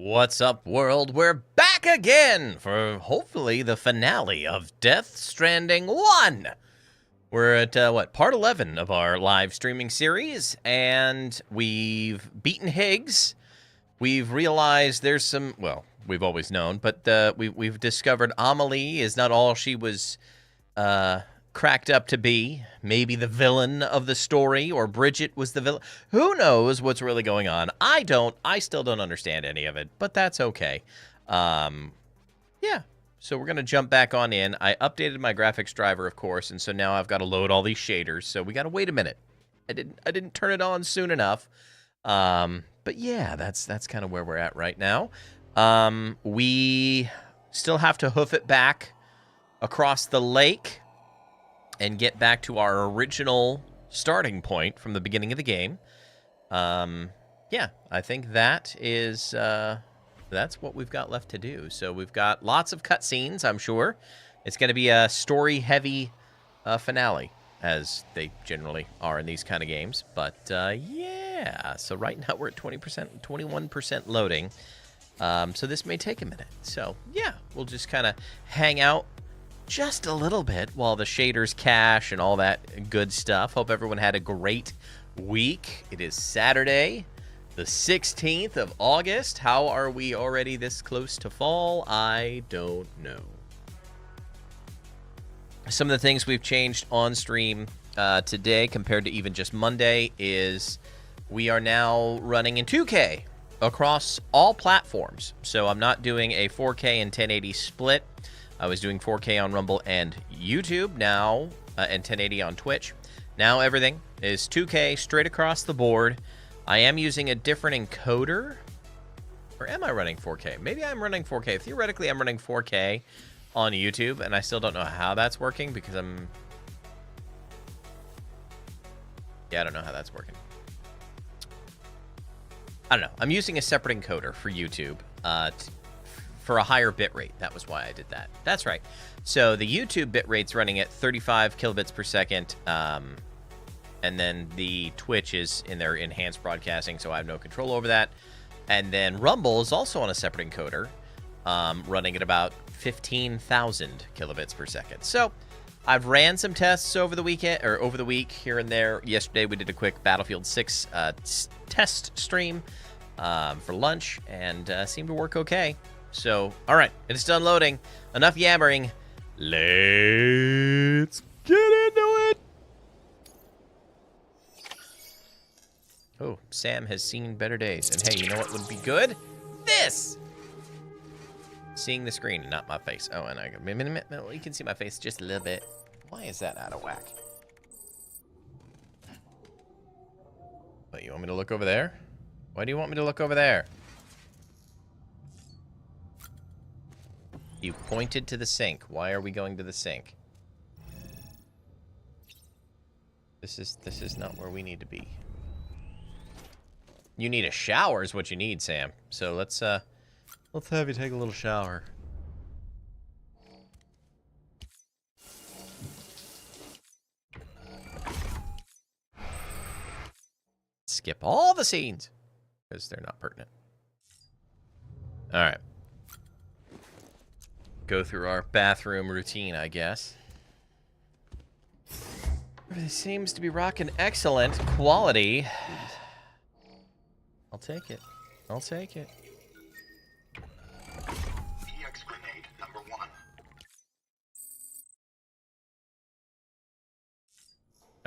What's up, world? We're back again for hopefully the finale of Death Stranding 1. We're at, part 11 of our live streaming series, and we've beaten Higgs. We've realized there's some, well, we've always known, but we've discovered Amelie is not all she was cracked up to be. Maybe the villain of the story, or Bridget was the villain. Who knows what's really going on? I still don't understand any of it, but that's okay. Yeah. So we're going to jump back on in. I updated my graphics driver, of course, and so now I've got to load all these shaders. So we got to wait a minute. I didn't turn it on soon enough. But yeah, that's kind of where we're at right now. We still have to hoof it back across the lake and get back to our original starting point from the beginning of the game. Yeah, I think that is that's what we've got left to do. So we've got lots of cutscenes, I'm sure. It's going to be a story-heavy finale, as they generally are in these kind of games. But yeah, so right now we're at 20%, 21% loading. So this may take a minute. So yeah, we'll just kind of hang out just a little bit while the shaders cache and all that good stuff. Hope everyone had a great week. It is Saturday, the 16th of August. How are we already this close to fall? I don't know. Some of the things we've changed on stream today compared to even just Monday is we are now running in 2K across all platforms. So I'm not doing a 4K and 1080 split. I was doing 4K on Rumble and YouTube now, and 1080 on Twitch. Now everything is 2K straight across the board. I am using a different encoder. Or am I running 4K? Maybe I'm running 4K. Theoretically, I'm running 4K on YouTube, and I still don't know how that's working because I'm... Yeah, I don't know how that's working. I don't know. I'm using a separate encoder for YouTube for a higher bit rate. That was why I did that. That's right. So the YouTube bit rate's running at 35 kilobits per second, and then the Twitch is in their enhanced broadcasting, so I have no control over that. And then Rumble is also on a separate encoder, running at about 15,000 kilobits per second. So I've ran some tests over the weekend, or over the week here and there. Yesterday we did a quick Battlefield 6 test stream for lunch, and seemed to work okay. So, all right, it's done loading. Enough yammering. Let's get into it. Oh, Sam has seen better days. And hey, you know what would be good? This! Seeing the screen and not my face. Oh, and you can see my face just a little bit. Why is that out of whack? What, you want me to look over there? Why do you want me to look over there? You pointed to the sink. Why are we going to the sink? This is not where we need to be. You need a shower is what you need, Sam. So let's have you take a little shower. Skip all the scenes because they're not pertinent. All right. Go through our bathroom routine, I guess. Everything seems to be rocking excellent quality. I'll take it. I'll take it. EX grenade number 1.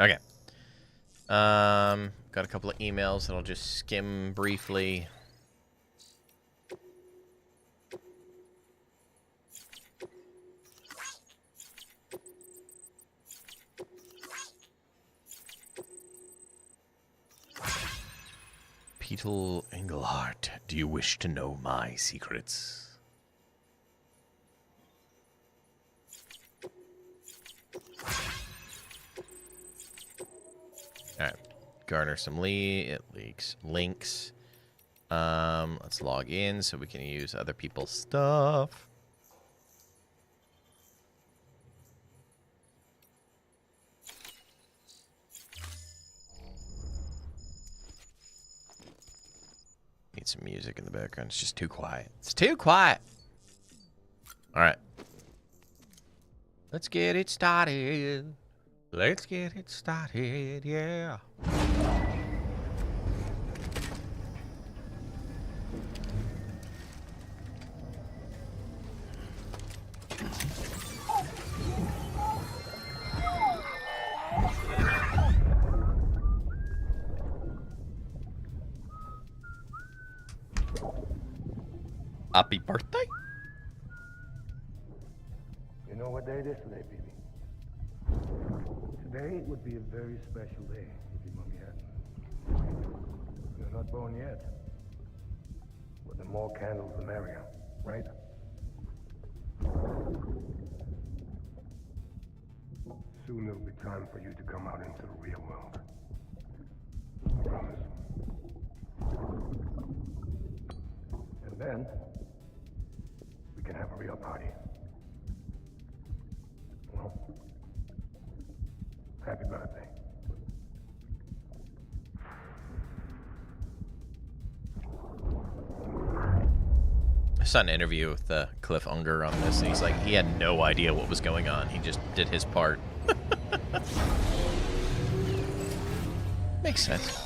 Okay. Got a couple of emails that I'll just skim briefly. Peter Engelhardt, do you wish to know my secrets? Alright. Garner some links. Let's log in so we can use other people's stuff. need some music in the background. It's just too quiet. It's too quiet. All right. Let's get it started. Let's get it started, yeah. Happy birthday? You know what day it is today, baby? Today would be a very special day if your mommy hadn't. You're not born yet. But the more candles, the merrier, right? Soon it'll be time for you to come out into the real world. I promise. And then, we can have a real party. Well, happy birthday. I saw an interview with Cliff Ungar on this, and he's like, he had no idea what was going on. He just did his part. Makes sense.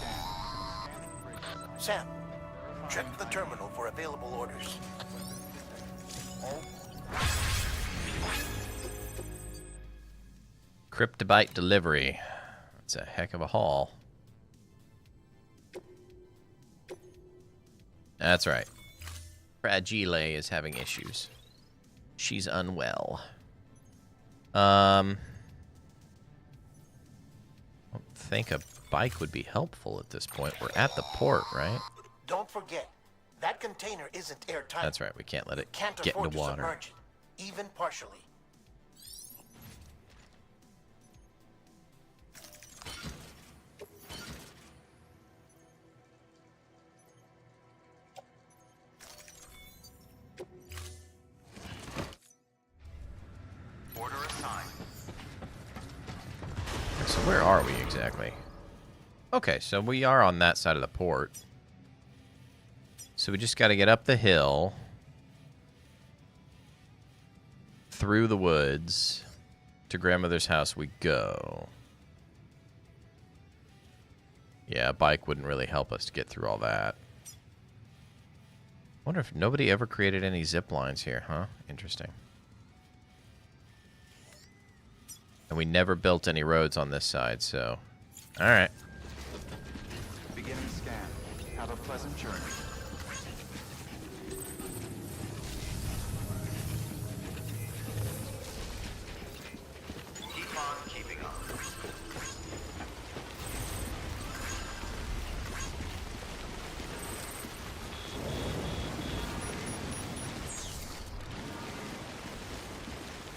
Sam, check the terminal for available orders. Cryptobite delivery. That's a heck of a haul. That's right. Fragile is having issues. She's unwell. I don't think a bike would be helpful at this point. We're at the port, right? Don't forget, that container isn't airtight. That's right. We can't let it Can't get afford into to water. submerge it, even partially. Order assigned. So where are we exactly? Okay, so we are on that side of the port. So we just got to get up the hill, through the woods, to grandmother's house we go. Yeah, a bike wouldn't really help us to get through all that. Wonder if nobody ever created any zip lines here, huh? Interesting. And we never built any roads on this side, so... Alright. Beginning scan. Have a pleasant journey. Keep on keeping on.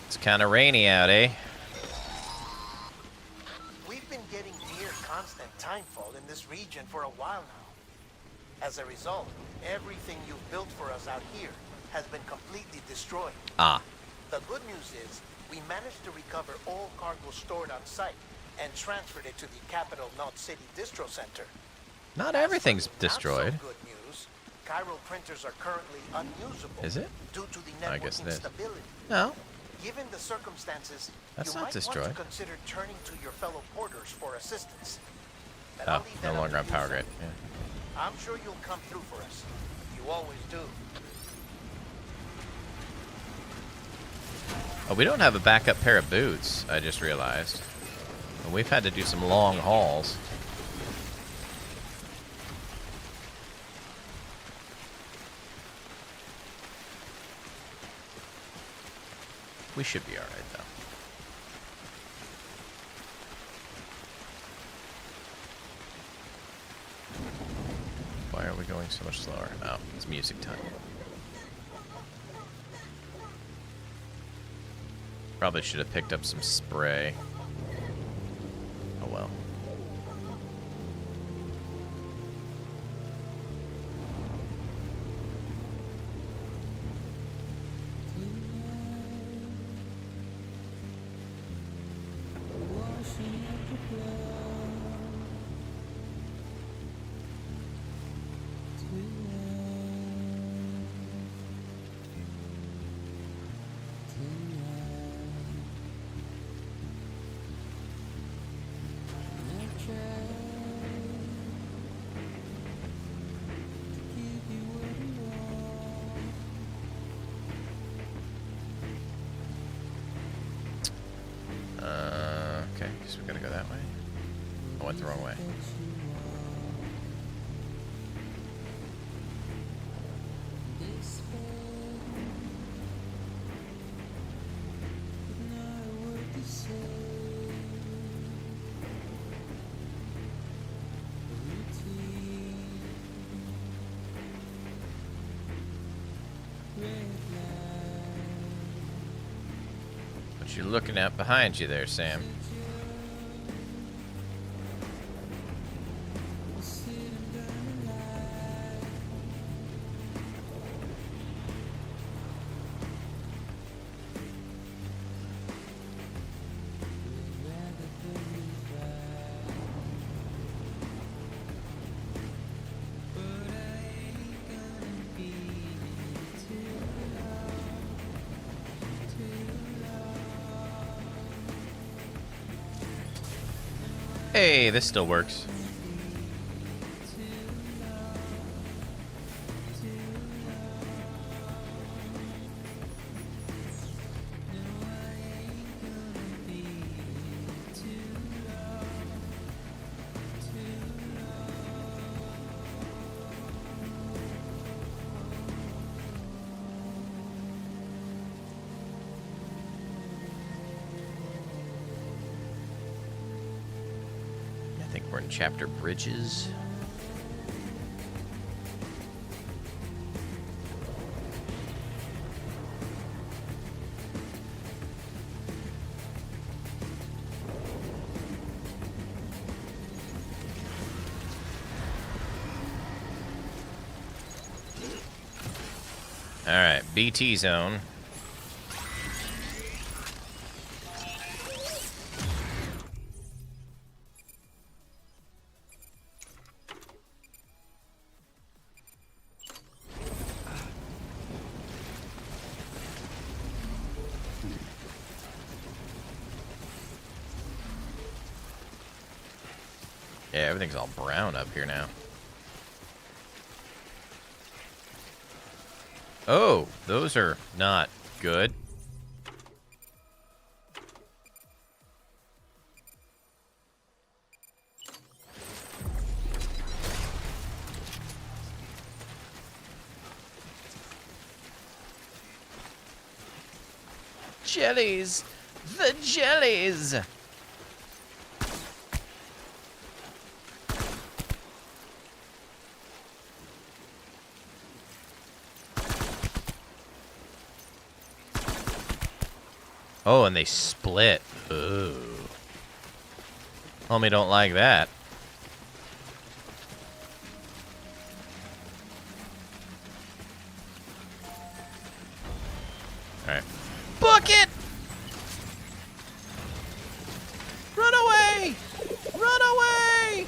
It's kind of rainy out, eh? We've been getting near constant timefall in this region for a while now. As a result, everything you've built for us out here has been completely destroyed. Ah. The good news is, we managed to recover all cargo stored on site and transferred it to the Capital Knot City Distro Center. Not As for everything's the destroyed. Not so good news, Chiral printers are currently unusable. Is it? Due to the I network guess it is. instability. No. Given the circumstances, That's you not might destroyed. want to consider turning to your fellow porters for assistance. But Oh, I'll leave that no up longer to on you, power sir. grid. Yeah. I'm sure you'll come through for us. You always do. Oh, we don't have a backup pair of boots, I just realized. And we've had to do some long hauls. We should be alright, though. Why are we going so much slower? Oh, it's music time. Probably should have picked up some spray. Oh well. guess we gotta go that way. I went the wrong way. What you looking at behind you there, Sam? Hey, this still works. I think we're in chapter Bridges. All right, BT zone. Yeah, everything's all brown up here now. Oh, those are not good. Jellies! The jellies! Oh, and they split. Ooh. Homie don't like that. Alright. Book it! Run away! Run away!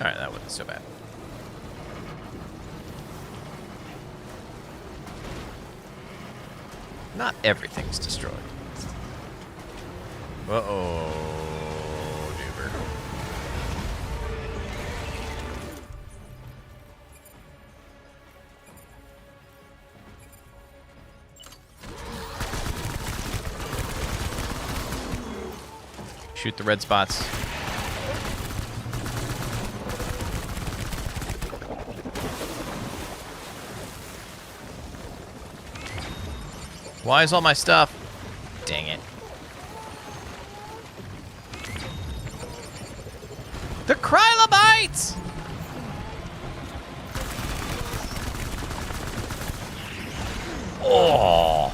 Alright, that wasn't so bad. Not everything's destroyed. Uh-oh, Duber. Shoot the red spots. Why is all my stuff? Dang it. The Krylobites! Oh!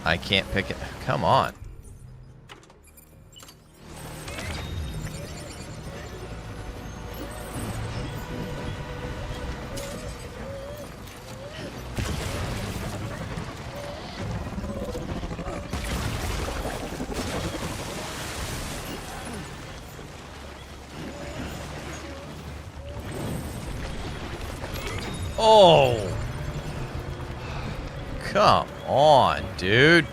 I can't pick it. Come on. Oh! Come on, dude.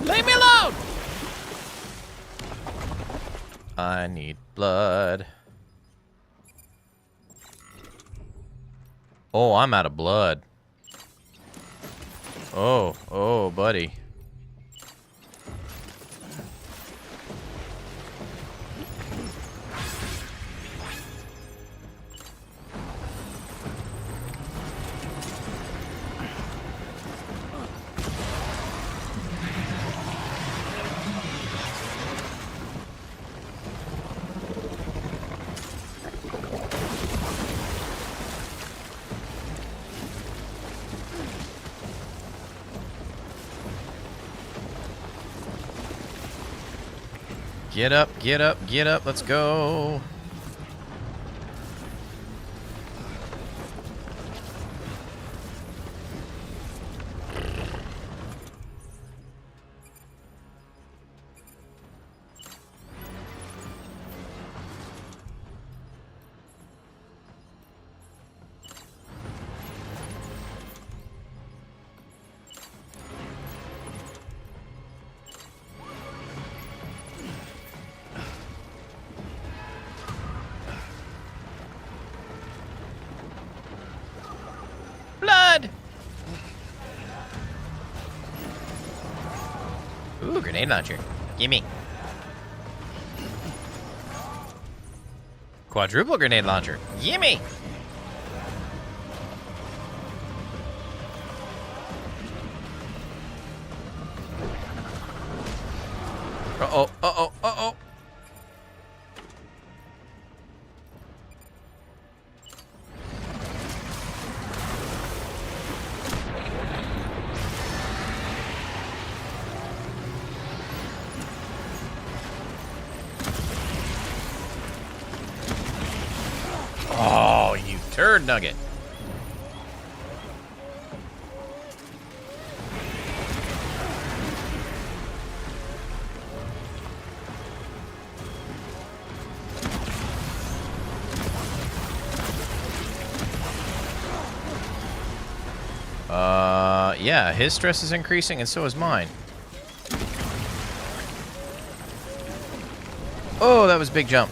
Leave me alone! I need blood. Oh, I'm out of blood. Oh, buddy. Get up, get up, get up, let's go. Blood! Ooh, grenade launcher. Gimme. Quadruple grenade launcher. Gimme! Uh-oh, uh-oh, uh-oh. Oh, you turd nugget. Yeah, his stress is increasing and so is mine. Oh, that was a big jump.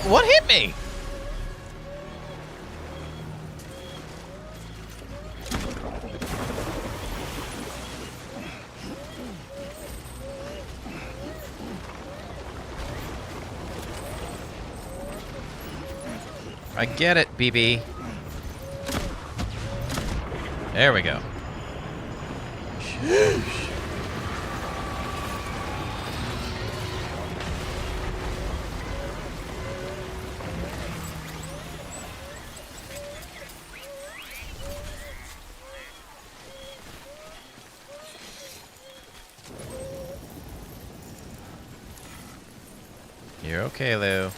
What hit me? I get it, BB. There we go. Sheesh. You're okay, Lou.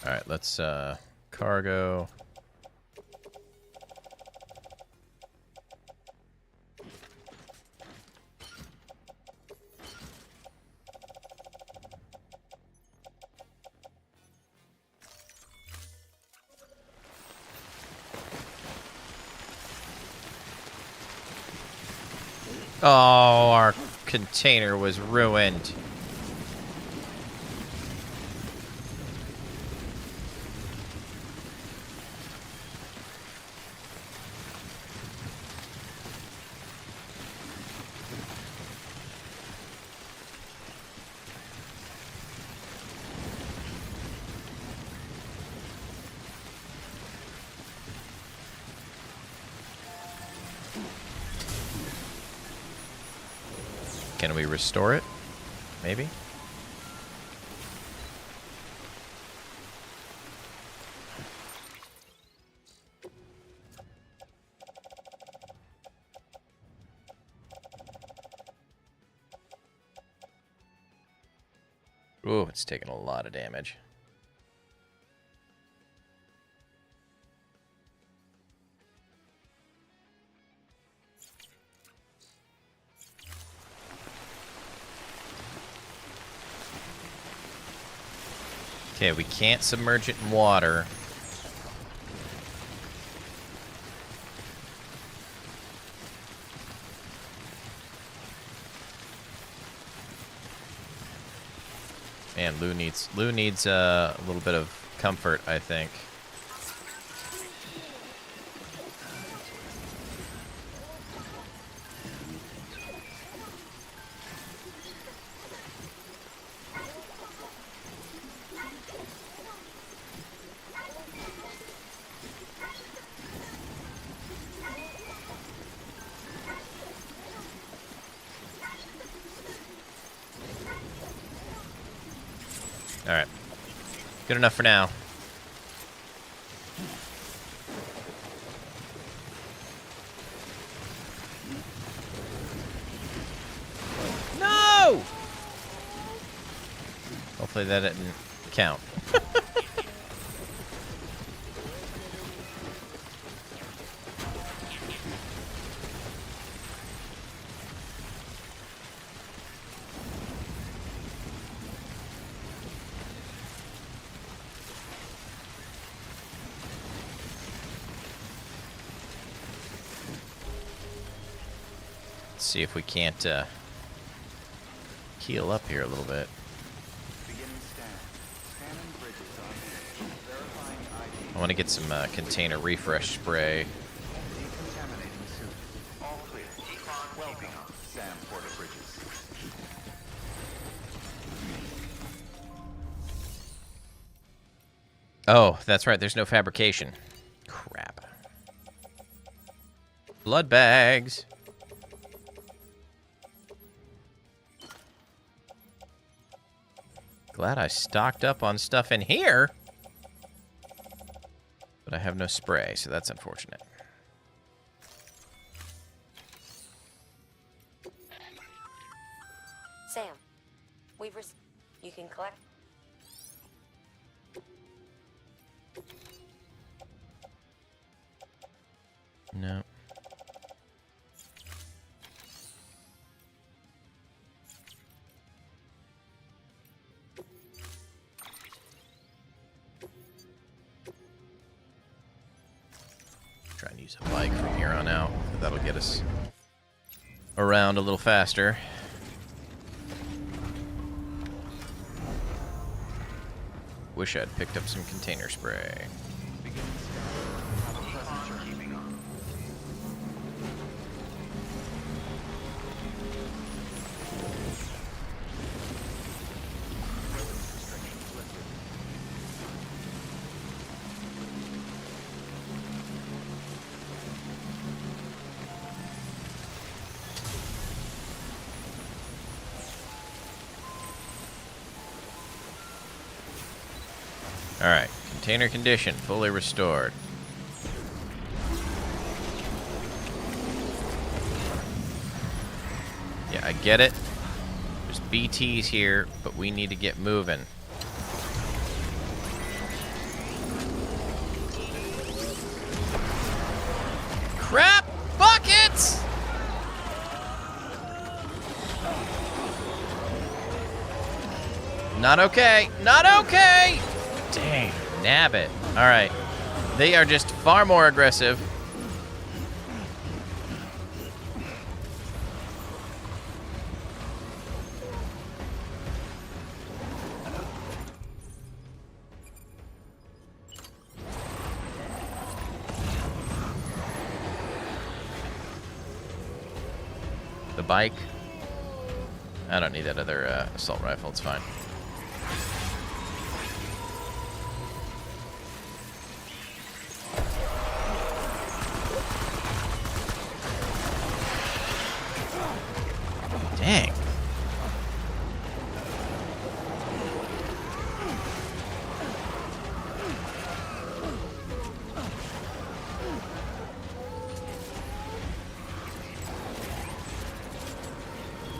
All right, let's cargo. Oh, our container was ruined. Can we restore it? Maybe? Ooh, it's taking a lot of damage. Okay, we can't submerge it in water. Man, Lou needs a little bit of comfort, I think. All right. Good enough for now. No! Hopefully that didn't count. See if we can't heal up here a little bit. Beginning scan. Scanning bridges on verifying ID. I want to get some container refresh spray. Decontaminating suit. All clear. Welcome, Sam Porter Bridges. Oh, that's right. There's no fabrication. Crap. Blood bags. Glad I stocked up on stuff in here. But I have no spray, so that's unfortunate. Sam, you can collect. No. Try and use a bike from here on out. That'll get us around a little faster. Wish I'd picked up some container spray. Beginning scan. Have a pleasant journey. Keeping on. Alright, container condition, fully restored. Yeah, I get it. There's BTs here, but we need to get moving. Crap! Buckets! Not okay. Not okay! Dang, nabbit. Alright. They are just far more aggressive. The bike. I don't need that other assault rifle, it's fine. Dang.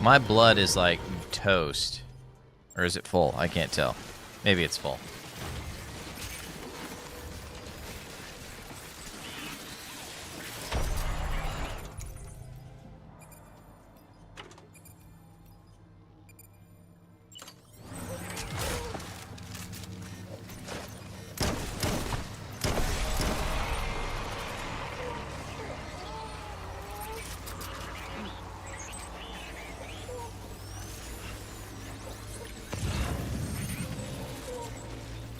My blood is like toast. Or is it full? I can't tell. Maybe it's full.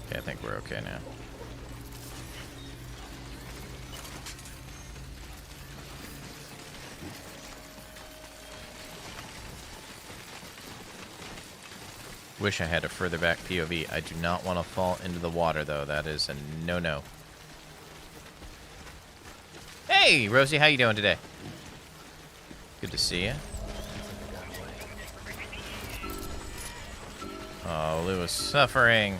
Okay, I think we're okay now. Wish I had a further back POV. I do not want to fall into the water, though. That is a no-no. Hey, Rosie, how you doing today? Good to see you. Oh, Lou is suffering.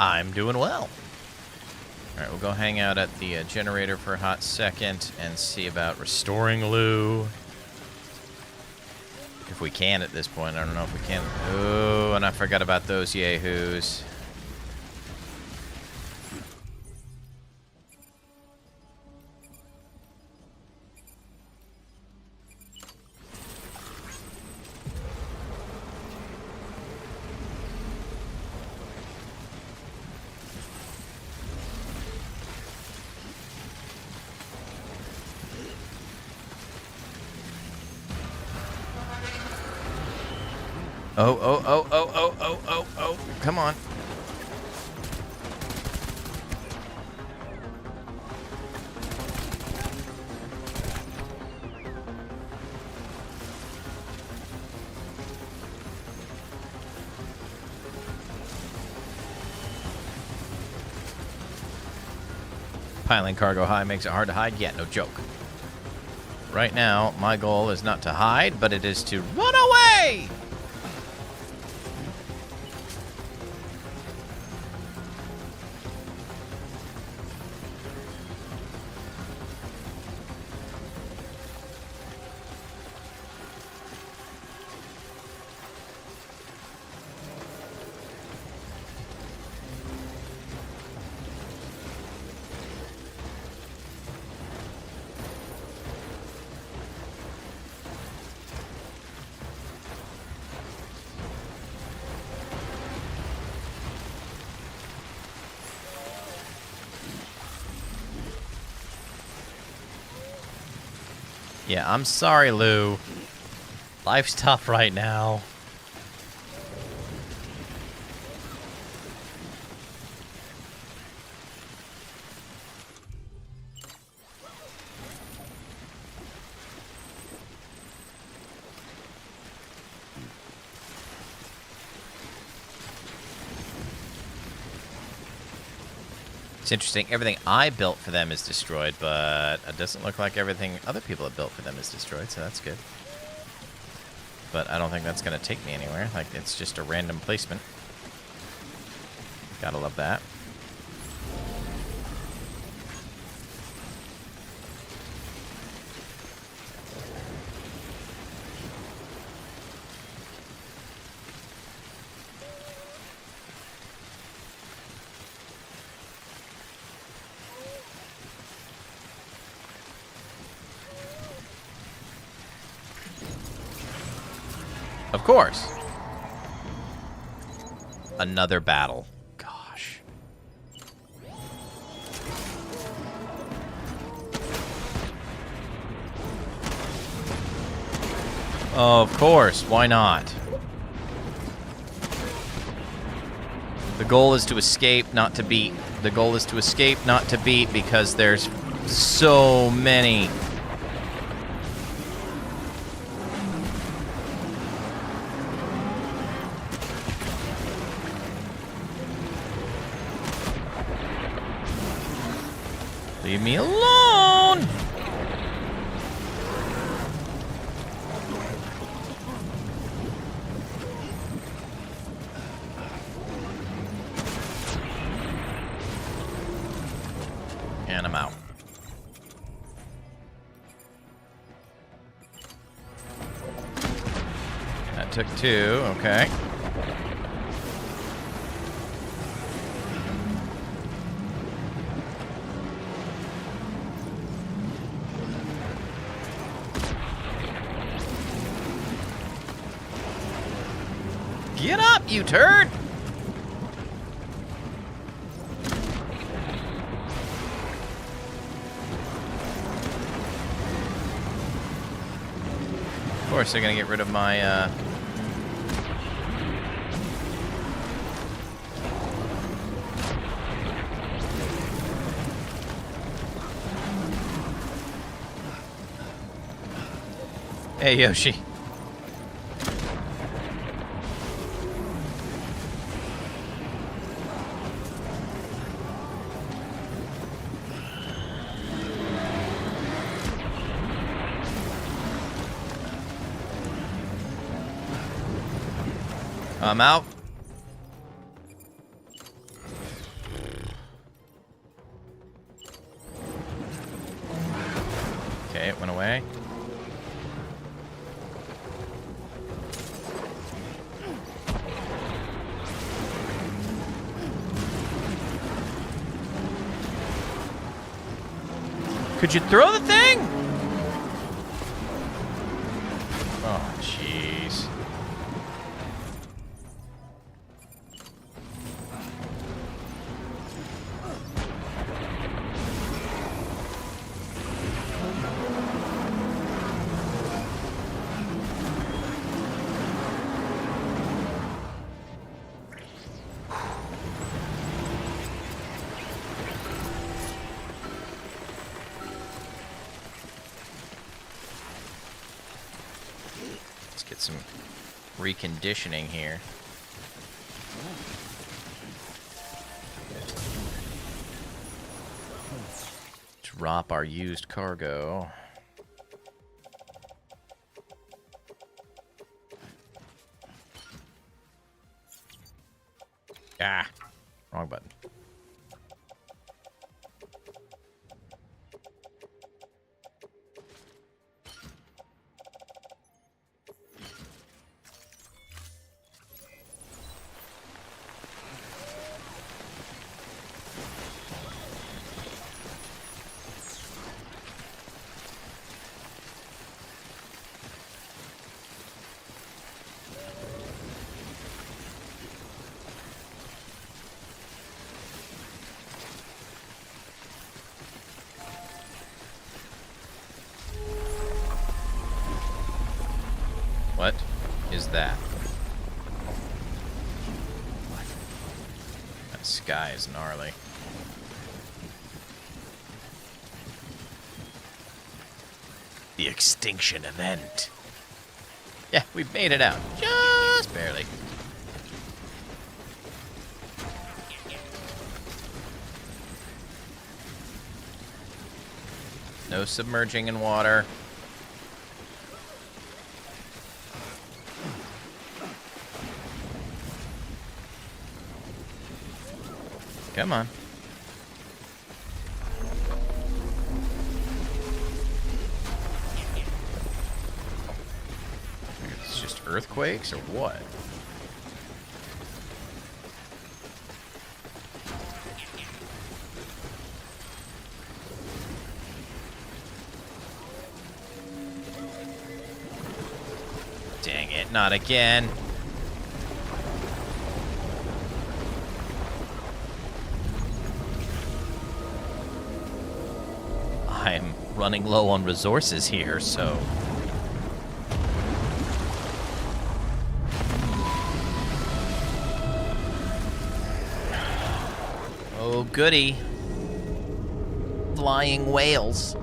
I'm doing well. Alright, we'll go hang out at the generator for a hot second and see about restoring Lou. If we can at this point. I don't know if we can. Oh, and I forgot about those yahoos. Oh, come on. Piling cargo high makes it hard to hide? Yeah, no joke. Right now, my goal is not to hide, but it is to run away! Yeah, I'm sorry, Lou. Life's tough right now. It's interesting. Everything I built for them is destroyed, but it doesn't look like everything other people have built for them is destroyed, so that's good. But I don't think that's going to take me anywhere. Like, it's just a random placement. Gotta love that. Of course. Another battle. Gosh. Of course. Why not? The goal is to escape, not to beat. The goal is to escape, not to beat, because there's so many. Leave me alone! And I'm out. That took 2, okay. Get up, you turd! Of course, they're gonna get rid of my, Hey, Yoshi. I'm out. Okay, it went away. Could you throw the thing? Oh, jeez. Get some reconditioning here. Drop our used cargo. Ah, wrong button. What is that? That sky is gnarly. The extinction event. Yeah, we made it out. Just barely. No submerging in water. Come on. It's just earthquakes or what? Dang it, not again. I'm running low on resources here, so... Oh, goody. Flying whales.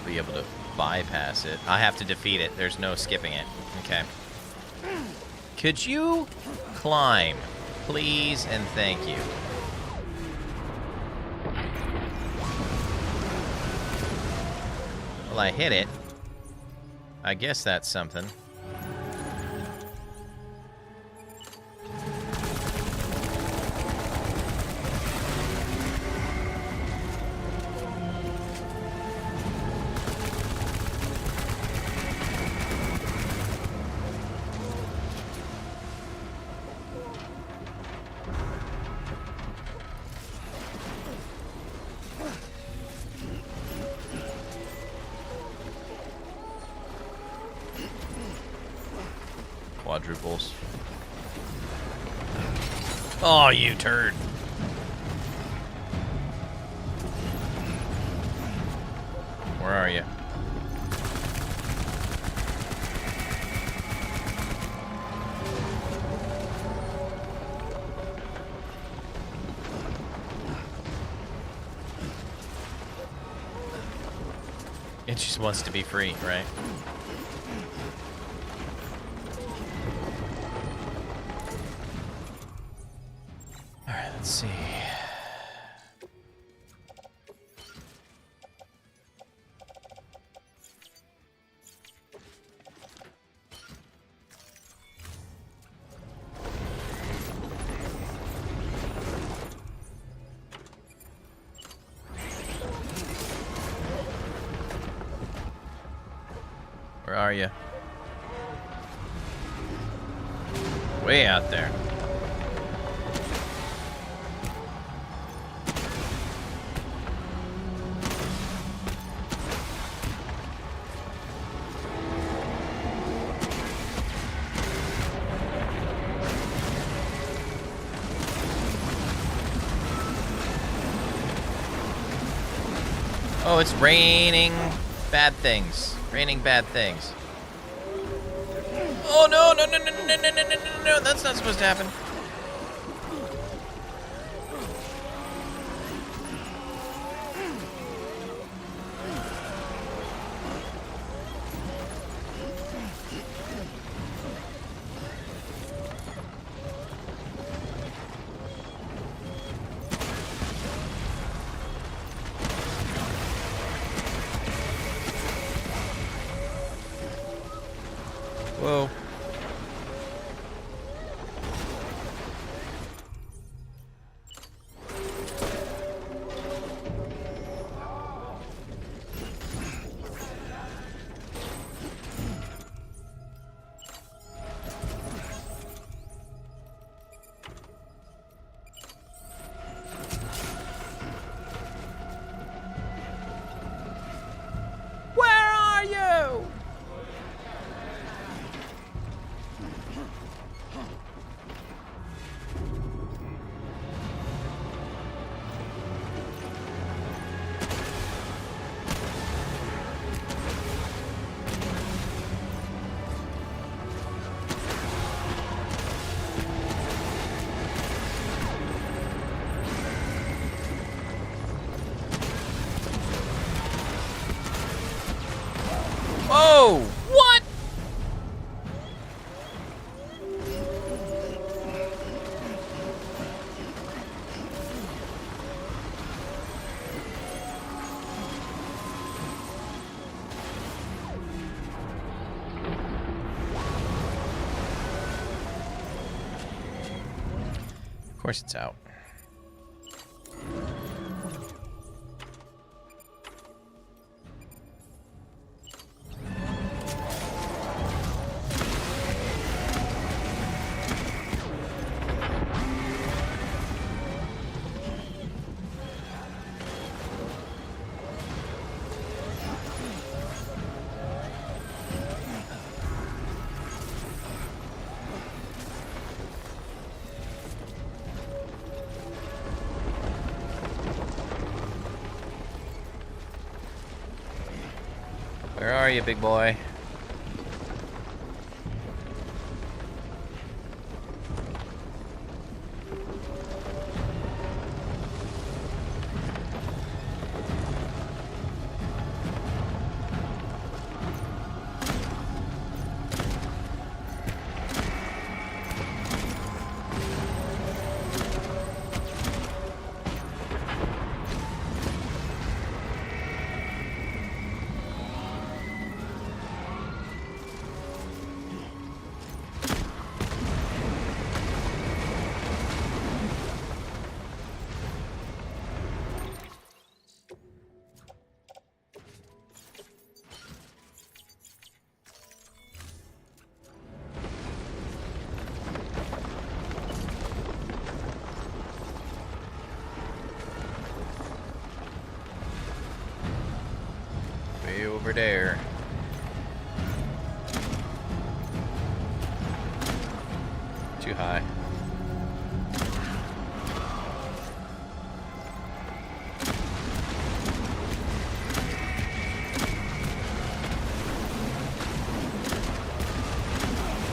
Be able to bypass it. I have to defeat it. There's no skipping it. Okay. Could you climb, please, and thank you. Well, I hit it. I guess that's something. Quadruples. Oh, you turd. Where are you? It just wants to be free, right? Alright, let's see. Where are you? Way out there. Oh, it's raining bad things. Raining bad things. Oh no, no, no, no, no, no, no, no, no, no, that's not supposed to happen. Whoa. Where are you? Oh, what? Of course it's out. Where are you, big boy? Way over there. Too high.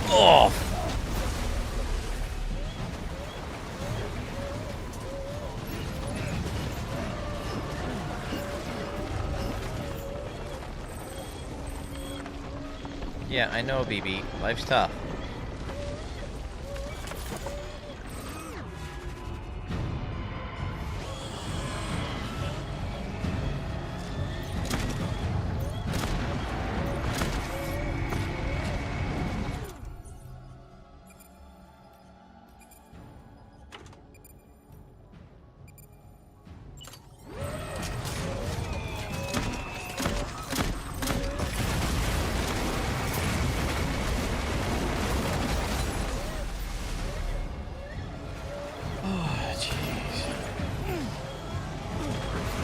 Oh! Yeah, I know, BB. Life's tough.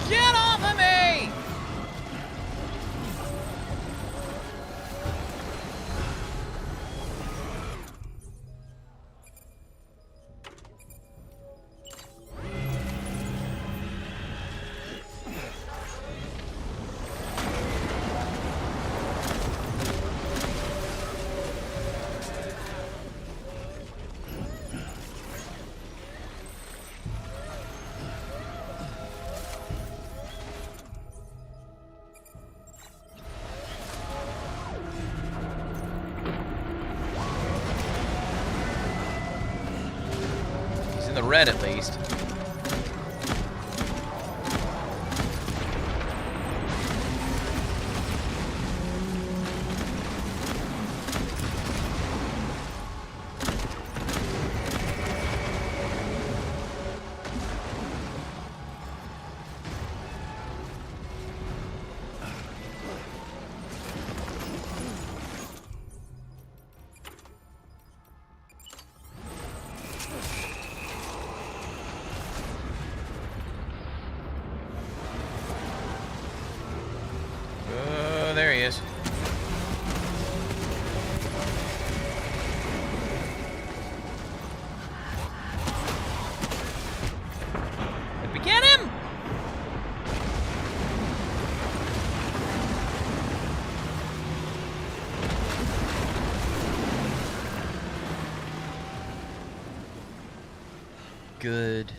Get off of me! He's in the red at least. Oh, there he is. Did we get him? Good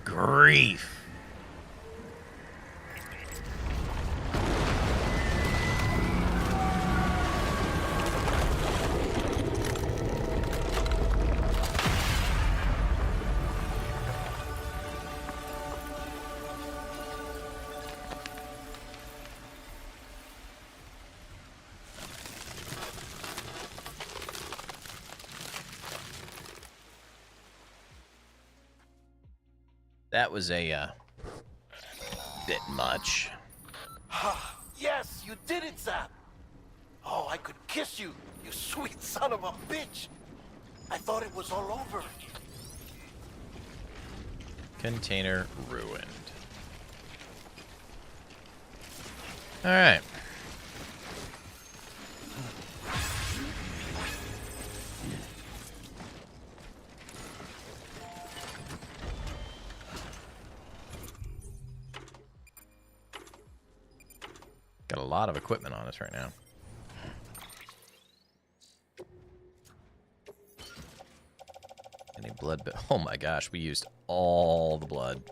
grief. That was a bit much. Yes, you did it, Zap. Oh, I could kiss you, you sweet son of a bitch. I thought it was all over. Container ruined. All right. Got a lot of equipment on us right now. Any blood? Oh my gosh, we used all the blood.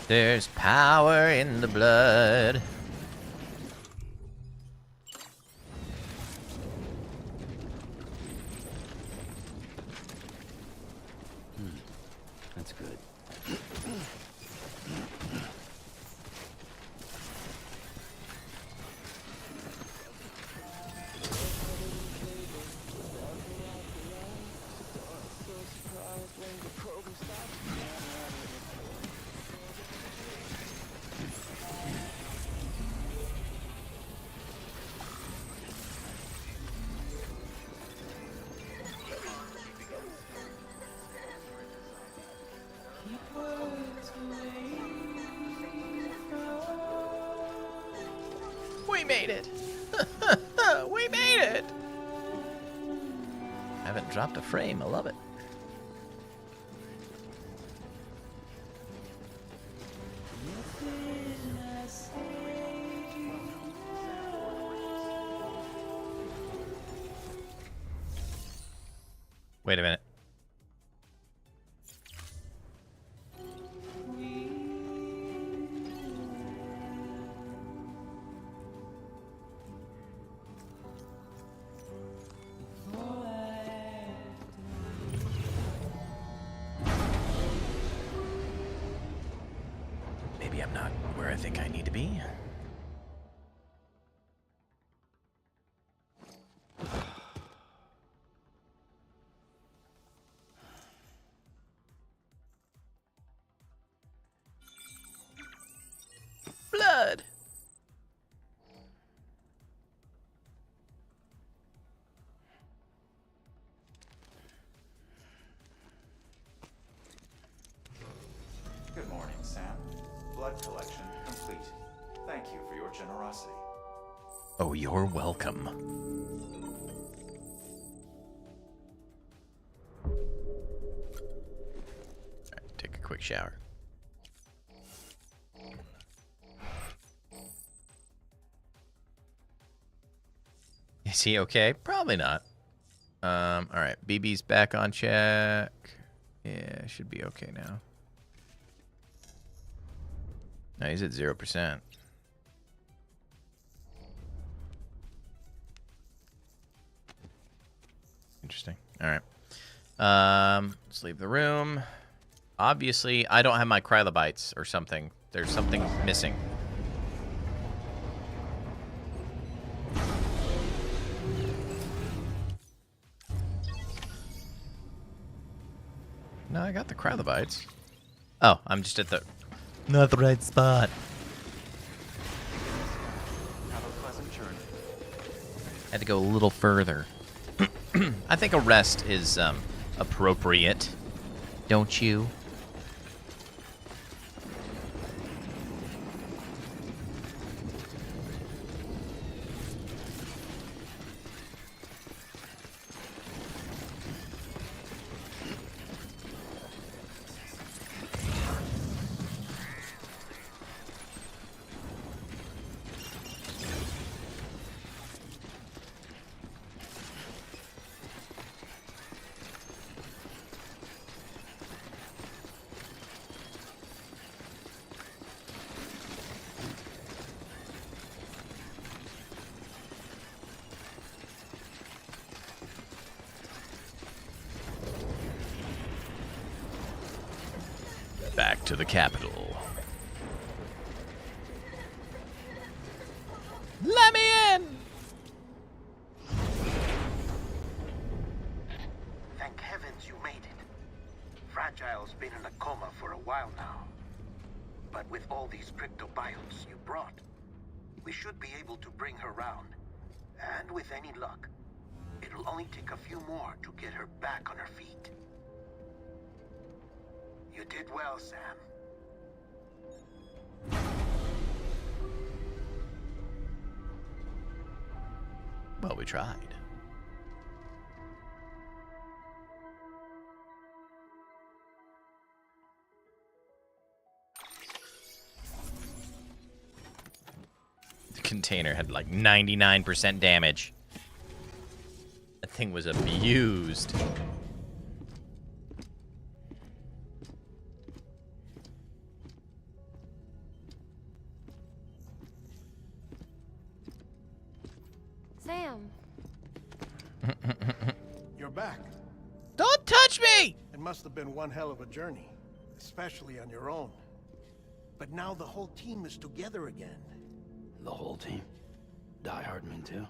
There's power in the blood. That's good. We made it! We made it! Haven't dropped a frame, I love it. Wait a minute. Maybe I'm not where I think I need to be. Blood! Good morning, Sam. Blood collection complete. Thank you for your generosity. Oh, you're welcome. Alright, take a quick shower. Is he okay? Probably not. Alright, BB's back on check. Yeah, should be okay now. No, he's at 0%. Interesting. All right. Let's leave the room. Obviously, I don't have my Krylobites or something. There's something missing. No, I got the Krylobites. Oh, I'm just at the... Not the right spot. Have a pleasant journey. Had to go a little further. I think a rest is appropriate. Don't you? Back to the capital. while now. But with all these cryptobiotes you brought, we should be able to bring her round. And with any luck, it'll only take a few more to get her back on her feet. You did well, Sam. Well, we tried. The container had like 99% damage. That thing was abused. Sam. You're back. Don't touch me! It must have been one hell of a journey, especially on your own. But now the whole team is together again. The whole team? Die Hardman too?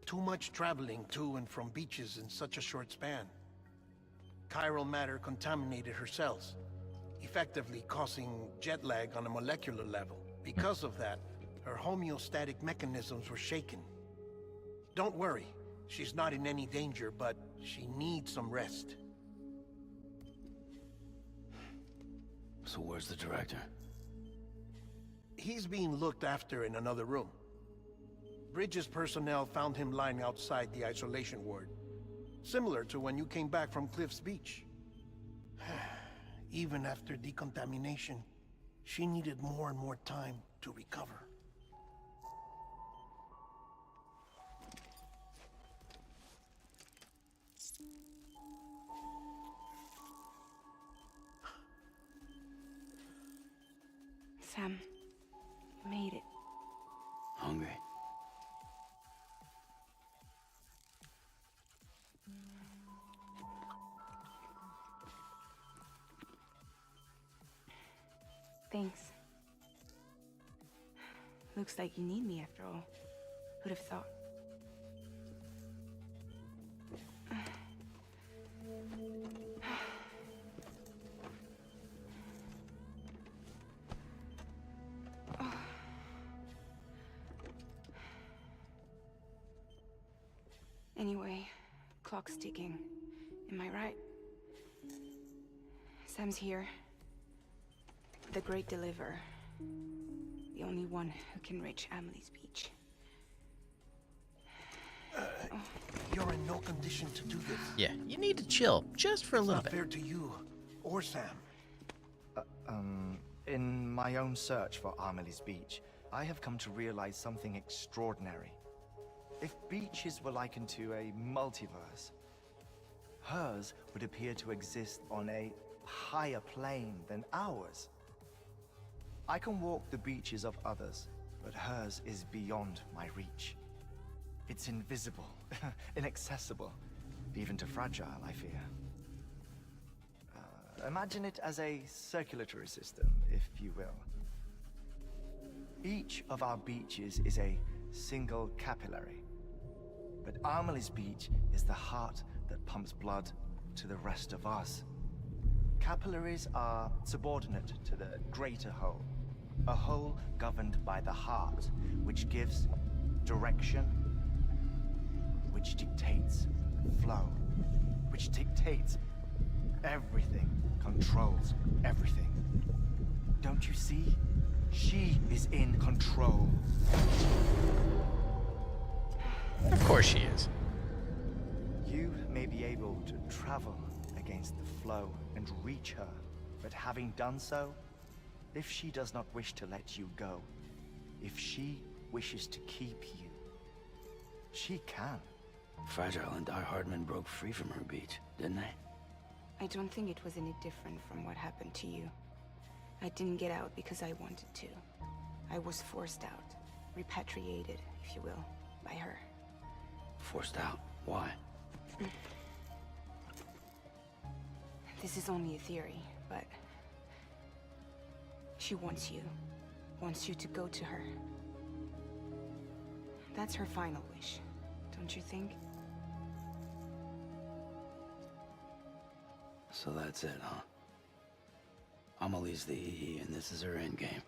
Too much traveling to and from beaches in such a short span. Chiral matter contaminated her cells, effectively causing jet lag on a molecular level. Because of that, her homeostatic mechanisms were shaken. Don't worry, she's not in any danger, but she needs some rest. So where's the director? He's being looked after in another room. Bridges personnel found him lying outside the isolation ward, similar to when you came back from Cliff's Beach. Even after decontamination, she needed more and more time to recover. Sam, you made it. Hungry? Thanks. Looks like you need me after all. Who'd have thought? Anyway, clock's ticking. Am I right? Sam's here. The Great Deliverer. The only one who can reach Amelie's Beach. You're in no condition to do this. Yeah, you need to chill just for a It's little not bit. fair to you or Sam. In my own search for Amelie's Beach, I have come to realize something extraordinary. If beaches were likened to a multiverse, hers would appear to exist on a higher plane than ours. I can walk the beaches of others, but hers is beyond my reach. It's invisible, inaccessible, even to fragile, I fear. Imagine it as a circulatory system, if you will. Each of our beaches is a single capillary, but Amelie's Beach is the heart that pumps blood to the rest of us. Capillaries are subordinate to the greater whole, a whole governed by the heart, which gives direction, which dictates flow, which dictates everything, controls everything. Don't you see? She is in control. Of course she is. You may be able to travel against the flow and reach her, but having done so, if she does not wish to let you go, if she wishes to keep you, she can. Fragile and Die Hardman broke free from her beach, didn't they? I don't think it was any different from what happened to you. I didn't get out because I wanted to. I was forced out, repatriated, if you will, by her. Forced out. Why? This is only a theory, but she wants you to go to her. That's her final wish, don't you think? So that's it, huh? Amelie's the EE, and this is her endgame.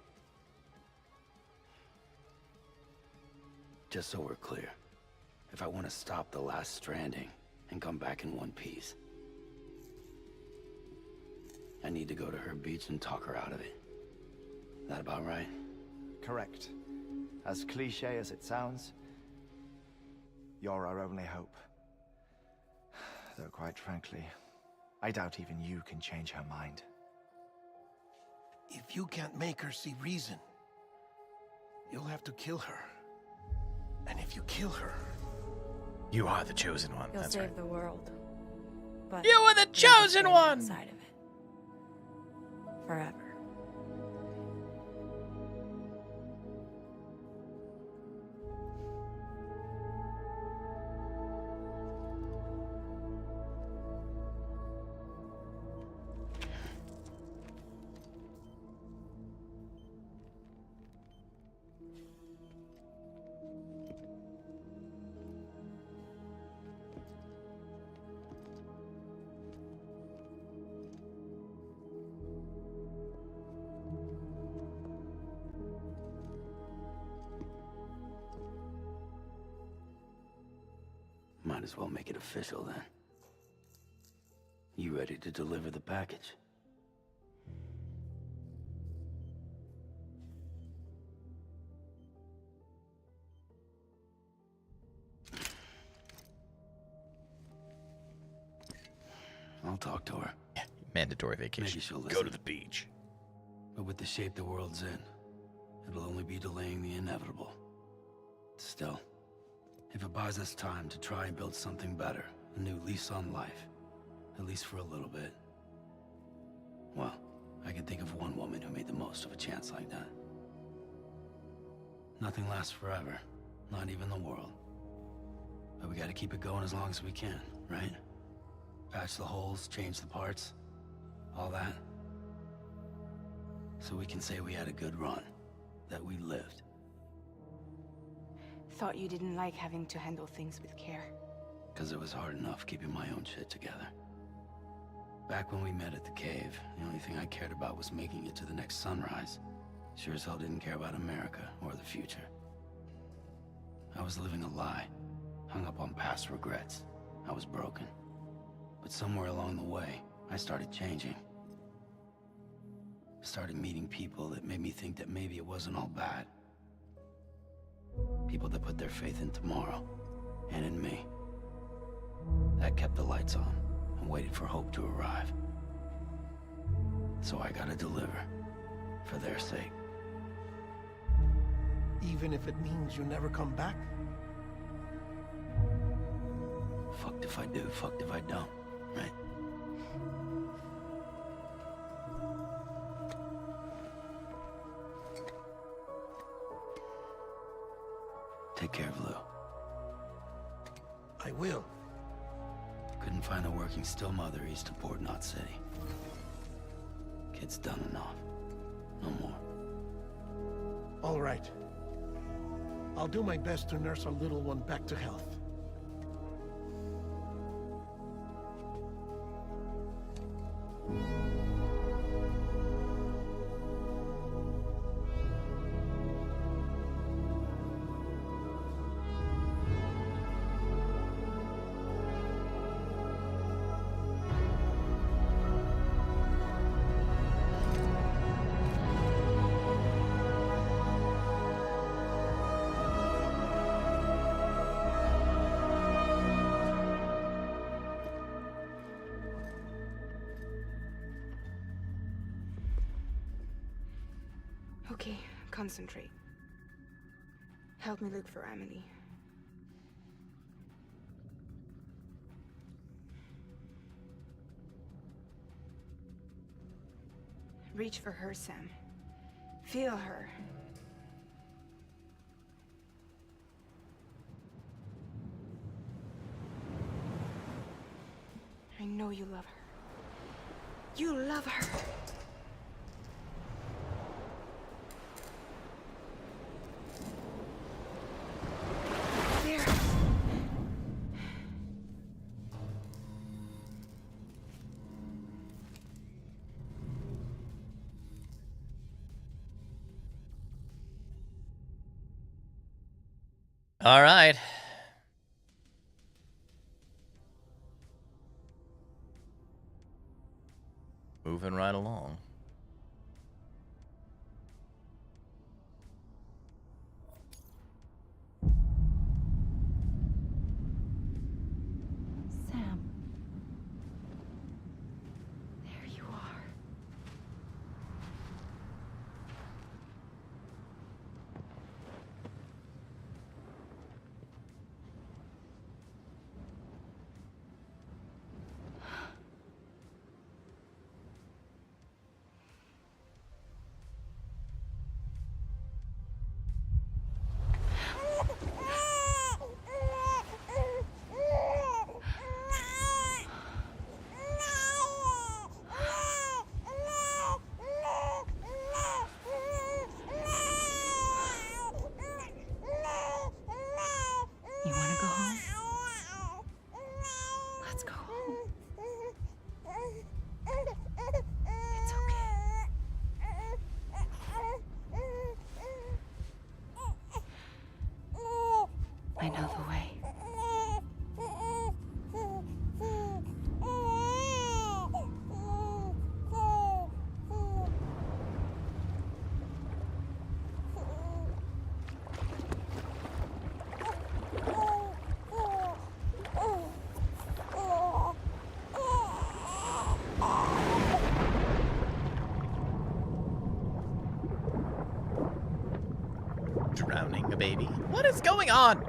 Just so we're clear, if I want to stop the last stranding and come back in one piece, I need to go to her beach and talk her out of it. That about right? Correct. As cliche as it sounds, you're our only hope. Though quite frankly, I doubt even you can change her mind. If you can't make her see reason, you'll have to kill her. And if you kill her... You are the chosen one. You'll That's save right. the world. But You are the you'll chosen stay one! inside of it. Forever. Might as well make it official then. You ready to deliver the package? I'll talk to her. Yeah, mandatory vacation. Maybe she'll Go listen. to the beach. But with the shape the world's in, it'll only be delaying the inevitable. Still, if it buys us time to try and build something better, a new lease on life, at least for a little bit, well, I can think of one woman who made the most of a chance like that. Nothing lasts forever, not even the world. But we gotta keep it going as long as we can, right? Patch the holes, change the parts, all that. So we can say we had a good run, that we lived. Thought you didn't like having to handle things with care. Because it was hard enough keeping my own shit together. Back when we met at the cave, the only thing I cared about was making it to the next sunrise. Sure as hell didn't care about America or the future. I was living a lie, hung up on past regrets. I was broken. But somewhere along the way, I started changing. Started meeting people that made me think that maybe it wasn't all bad. People that put their faith in tomorrow, and in me. That kept the lights on, and waited for hope to arrive. So I gotta deliver, for their sake. Even if it means you never come back? Fucked if I do, fucked if I don't, right? Take care of Lou. I will. Couldn't find a working still mother east of Port Knot City. Kid's done enough. No more. All right. I'll do my best to nurse our little one back to health. Okay, concentrate. Help me look for Amelie. Reach for her, Sam. Feel her. I know you love her. You love her. There. All right. Moving right along. Sam. There you are. You want to go home? Let's go home. It's okay. I know the way. Drowning a baby? What is going on?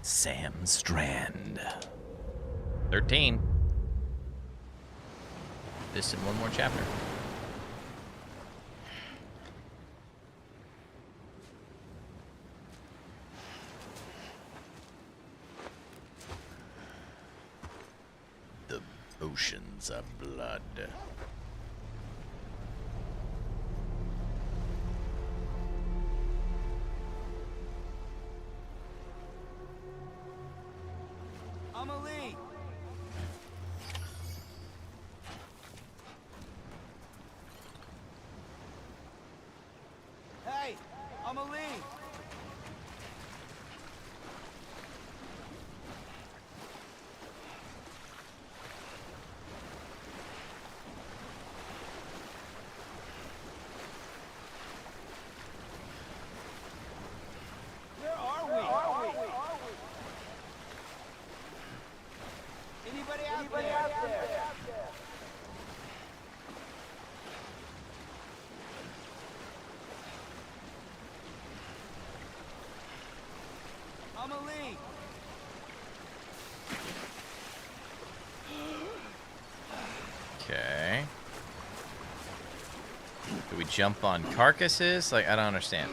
Sam Strand. 13. This in one more chapter. The oceans of blood. Amelie! Hey, Amelie! Where are we? Anybody out there? Amelie! Okay. Do we jump on carcasses? Like, I don't understand.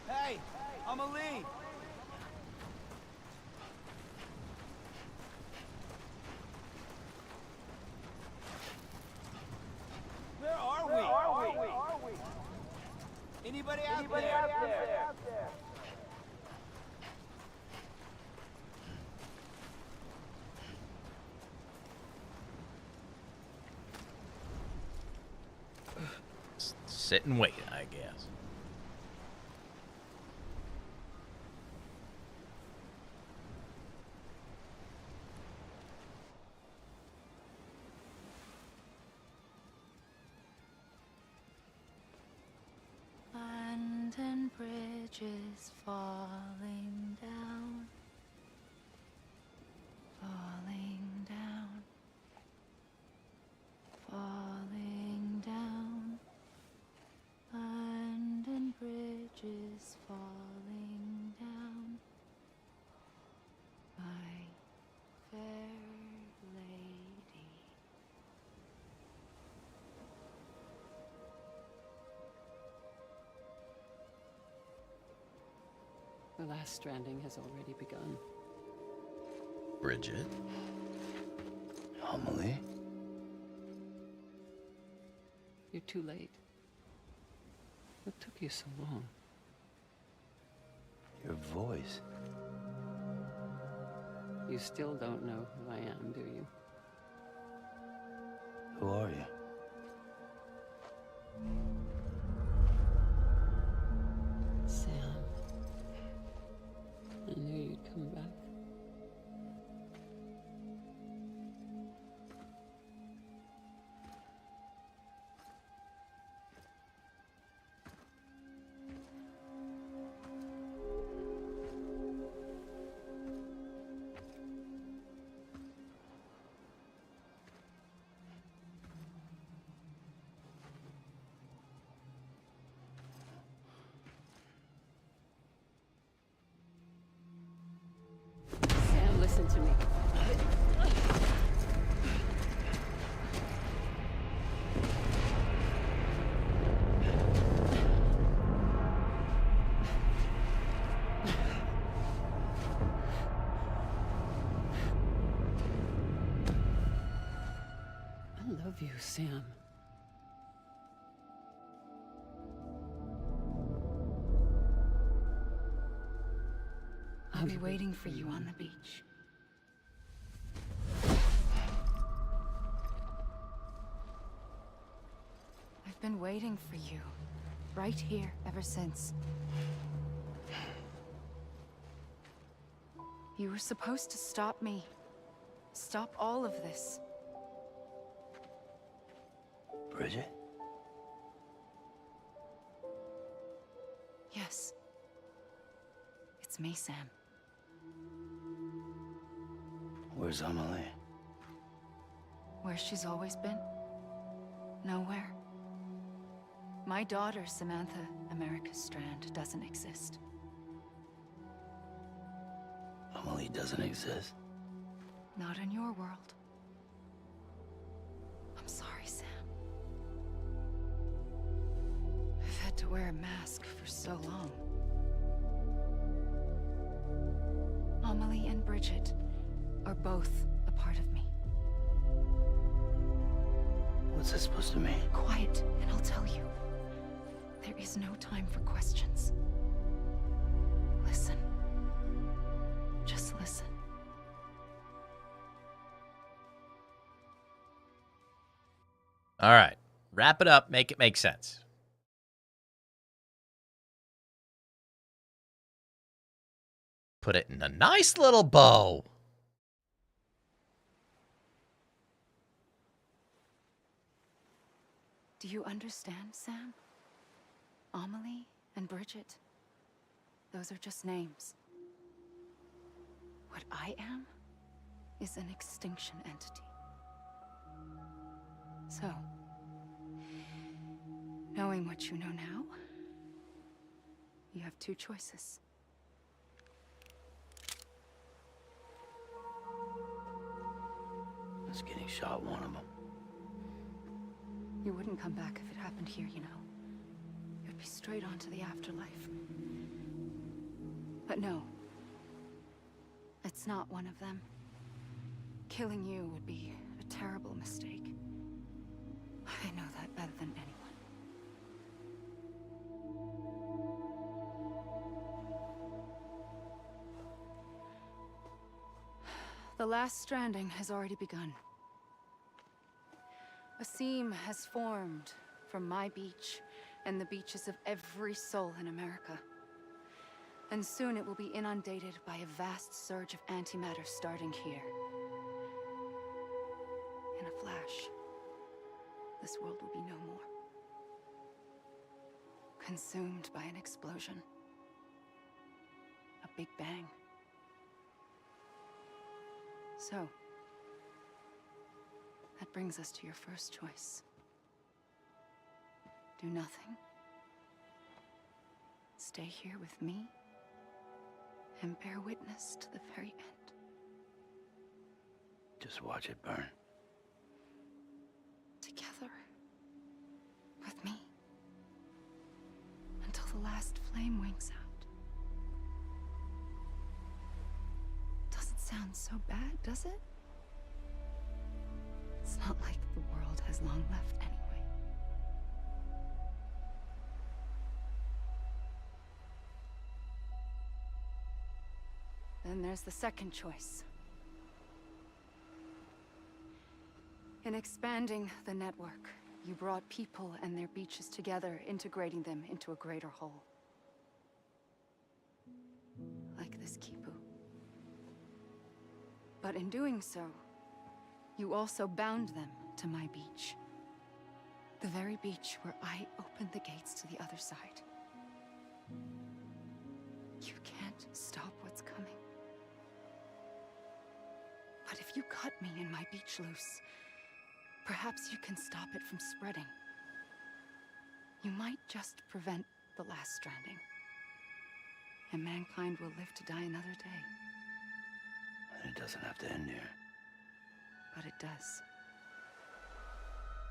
Hey, Amelie! Where are we? Anybody out there? Sit and wait, I guess. London Bridge is falling down. Falling down. Falling down. London Bridge is falling down. My fair lady. The last stranding has already begun. Bridget? Amelie? too late. What took you so long? Your voice. You still don't know who I am, do you? Who are you? Sam. I knew you'd come back. Sam, listen to me. I love you, Sam. I'll be waiting for you on the beach. I've been waiting for you, right here, ever since. You were supposed to stop me. Stop all of this. Bridget? Yes. It's me, Sam. Where's Amelie? Where she's always been. Nowhere. My daughter, Samantha America Strand, doesn't exist. Amelie doesn't exist? Not in your world. I'm sorry, Sam. I've had to wear a mask for so long. Amelie and Bridget are both a part of me. What's this supposed to mean? Quiet, and I'll tell you. There is no time for questions. Listen. Just listen. All right. Wrap it up. Make it make sense. Put it in a nice little bow. Do you understand, Sam? Amelie and Bridget. Those are just names. What I am is an extinction entity. So, knowing what you know now, you have two choices. Is getting shot one of them? You wouldn't come back if it happened here, you know. You'd be straight on to the afterlife. But no. It's not one of them. Killing you would be a terrible mistake. I know that better than anyone. The last stranding has already begun. A seam has formed from my beach and the beaches of every soul in America. And soon it will be inundated by a vast surge of antimatter starting here. In a flash, this world will be no more. Consumed by an explosion. A big bang. So, that brings us to your first choice. Do nothing. Stay here with me and bear witness to the very end. Just watch it burn. Together. With me. Until the last flame winks out. Doesn't sound so bad, does it? It's not like the world has long left anyway. Then there's the second choice. In expanding the network, you brought people and their beaches together, integrating them into a greater whole. Like this Kipu. But in doing so, you also bound them to my beach. The very beach where I opened the gates to the other side. You can't stop what's coming. But if you cut me and my beach loose, perhaps you can stop it from spreading. You might just prevent the last stranding. And mankind will live to die another day. And it doesn't have to end here. But it does.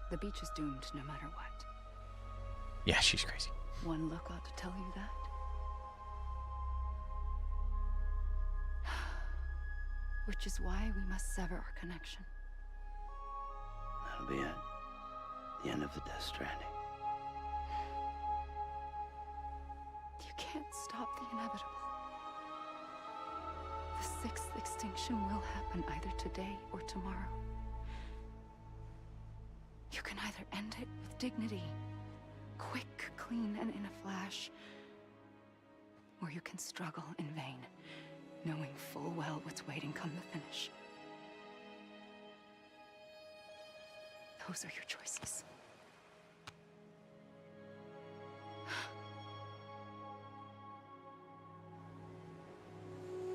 The beach is doomed no matter what. Yeah, she's crazy. One look ought to tell you that. Which is why we must sever our connection. That'll be it. The end of the Death Stranding. You can't stop the inevitable. The sixth extinction will happen either today or tomorrow. You can either end it with dignity, quick, clean, and in a flash, or you can struggle in vain, knowing full well what's waiting come the finish. Those are your choices.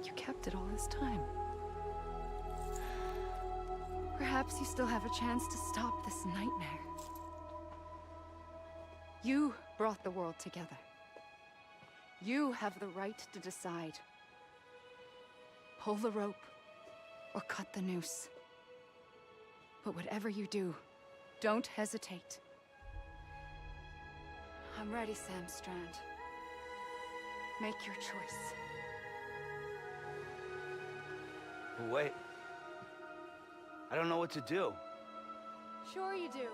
You kept it all this time. Perhaps you still have a chance to stop this nightmare. You brought the world together. You have the right to decide. Pull the rope or cut the noose. But whatever you do, don't hesitate. I'm ready, Sam Strand. Make your choice. But wait. I don't know what to do. Sure you do.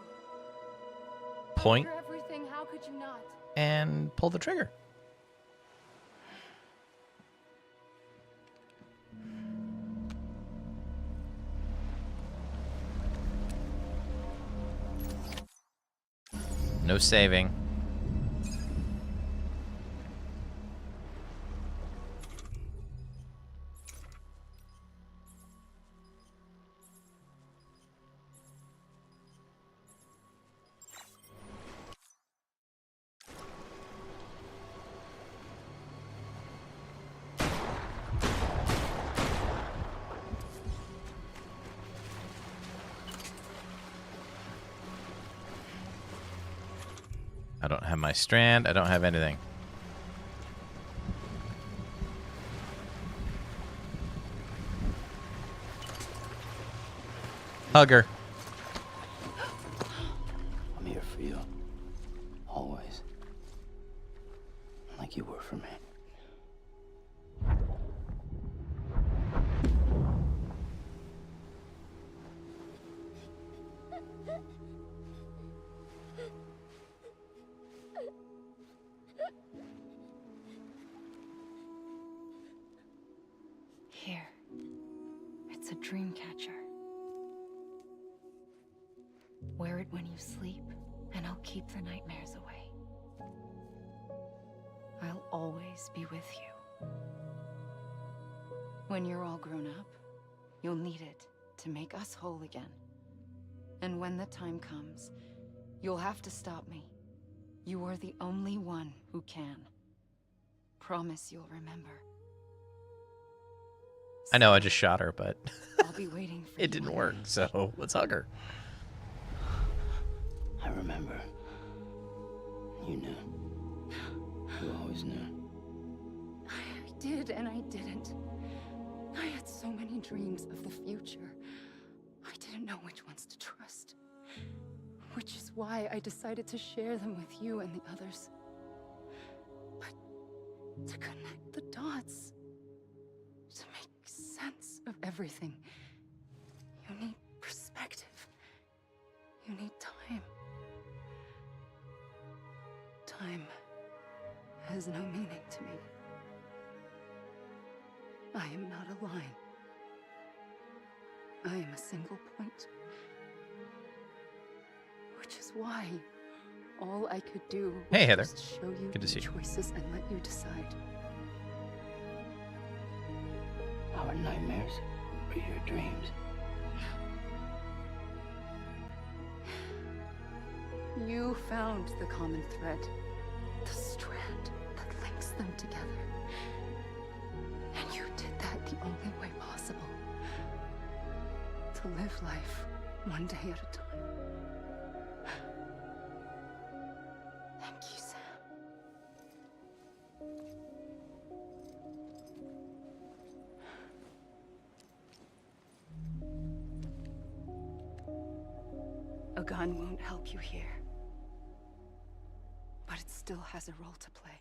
Point. After everything, how could you not? And pull the trigger. No saving. I don't have my strand. I don't have anything. Hug her. I'm here for you. Always. Like you were for me. Here. It's a dream catcher. Wear it when you sleep, and I'll keep the nightmares away. I'll always be with you. When you're all grown up, you'll need it to make us whole again. And when the time comes, you'll have to stop me. You are the only one who can. Promise you'll remember. I know I just shot her, but I'll be waiting for it didn't work, so let's hug her. I remember. You knew. You always knew. I did and I didn't. I had so many dreams of the future. I didn't know which ones to trust. Which is why I decided to share them with you and the others. But to connect the dots, to make sense of everything, you need perspective. You need time. Time has no meaning to me. I am not I am a single point. Which is why all I could do was Hey, Heather. just show you Good to see you. choices and let you decide. Our nightmares or your dreams? You found the common thread, the strand that links them together. And you did that the only way possible. To live life one day at a time. Thank you, Sam. A gun won't help you here. But it still has a role to play.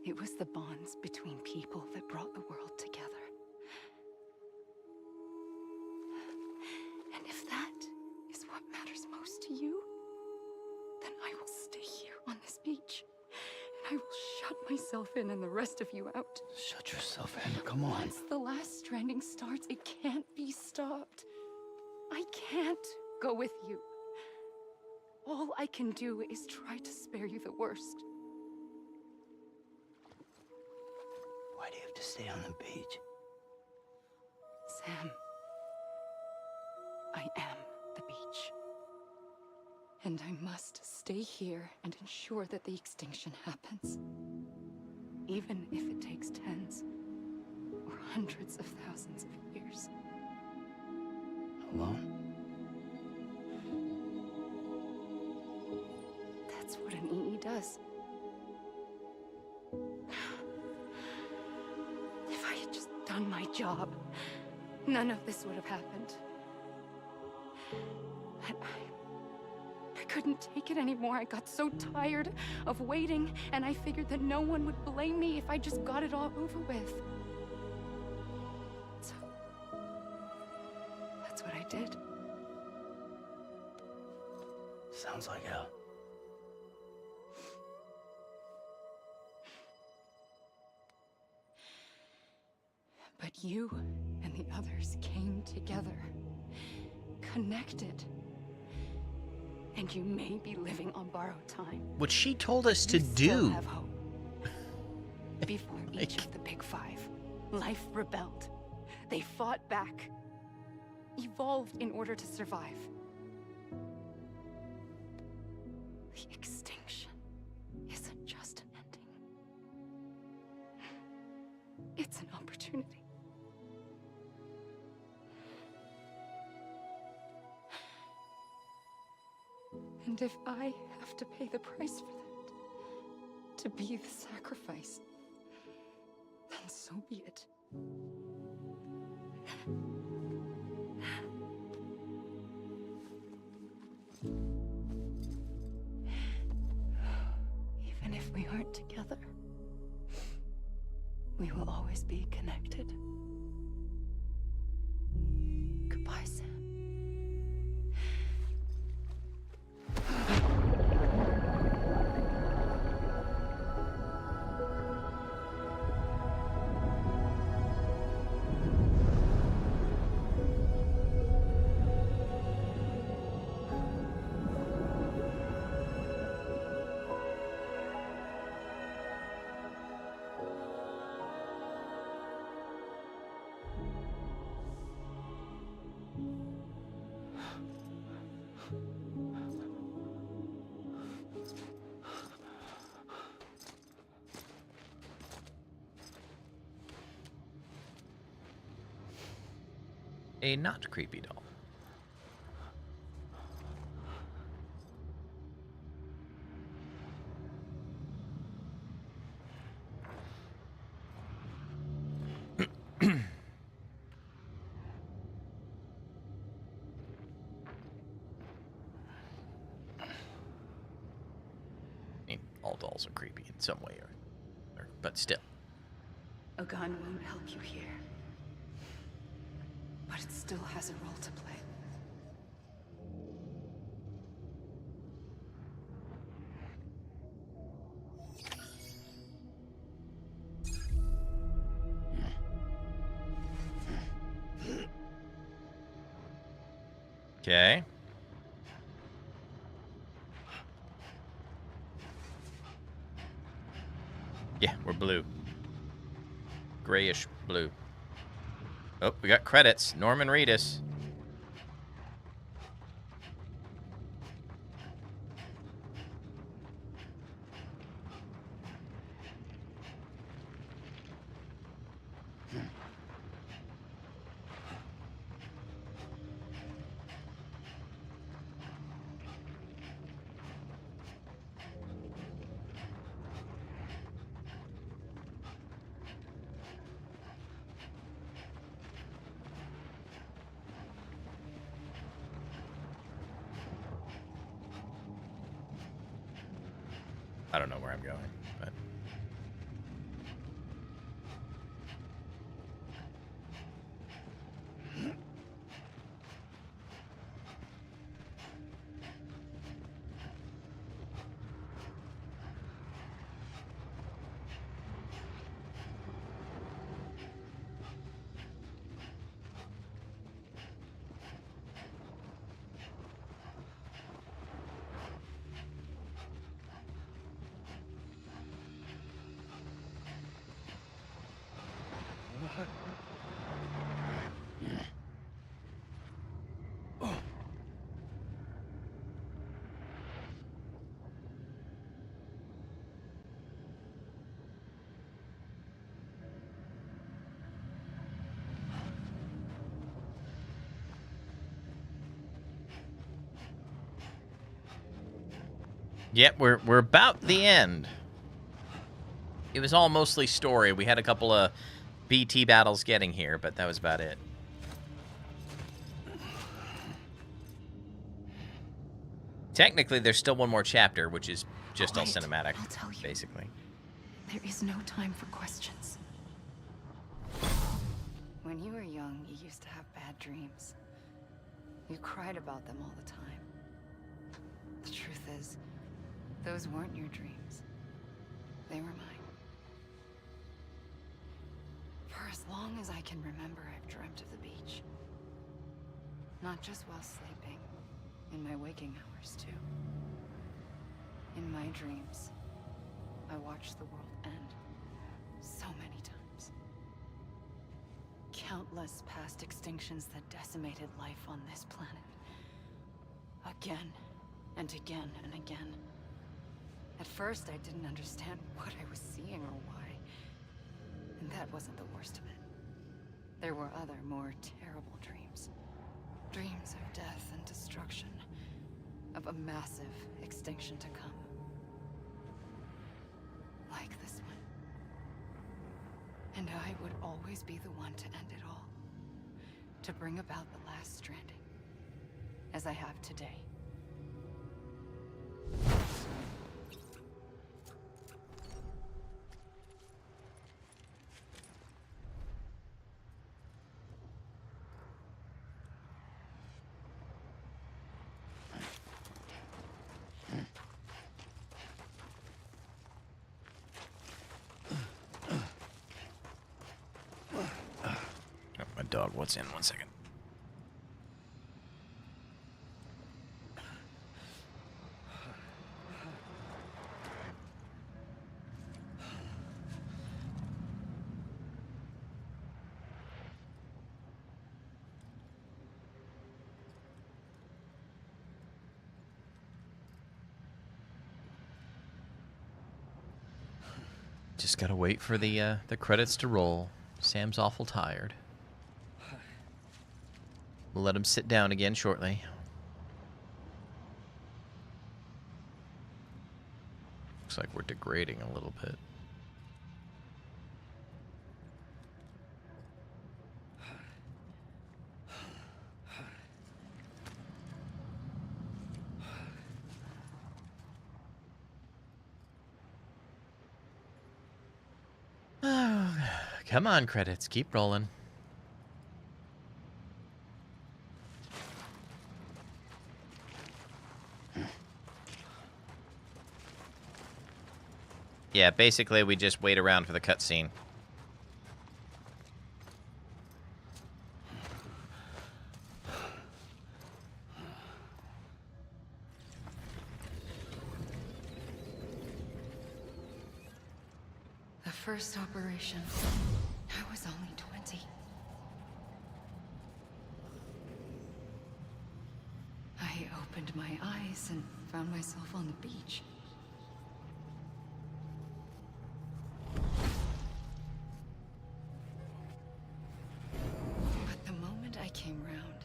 It was the bonds between people that brought the world together. And if that is what matters most to you, then I will stay here on this beach. And I will shut myself in and the rest of you out. Shut yourself in, come on. Once the last stranding starts, it can't be stopped. I can't go with you. All I can do is try to spare you the worst. Why do you have to stay on the beach? Sam, I am the beach. And I must stay here and ensure that the extinction happens. Even if it takes tens or hundreds of thousands of years. Alone? That's what an EE does. If I had just done my job, none of this would have happened. But I couldn't take it anymore. I got so tired of waiting, and I figured that no one would blame me if I just got it all over with. So, that's what I did. Sounds like hell. But you and the others came together, connected. And you may be living on borrowed time. What she told us to You still do. have hope. Before each of the big five, life rebelled. They fought back, evolved in order to survive. The extinction isn't just an ending. It's an opportunity. And if I have to pay the price for that, to be the sacrifice, then so be it. Even if we aren't together, we will always be connected. Goodbye, Sam. A not creepy doll. I mean, all dolls are creepy in some way, but still. A gun won't help you here. But it still has a role to play. Okay. Yeah, we're blue. Grayish blue. Oh, we got credits. Norman Reedus. I don't know where I'm going, but... Yep, we're about the end. It was all mostly story. We had a couple of BT battles getting here, but that was about it. Technically, there's still one more chapter, which is just all cinematic, I'll tell you. basically. There is no time for questions. When you were young, you used to have bad dreams. You cried about them all the time. The truth is, those weren't your dreams. They were mine. For as long as I can remember, I've dreamt of the beach. Not just while sleeping, in my waking hours too. In my dreams, I watched the world end so many times. Countless past extinctions that decimated life on this planet. Again, and again, and again. At first, I didn't understand what I was seeing or why. And that wasn't the worst of it. There were other, more terrible dreams. Dreams of death and destruction. Of a massive extinction to come. Like this one. And I would always be the one to end it all. To bring about the last stranding. As I have today. My dog, what's in? 1 second. Just gotta wait for the credits to roll. Sam's awful tired. We'll let him sit down again shortly. Looks like we're degrading a little bit. Come on, credits. Keep rolling. Yeah, basically we just wait around for the cutscene. first operation, I was only 20. I opened my eyes and found myself on the beach. But the moment I came round,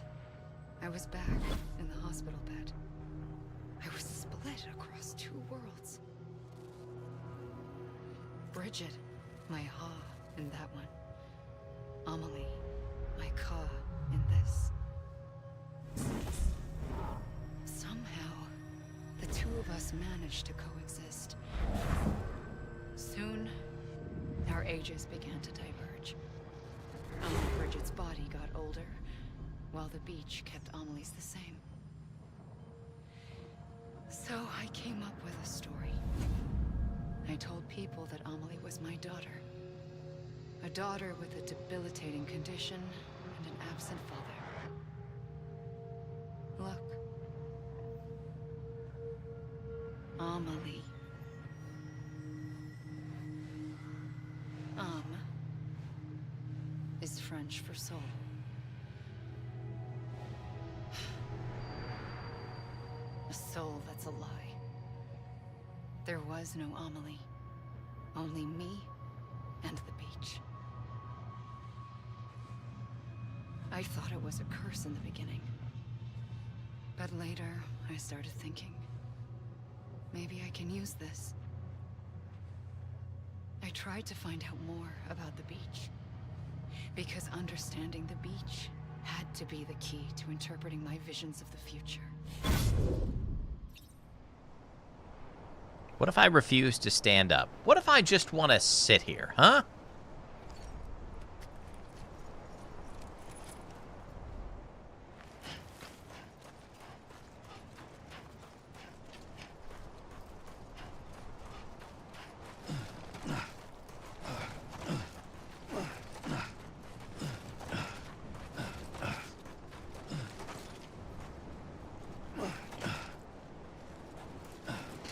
I was back in the hospital bed. I was split across two worlds. Bridget, my Ha in that one. Amelie, my Ka in this. Somehow, the two of us managed to coexist. Soon, our ages began to diverge. Bridget's body got older, while the beach kept Amelie's the same. So I came up with a story. I told people that Amelie was my daughter. A daughter with a debilitating condition and an absent father. Look. Amelie. Is French for soul. A soul that's a lie. There was no Amelie. Only me and the beach. I thought it was a curse in the beginning. But later, I started thinking, maybe I can use this. I tried to find out more about the beach. Because understanding the beach had to be the key to interpreting my visions of the future. What if I refuse to stand up? What if I just want to sit here, huh?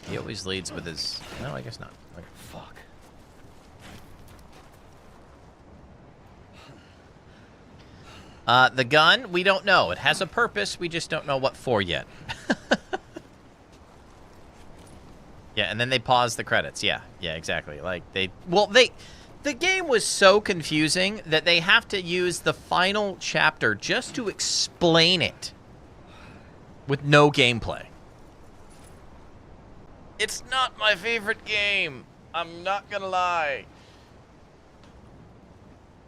He always leads with his... No, I guess not. Okay. Fuck. The gun, we don't know. It has a purpose, we just don't know what for yet. Yeah, and then they pause the credits. Yeah, exactly. Like, the game was so confusing that they have to use the final chapter just to explain it with no gameplay. It's not my favorite game. I'm not gonna lie.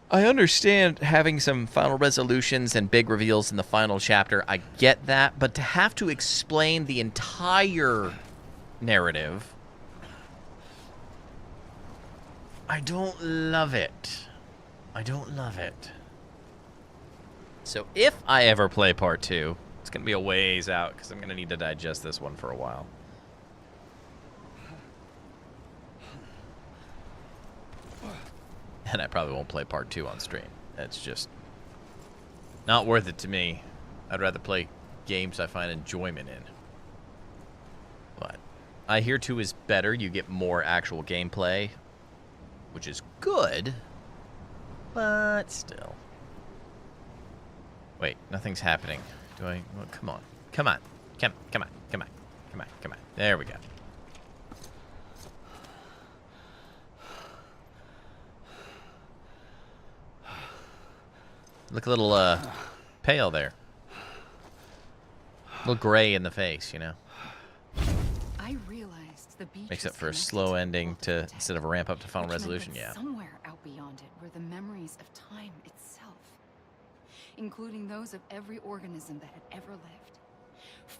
I understand having some final resolutions and big reveals in the final chapter. I get that, but to have to explain the entire narrative, I don't love it. I don't love it. So if I ever play part 2, it's gonna be a ways out because I'm gonna need to digest this one for a while. And I probably won't play part 2 on stream. It's just not worth it to me. I'd rather play games I find enjoyment in. But I hear 2 is better. You get more actual gameplay, which is good, but still. Wait, nothing's happening. Do I? Well, come on. Come on. Come on. There we go. Look a little, pale there. A little gray in the face, you know? I realized the beach Makes up for a slow ending to, instead of a ramp up to final resolution, yeah. Somewhere out beyond it were the memories of time itself, including those of every organism that had ever lived.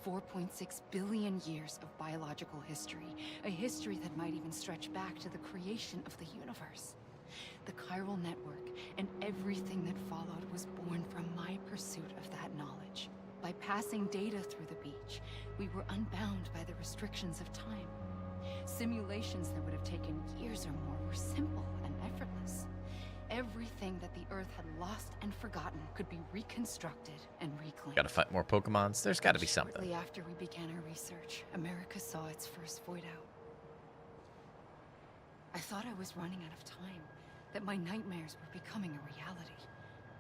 4.6 billion years of biological history, a history that might even stretch back to the creation of the universe. The chiral network and everything that followed was born from my pursuit of that knowledge. By passing data through the beach, we were unbound by the restrictions of time. Simulations that would have taken years or more were simple and effortless. Everything that the Earth had lost and forgotten could be reconstructed and reclaimed. Gotta fight more Pokemons. There's gotta be something. Shortly after we began our research, America saw its first void out. I thought I was running out of time, that my nightmares were becoming a reality.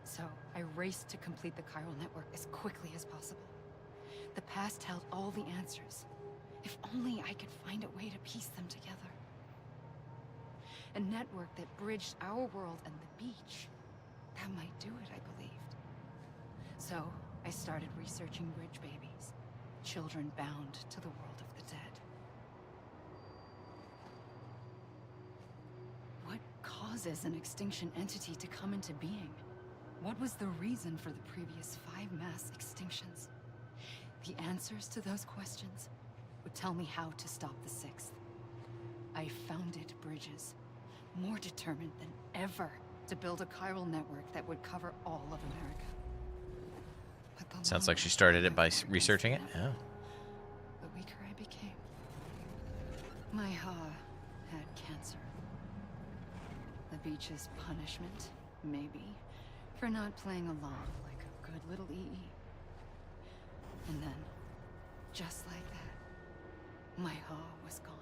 So I raced to complete the chiral network as quickly as possible. The past held all the answers. If only I could find a way to piece them together. A network that bridged our world and the beach. That might do it, I believed. So I started researching bridge babies, children bound to the world of the dead. What causes an extinction entity to come into being? What was the reason for the previous 5 mass extinctions? The answers to those questions would tell me how to stop the 6th. I founded bridges, more determined than ever to build a chiral network that would cover all of America. But the Sounds like longer she started it by I worked researching it. against Yeah. the weaker I became. My Ha had cancer. The beach's punishment, maybe, for not playing along like a good little EE. And then, just like that, my Ha was gone.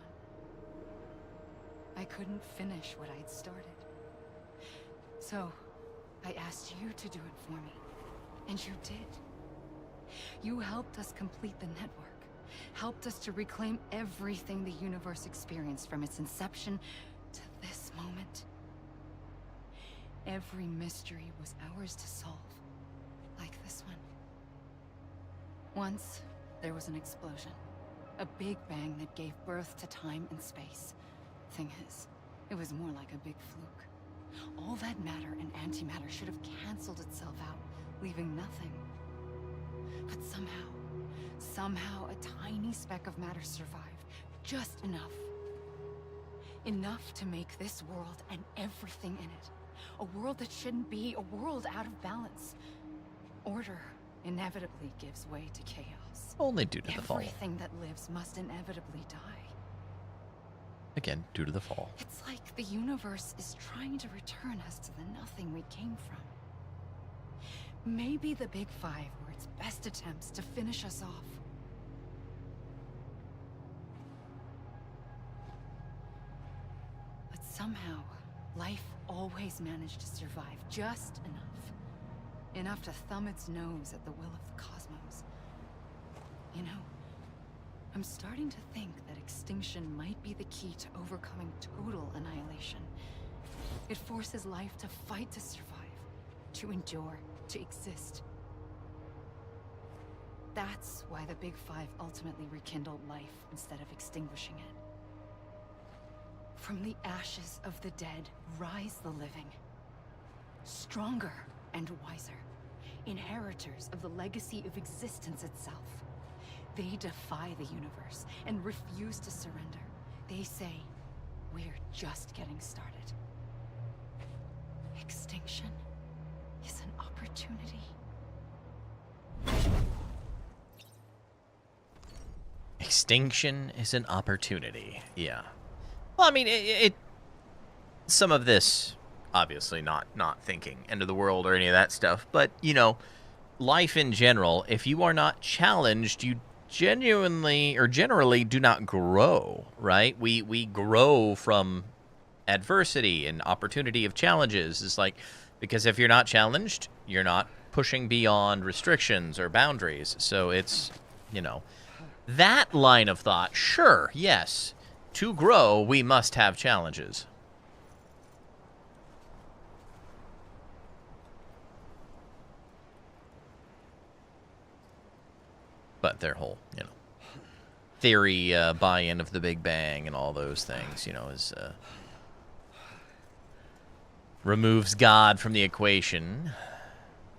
I couldn't finish what I'd started. So, I asked you to do it for me. And you did. You helped us complete the network. Helped us to reclaim everything the universe experienced from its inception to this moment. Every mystery was ours to solve. Like this one. Once, there was an explosion. A big bang that gave birth to time and space. Thing is, it was more like a big fluke. All that matter and antimatter should have canceled itself out, leaving nothing. But somehow a tiny speck of matter survived. Just enough. Enough to make this world and everything in it. A world that shouldn't be, a world out of balance. Order inevitably gives way to chaos. Only due to the fall. Everything that lives must inevitably die. Again, due to the fall. It's like the universe is trying to return us to the nothing we came from. Maybe the Big Five were its best attempts to finish us off. But somehow, life always managed to survive just enough. Enough to thumb its nose at the will of the cosmos. You know, I'm starting to think that extinction might be the key to overcoming total annihilation. It forces life to fight to survive, to endure, to exist. That's why the Big Five ultimately rekindled life instead of extinguishing it. From the ashes of the dead rise the living. Stronger and wiser. Inheritors of the legacy of existence itself. They defy the universe and refuse to surrender. They say, we're just getting started. Extinction is an opportunity. Extinction is an opportunity. Yeah. Well, I mean, some of this, obviously not thinking end of the world or any of that stuff, but, you know, life in general, if you are not challenged, you generally do not grow, right? We grow from adversity and opportunity of challenges. It's like, because if you're not challenged, you're not pushing beyond restrictions or boundaries. So it's, you know, that line of thought, sure, yes. To grow, we must have challenges. But their whole, you know, theory buy-in of the Big Bang and all those things, you know, is removes God from the equation.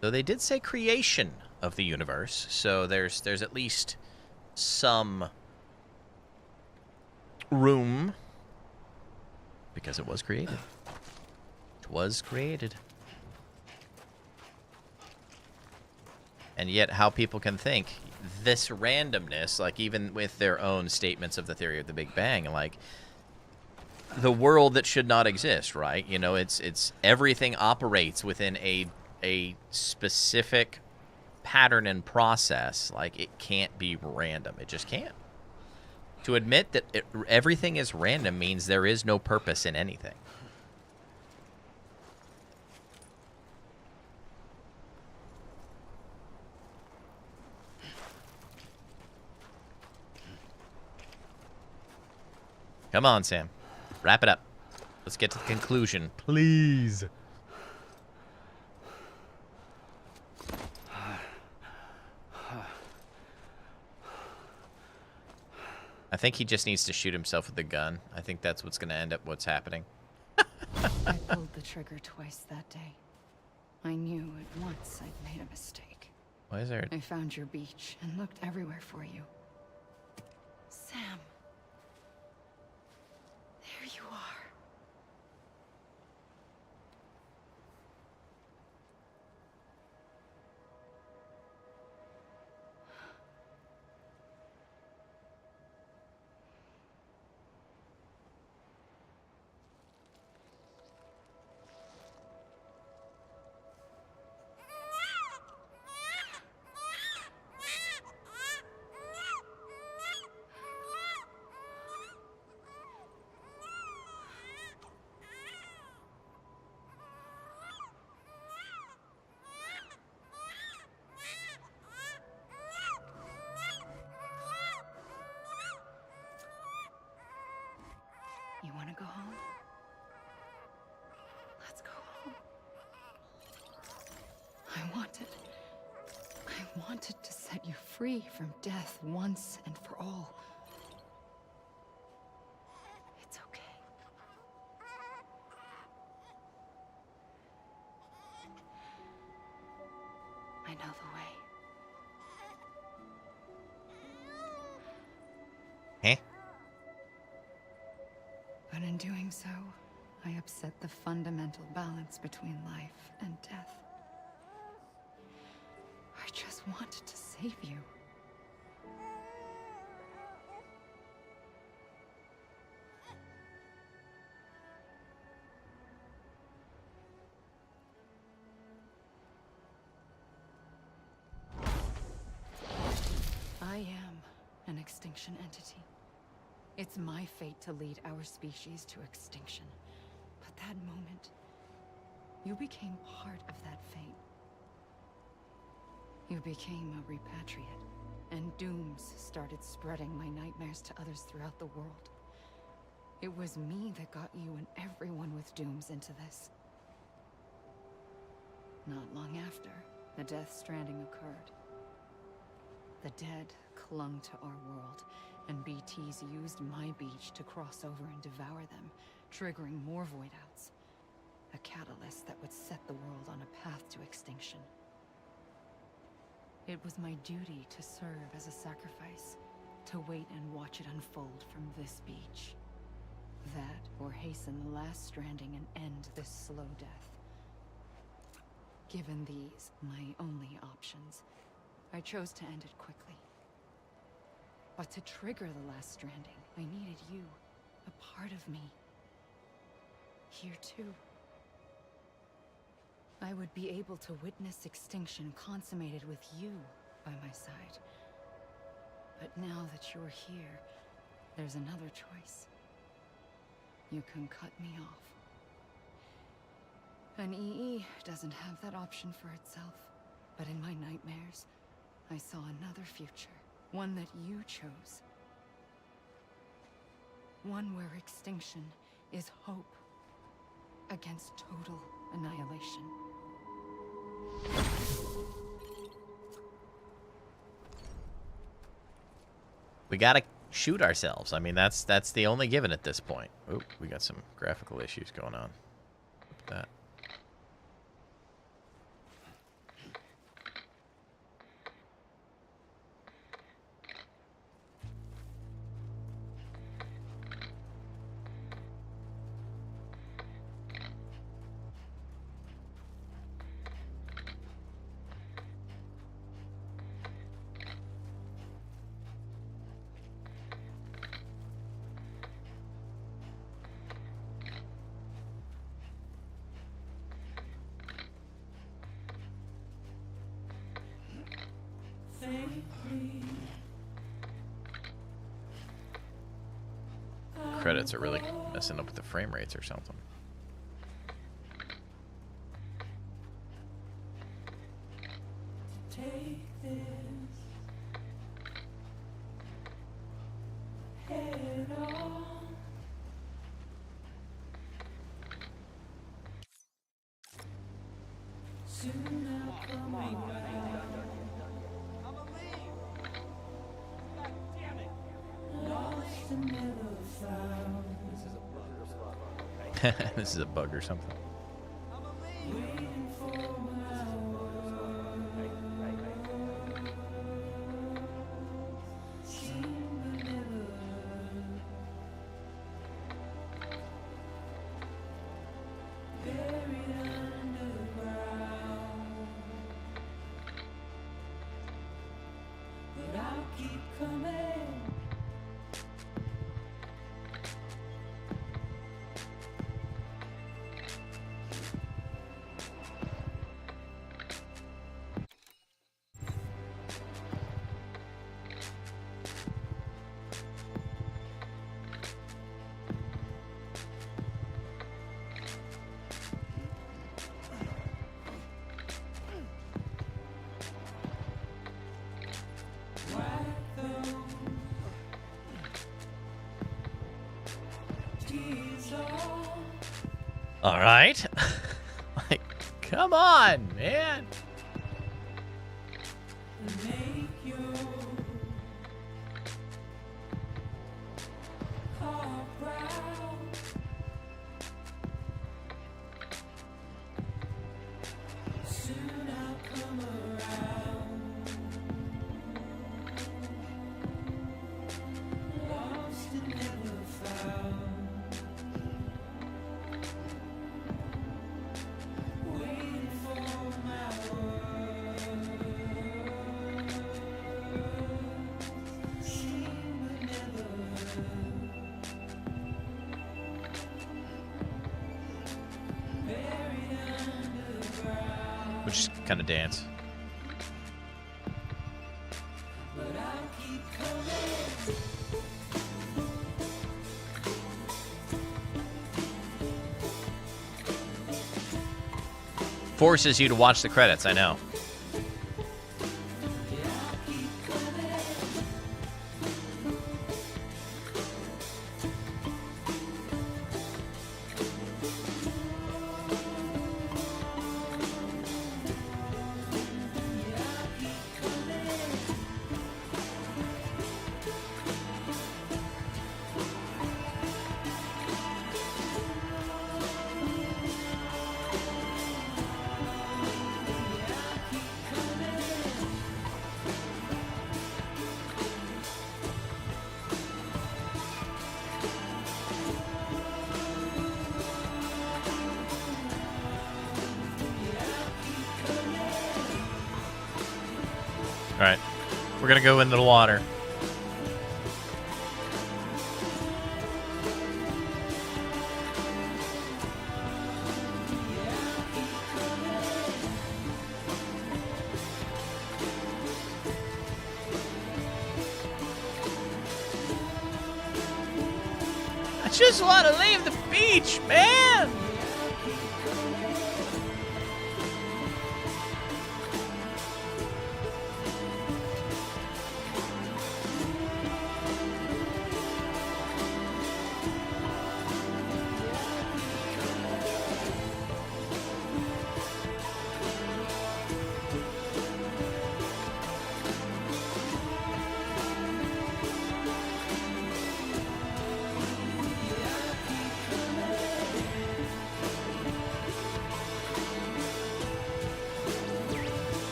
Though they did say creation of the universe, so there's at least some room, because it was created. It was created. And yet how people can think this randomness, like even with their own statements of the theory of the Big Bang, like the world that should not exist, right? You know, it's everything operates within a specific pattern and process. Like, it can't be random. It just can't. To admit that everything is random means there is no purpose in anything. Come on, Sam. Wrap it up. Let's get to the conclusion, please. I think he just needs to shoot himself with a gun. I think that's what's going to end up what's happening. I pulled the trigger twice that day. I knew at once I'd made a mistake. Why is there... I found your beach and looked everywhere for you. Sam. There you are. You want to go home? Let's go home. I wanted to set you free from death once and for all. It's okay. I know the way. Huh? But in doing so, I upset the fundamental balance between life and death. I just wanted to save you. I am an extinction entity. It's my fate to lead our species to extinction. But that moment, you became part of that fate. You became a repatriate, and dooms started spreading my nightmares to others throughout the world. It was me that got you and everyone with dooms into this. Not long after, the Death Stranding occurred. The dead clung to our world, and BTs used my beach to cross over and devour them, triggering more void-outs. A catalyst that would set the world on a path to extinction. It was my duty to serve as a sacrifice, to wait and watch it unfold from this beach. That, or hasten the last stranding and end this slow death. Given these, my only options, I chose to end it quickly. But to trigger the last stranding, I needed you, a part of me. Here too. I would be able to witness extinction consummated with you by my side. But now that you're here, there's another choice. You can cut me off. An EE doesn't have that option for itself. But in my nightmares, I saw another future. One that you chose. One where extinction is hope against total annihilation. We gotta shoot ourselves. I mean, that's the only given at this point. Oop, we got some graphical issues going on. Look at that. credits are really messing up with the frame rates or something. This is a bug or something. All right. Like, come on, man. We'll just kind of dance. Forces you to watch the credits, I know. All right, we're gonna go into the water. I just want to leave the beach, man.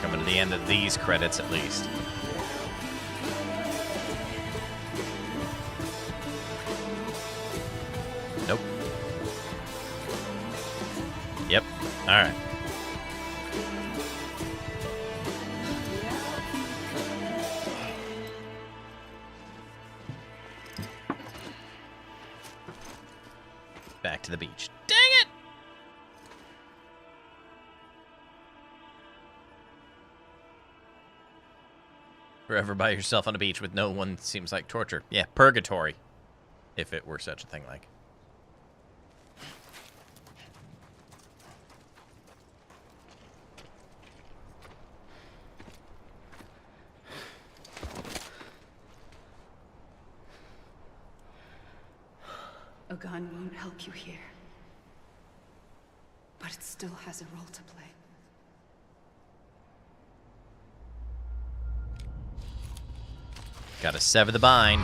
Coming to the end of these credits, at least. Nope. Yep. All right. Back to the beach. Dang it! Forever by yourself on a beach with no one seems like torture. Yeah, purgatory. If it were such a thing like. A gun won't help you here. But it still has a role to play. Gotta sever the bind.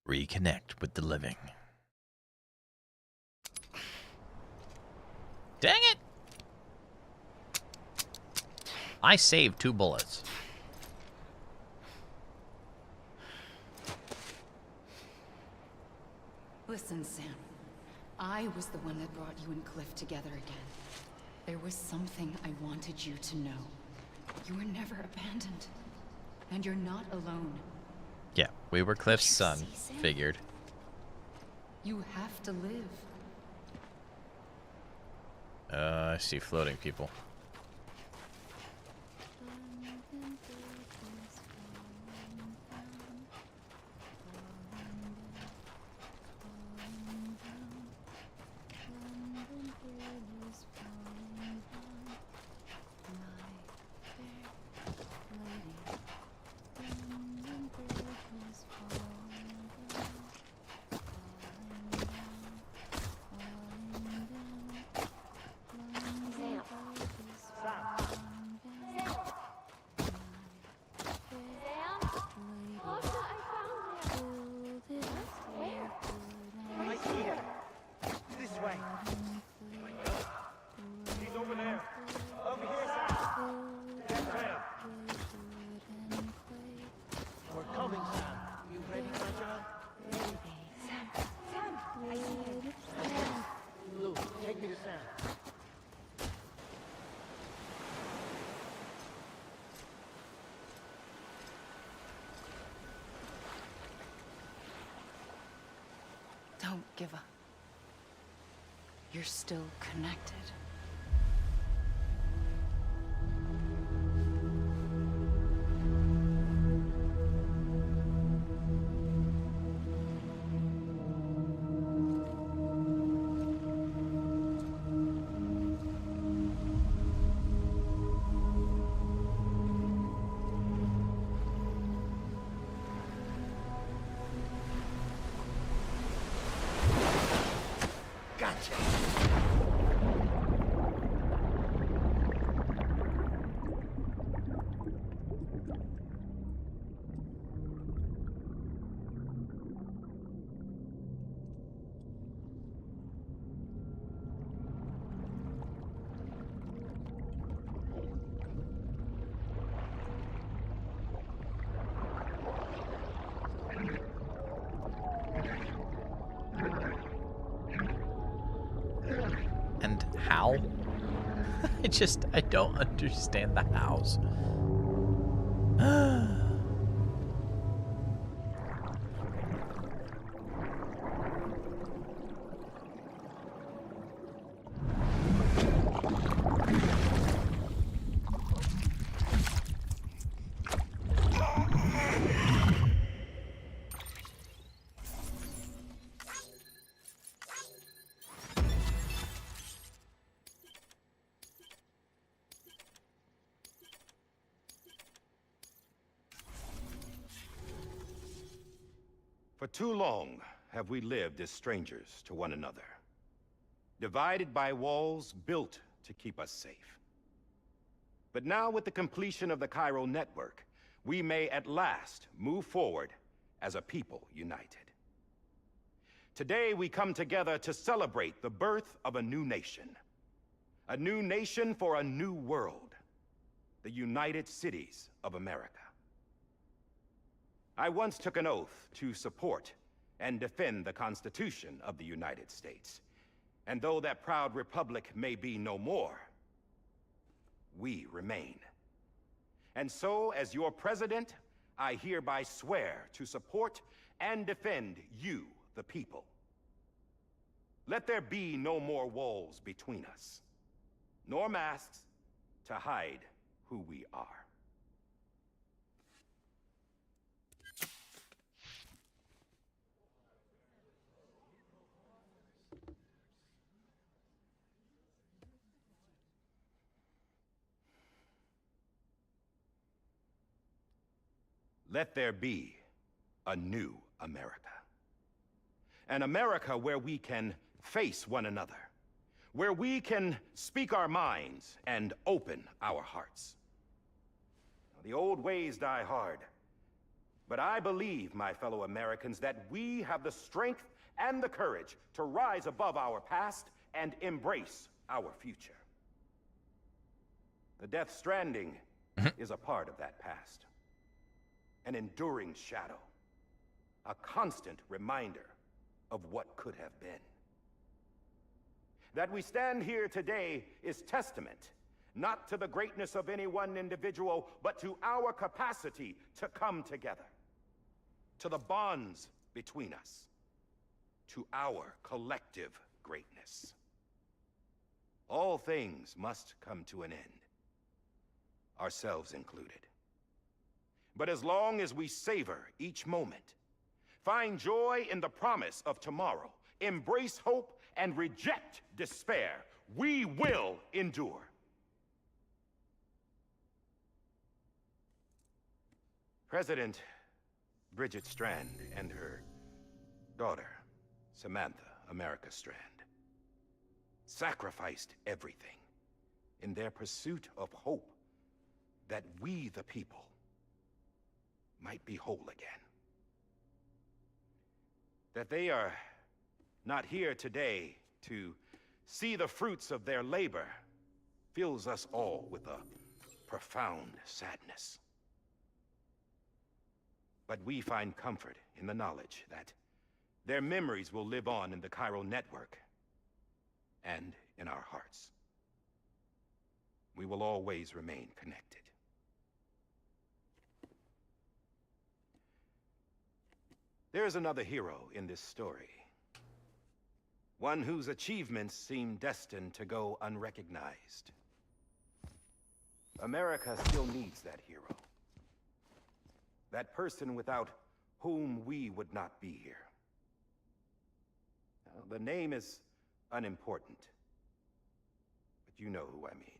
Reconnect with the living. Dang it! I saved 2 bullets. Listen, Sam. I was the one that brought you and Cliff together again. There was something I wanted you to know. You were never abandoned. And you're not alone. Yeah, we were Cliff's son. See, Sam? Figured. You have to live. I see floating people. Don't give up. You're still connected. And how? I don't understand the hows. For too long have we lived as strangers to one another, divided by walls built to keep us safe. But now, with the completion of the chiral network, we may at last move forward as a people united. Today, we come together to celebrate the birth of a new nation. A new nation for a new world. The United Cities of America. I once took an oath to support and defend the Constitution of the United States. And though that proud republic may be no more, we remain. And so, as your president, I hereby swear to support and defend you, the people. Let there be no more walls between us, nor masks to hide who we are. Let there be a new America. An America where we can face one another, where we can speak our minds and open our hearts. The old ways die hard, but I believe, my fellow Americans, that we have the strength and the courage to rise above our past and embrace our future. The Death Stranding is a part of that past. An enduring shadow, a constant reminder of what could have been. That we stand here today is testament, not to the greatness of any one individual, but to our capacity to come together, to the bonds between us, to our collective greatness. All things must come to an end, ourselves included. But as long as we savor each moment, find joy in the promise of tomorrow, embrace hope, and reject despair, we will endure. President Bridget Strand and her daughter, Samantha America Strand, sacrificed everything in their pursuit of hope that we, the people, might be whole again. That they are not here today to see the fruits of their labor fills us all with a profound sadness. But we find comfort in the knowledge that their memories will live on in the chiral network and in our hearts. We will always remain connected. There is another hero in this story. One whose achievements seem destined to go unrecognized. America still needs that hero. That person without whom we would not be here. Now, the name is unimportant, but you know who I mean.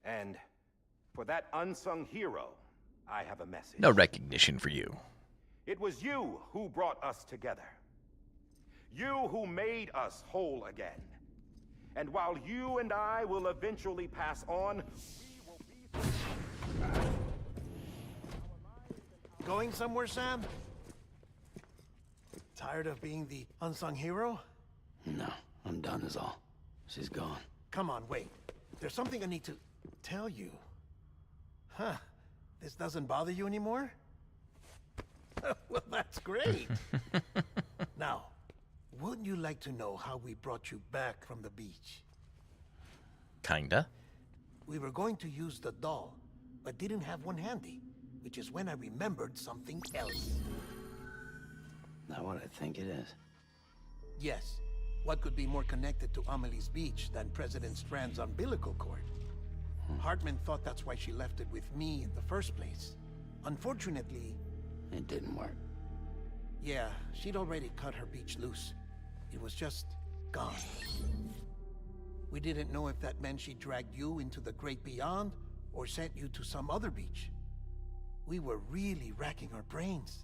And for that unsung hero, I have a message. No recognition for you. It was you who brought us together. You who made us whole again. And while you and I will eventually pass on, we will be... Going somewhere, Sam? Tired of being the unsung hero? No, I'm done is all. She's gone. Come on, wait. There's something I need to tell you. Huh. This doesn't bother you anymore? Well, that's great. Now, wouldn't you like to know how we brought you back from the beach? Kinda. We were going to use the doll, but didn't have one handy, which is when I remembered something else. Not what I think it is. Yes. What could be more connected to Amelie's beach than President Strand's umbilical cord? Hartman thought that's why she left it with me in the first place. Unfortunately... It didn't work. Yeah, she'd already cut her beach loose. It was just gone. We didn't know if that meant she dragged you into the great beyond, or sent you to some other beach. We were really racking our brains.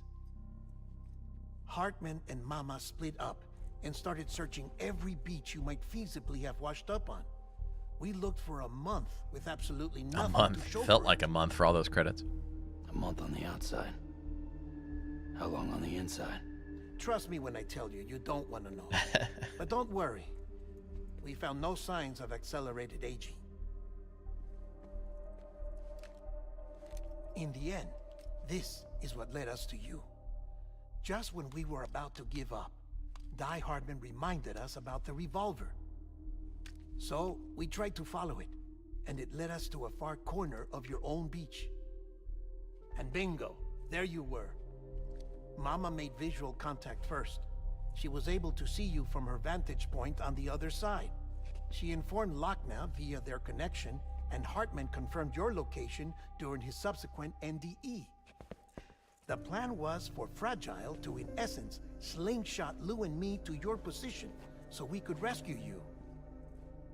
Hartman and Mama split up and started searching every beach you might feasibly have washed up on. We looked for a month with absolutely nothing A month. to show Felt for like it. a month for all those credits. A month on the outside. How long on the inside? Trust me when I tell you, you don't want to know. But don't worry. We found no signs of accelerated aging. In the end, this is what led us to you. Just when we were about to give up, Die Hardman reminded us about the revolver. So, we tried to follow it, and it led us to a far corner of your own beach. And bingo, there you were, Mama made visual contact first. She was able to see you from her vantage point on the other side. She informed Lochna via their connection, and Hartman confirmed your location during his subsequent NDE. The plan was for Fragile to, in essence, slingshot Lou and me to your position so we could rescue you.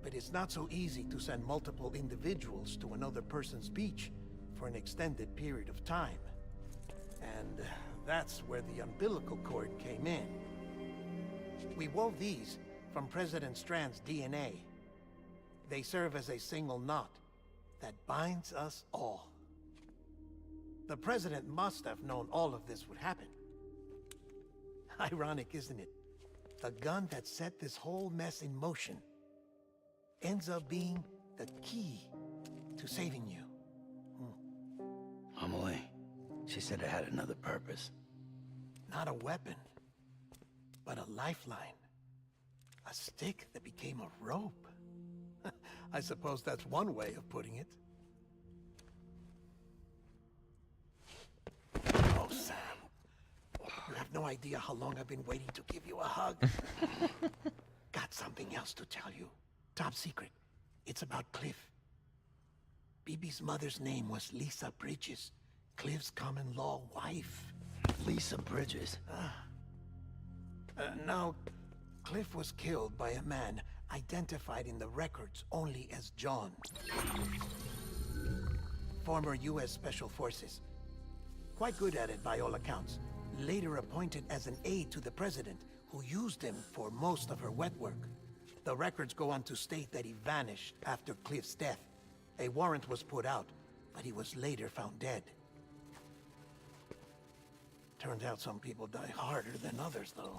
But it's not so easy to send multiple individuals to another person's beach for an extended period of time. And that's where the umbilical cord came in. We wove these from President Strand's DNA. They serve as a single knot that binds us all. The President must have known all of this would happen. Ironic, isn't it? The gun that set this whole mess in motion ends up being the key to saving you. Amelie, she said it had another purpose. Not a weapon, but a lifeline. A stick that became a rope. I suppose that's one way of putting it. Oh, Sam. You have no idea how long I've been waiting to give you a hug. Got something else to tell you. Top secret. It's about Cliff. Bibi's mother's name was Lisa Bridges, Cliff's common-law wife. Lisa Bridges? Now, Cliff was killed by a man identified in the records only as John. Former U.S. Special Forces. Quite good at it by all accounts. Later appointed as an aide to the president, who used him for most of her wet work. The records go on to state that he vanished after Cliff's death. A warrant was put out, but he was later found dead. Turns out some people die harder than others, though.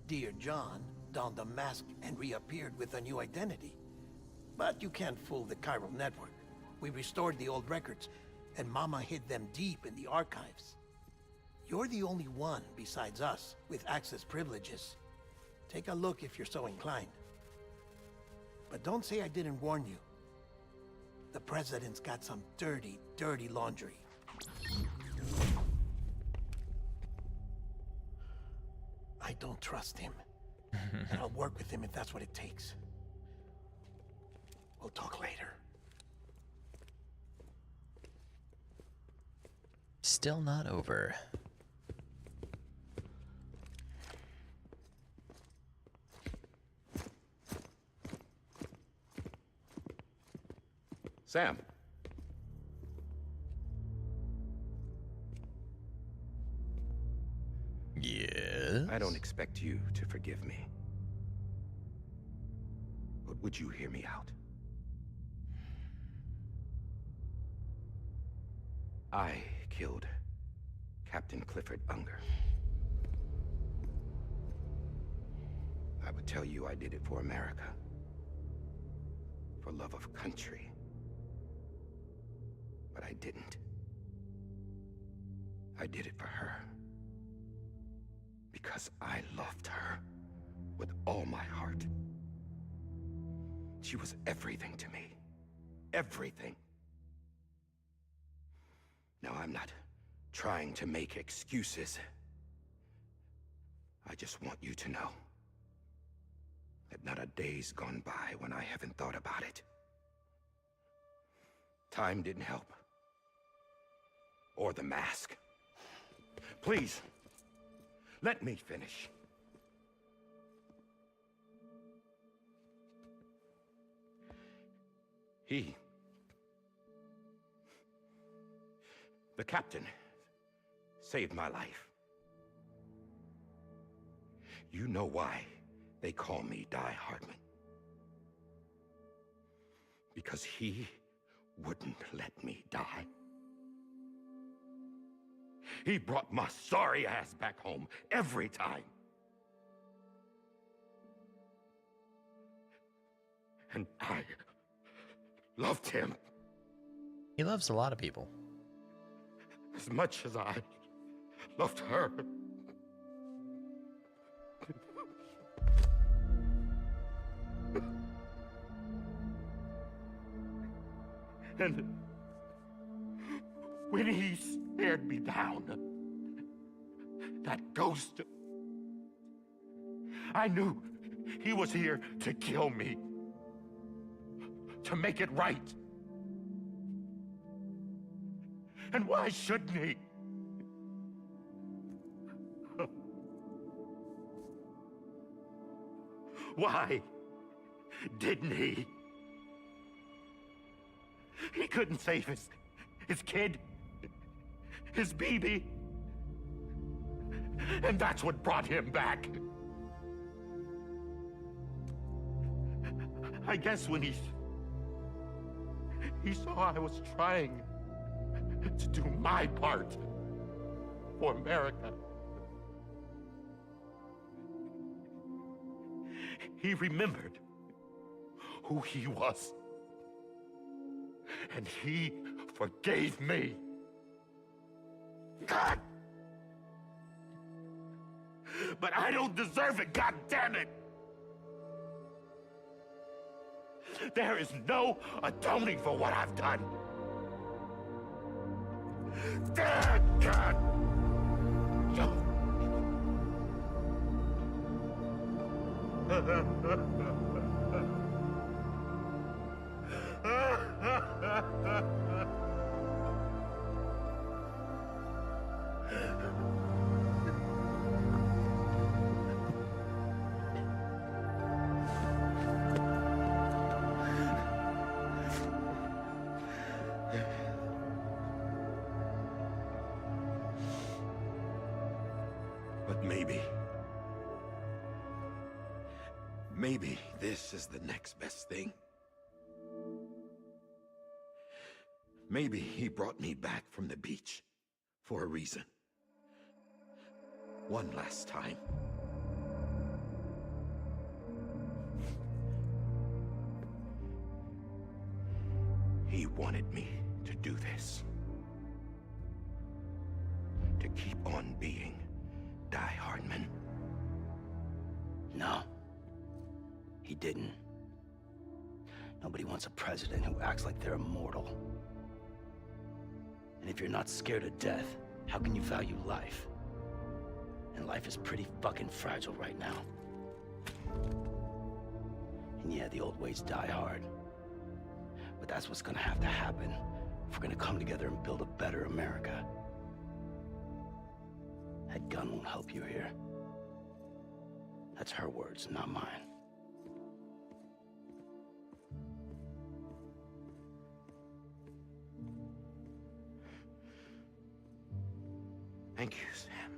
Dear John donned a mask and reappeared with a new identity. But you can't fool the chiral network. We restored the old records, and Mama hid them deep in the archives. You're the only one besides us with access privileges. Take a look if you're so inclined. But don't say I didn't warn you. The president's got some dirty, dirty laundry. I don't trust him. And I'll work with him if that's what it takes. We'll talk later. Still not over. Sam. Yes? I don't expect you to forgive me. But would you hear me out? I killed Captain Clifford Ungar. I would tell you I did it for America. For love of country. But I didn't. I did it for her. Because I loved her with all my heart. She was everything to me. Everything. Now, I'm not trying to make excuses. I just want you to know that not a day's gone by when I haven't thought about it. Time didn't help. Or the mask. Please, let me finish. The captain, saved my life. You know why they call me Die Hardman. Because he wouldn't let me die. He brought my sorry ass back home every time. And I loved him. He loves a lot of people. As much as I loved her. And when he stared me down. That ghost. I knew he was here to kill me. To make it right. And why shouldn't he? Why didn't he? He couldn't save his kid, his baby. And that's what brought him back. I guess when he saw I was trying to do my part for America, he remembered who he was. And he forgave me. God! But I don't deserve it, God damn it! There is no atoning for what I've done. God! But maybe this is the next best thing. Maybe he brought me back from the beach for a reason. One last time. He wanted me to do this. To keep on being Die Hardman. No. He didn't. Nobody wants a president who acts like they're immortal. And if you're not scared of death, how can you value life? And life is pretty fucking fragile right now. And yeah, the old ways die hard. But that's what's gonna have to happen if we're gonna come together and build a better America. That gun won't help you here. That's her words, not mine. Thank you, Sam.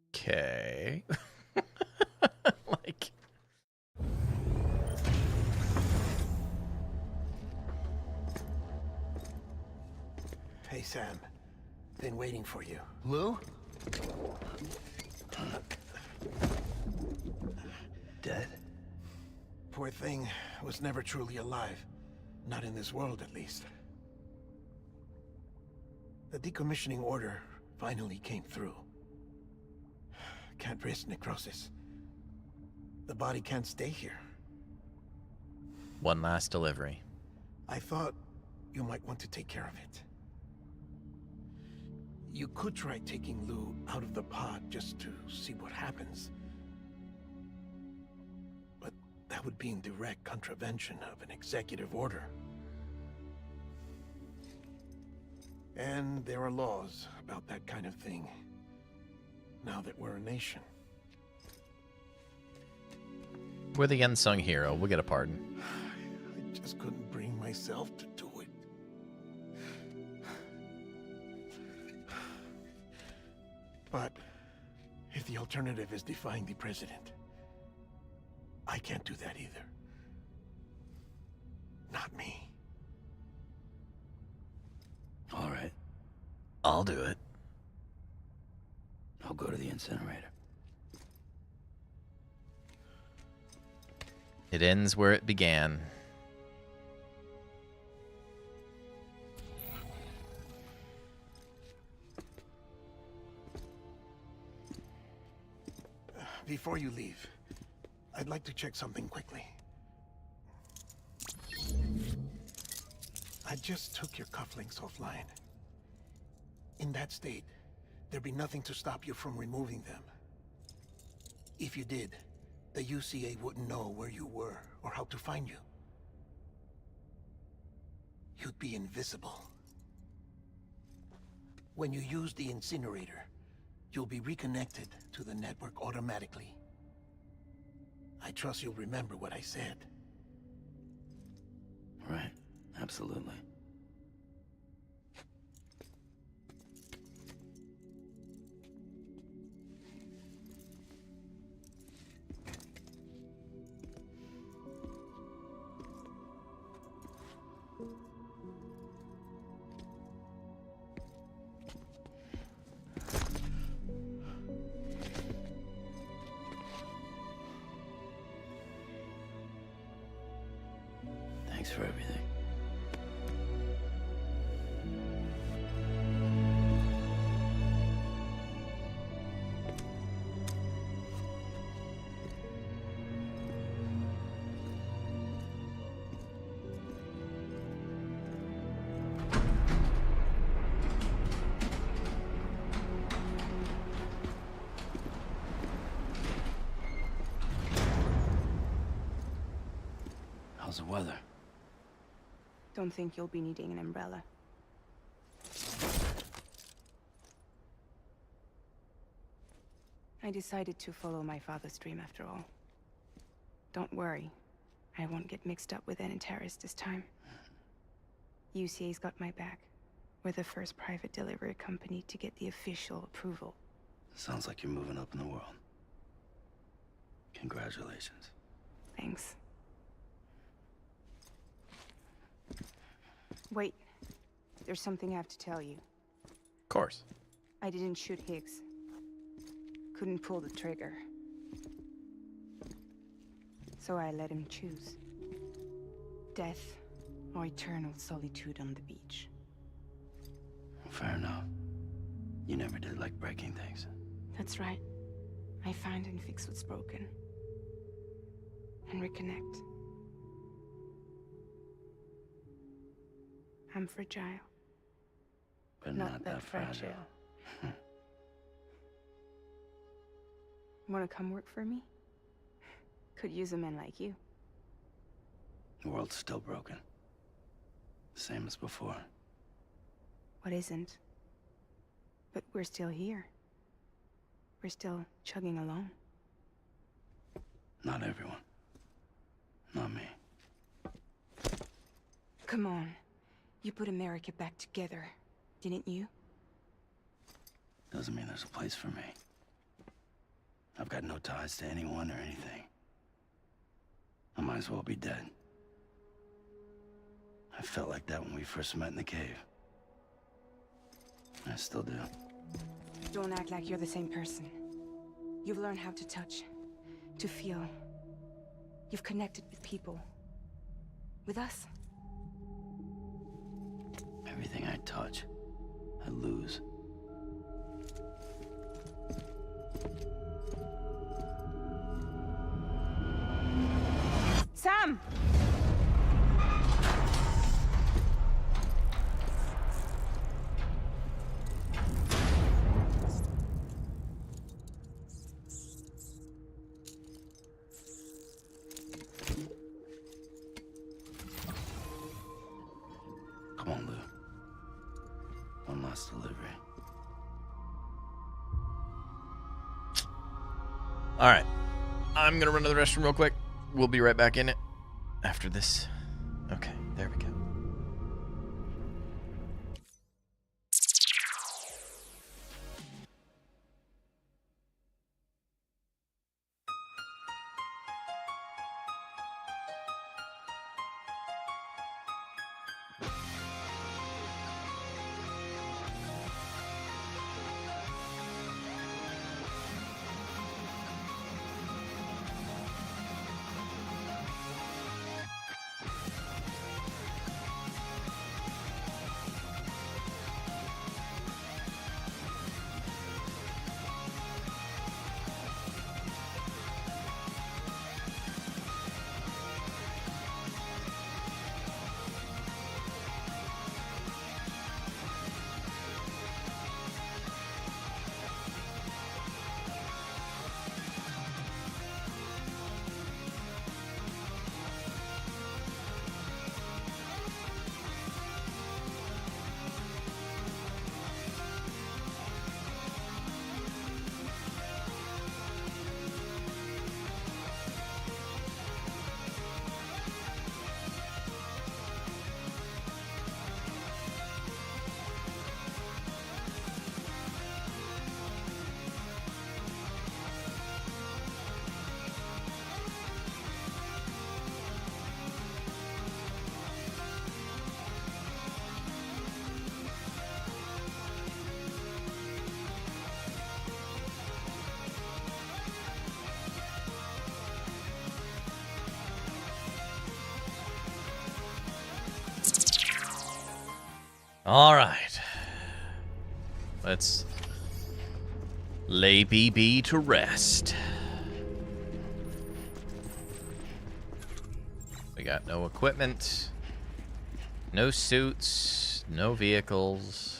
Okay. Like... Hey, Sam. Been waiting for you. Lou? Dead? Poor thing was never truly alive. Not in this world, at least. The decommissioning order finally came through. Can't risk necrosis. The body can't stay here. One last delivery. I thought you might want to take care of it. You could try taking Lou out of the pod just to see what happens. But that would be in direct contravention of an executive order. And there are laws about that kind of thing, now that we're a nation. We're the unsung hero. We'll get a pardon. I just couldn't bring myself to do it. But if the alternative is defying the president, I can't do that either. Not me. All right. I'll do it. I'll go to the incinerator. It ends where it began. Before you leave, I'd like to check something quickly. I just took your cufflinks offline. In that state, there'd be nothing to stop you from removing them. If you did, the UCA wouldn't know where you were or how to find you. You'd be invisible. When you use the incinerator, you'll be reconnected to the network automatically. I trust you'll remember what I said. Right. Absolutely. Thanks for everything. How's the weather? Don't think you'll be needing an umbrella. I decided to follow my father's dream after all. Don't worry, I won't get mixed up with any terrorists this time. UCA's got my back. We're the first private delivery company to get the official approval. Sounds like you're moving up in the world. Congratulations. Thanks. Wait, there's something I have to tell you. Of course. I didn't shoot Higgs. Couldn't pull the trigger. So I let him choose. Death or eternal solitude on the beach. Fair enough. You never did like breaking things. That's right. I find and fix what's broken. And reconnect. I'm fragile. But not that fragile. Wanna come work for me? Could use a man like you. The world's still broken. Same as before. What isn't? But we're still here. We're still chugging along. Not everyone. Not me. Come on. You put America back together, didn't you? Doesn't mean there's a place for me. I've got no ties to anyone or anything. I might as well be dead. I felt like that when we first met in the cave. I still do. Don't act like you're the same person. You've learned how to touch, to feel. You've connected with people. With us. Everything I touch, I lose. Sam! Come on, Lou. One last delivery. All right. I'm going to run to the restroom real quick. We'll be right back in it after this. Okay, there we go. All right. Let's lay BB to rest. We got no equipment, no suits, no vehicles.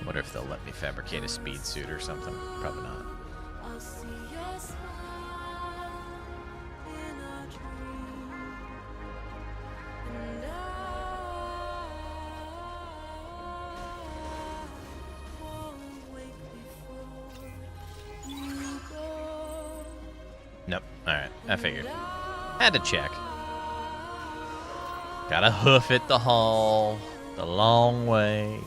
Wonder if they'll let me fabricate a speed suit or something. Probably not. Nope. Alright, I figured. Had to check. Gotta hoof it the haul the long way.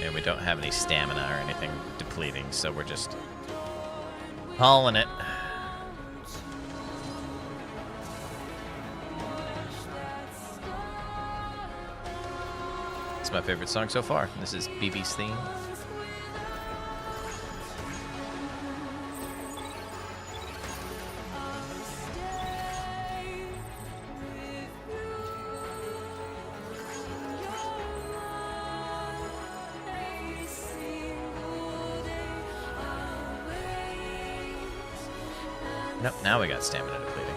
And we don't have any stamina or anything depleting, so we're just hauling it. It's my favorite song so far. This is BB's theme. Nope, now we got stamina depleting.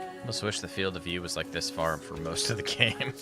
I almost wish the field of view was like this far for most of the game.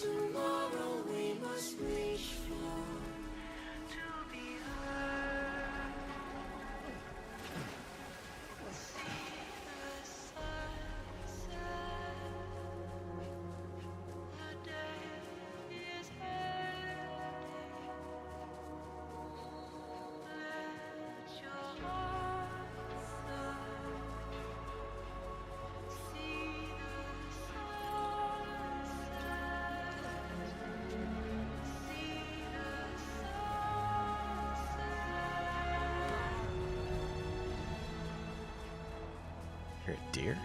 You're a deer?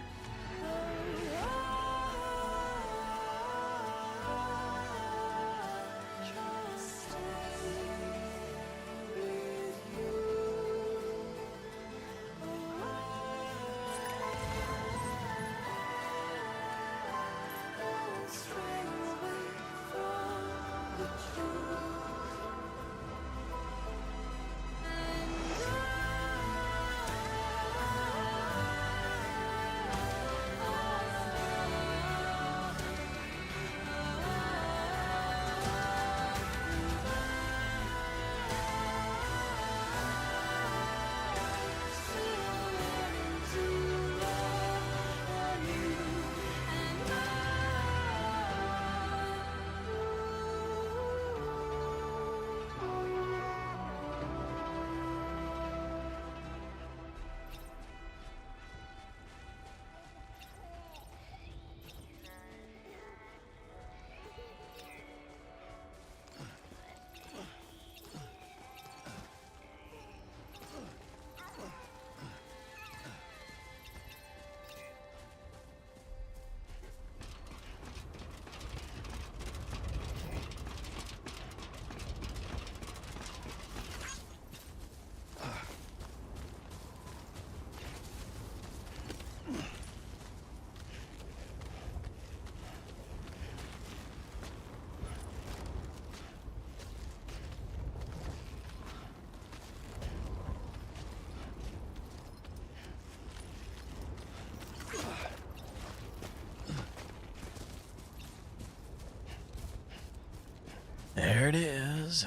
it is.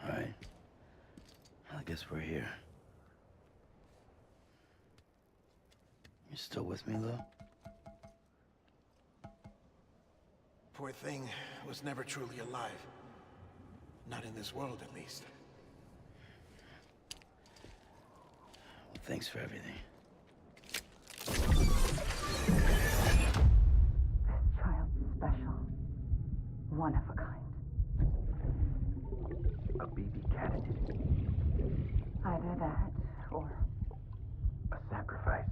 Alright. I guess we're here. You still with me, Lou? Poor thing was never truly alive. Not in this world, at least. Well, thanks for everything. This child's special. One of a kind. A BB candidate. Either that, or A sacrifice.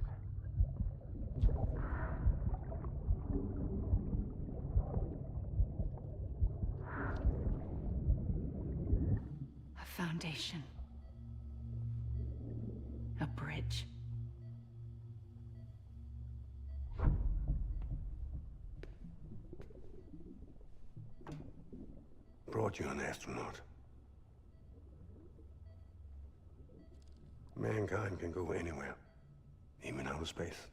A foundation. A bridge. Brought you an astronaut. Mankind can go anywhere, even outer space.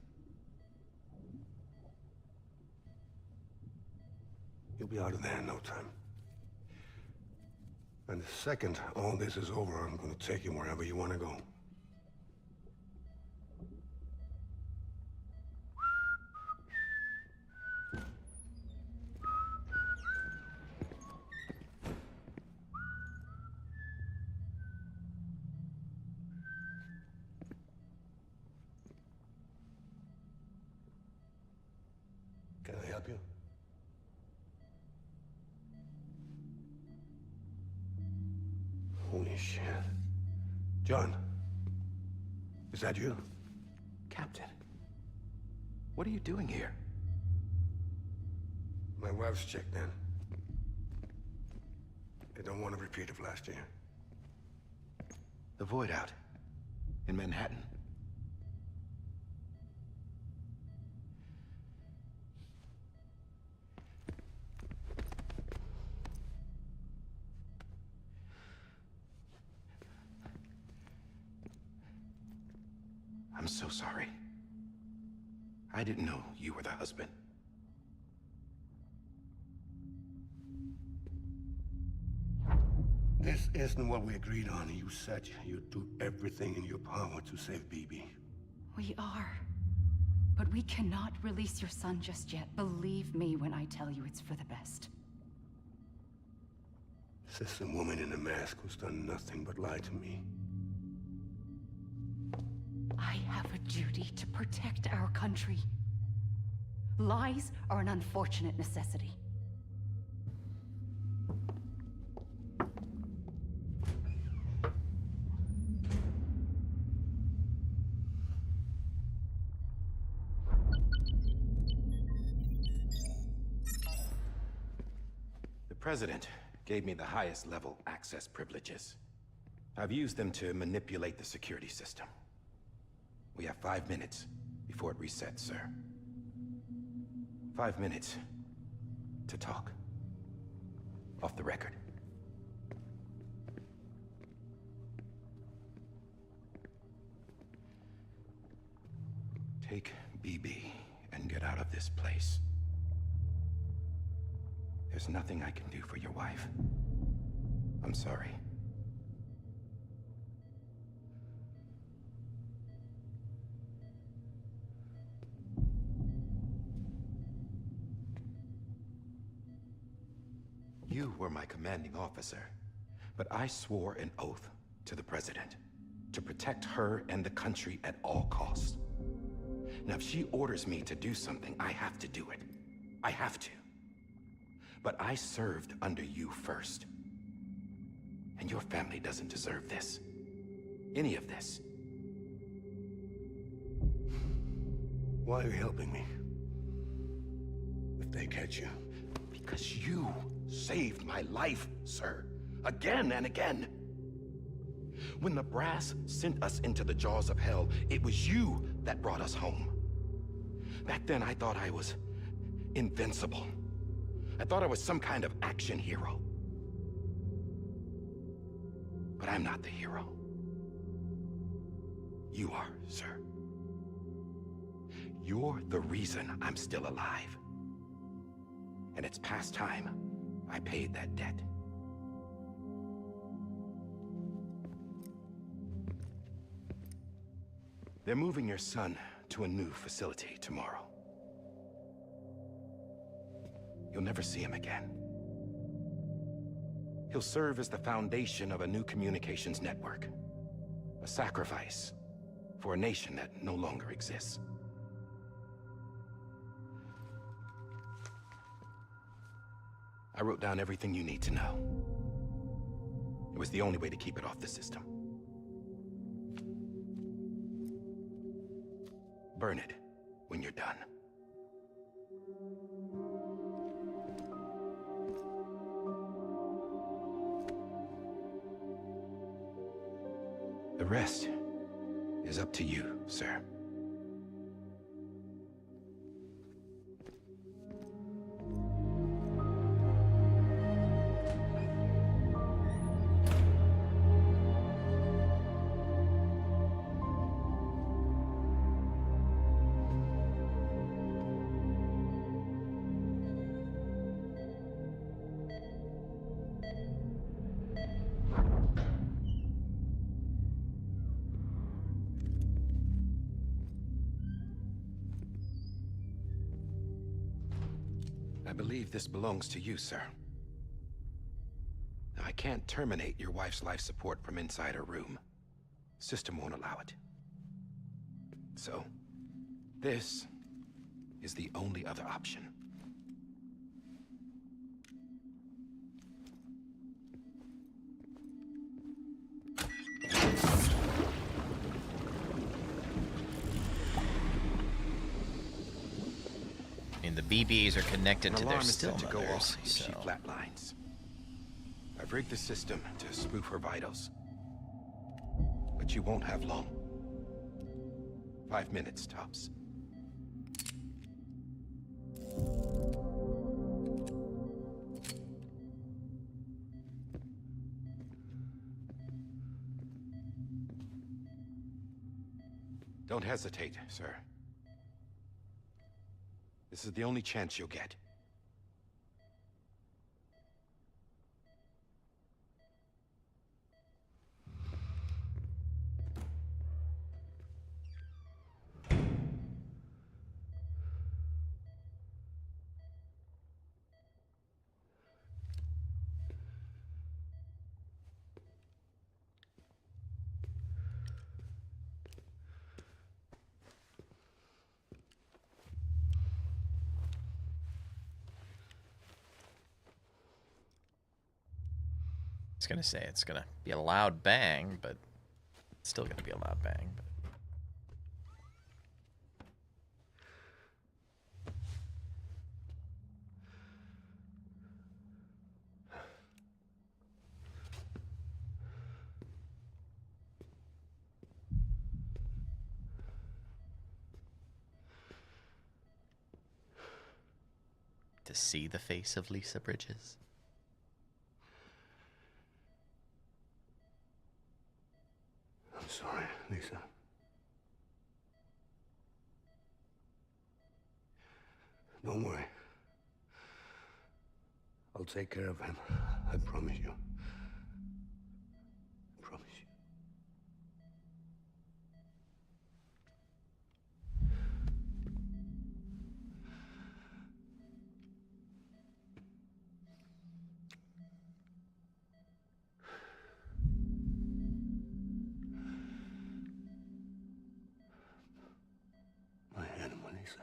You'll be out of there in no time. And the second all this is over, I'm gonna take you wherever you want to go. Can I help you? Holy shit. John, is that you? Captain, what are you doing here? My wife's checked in. They don't want a repeat of last year. The Void out in Manhattan. I'm so sorry. I didn't know you were the husband. This isn't what we agreed on. You said you'd do everything in your power to save BB. We are. But we cannot release your son just yet. Believe me when I tell you it's for the best. This is a woman in a mask who's done nothing but lie to me. I have a duty to protect our country. Lies are an unfortunate necessity. The President gave me the highest level access privileges. I've used them to manipulate the security system. We have 5 minutes before it resets, sir. 5 minutes to talk. Off the record. Take BB and get out of this place. There's nothing I can do for your wife. I'm sorry. You were my commanding officer, but I swore an oath to the President to protect her and the country at all costs. Now, if she orders me to do something, I have to do it. I have to. But I served under you first. And your family doesn't deserve this. Any of this. Why are you helping me? If they catch you. Because you saved my life, sir. Again and again. When the brass sent us into the jaws of hell, it was you that brought us home. Back then, I thought I was invincible. I thought I was some kind of action hero. But I'm not the hero. You are, sir. You're the reason I'm still alive. And it's past time I paid that debt. They're moving your son to a new facility tomorrow. You'll never see him again. He'll serve as the foundation of a new communications network. A sacrifice for a nation that no longer exists. I wrote down everything you need to know. It was the only way to keep it off the system. Burn it when you're done. The rest is up to you, sir. I believe this belongs to you, sir. Now, I can't terminate your wife's life support from inside her room. System won't allow it. So, this is the only other option. And the BBs are connected to their still to go mothers, off if so... she flatlines. I've rigged the system to spoof her vitals. But you won't have long. 5 minutes, tops. Don't hesitate, sir. This is the only chance you'll get. I was gonna say it's gonna be a loud bang, but it's still gonna be a loud bang. But... To see the face of Lisa Bridges. I'm sorry, Lisa. Don't worry. I'll take care of him. I promise you. I promise you. My hand, Lisa.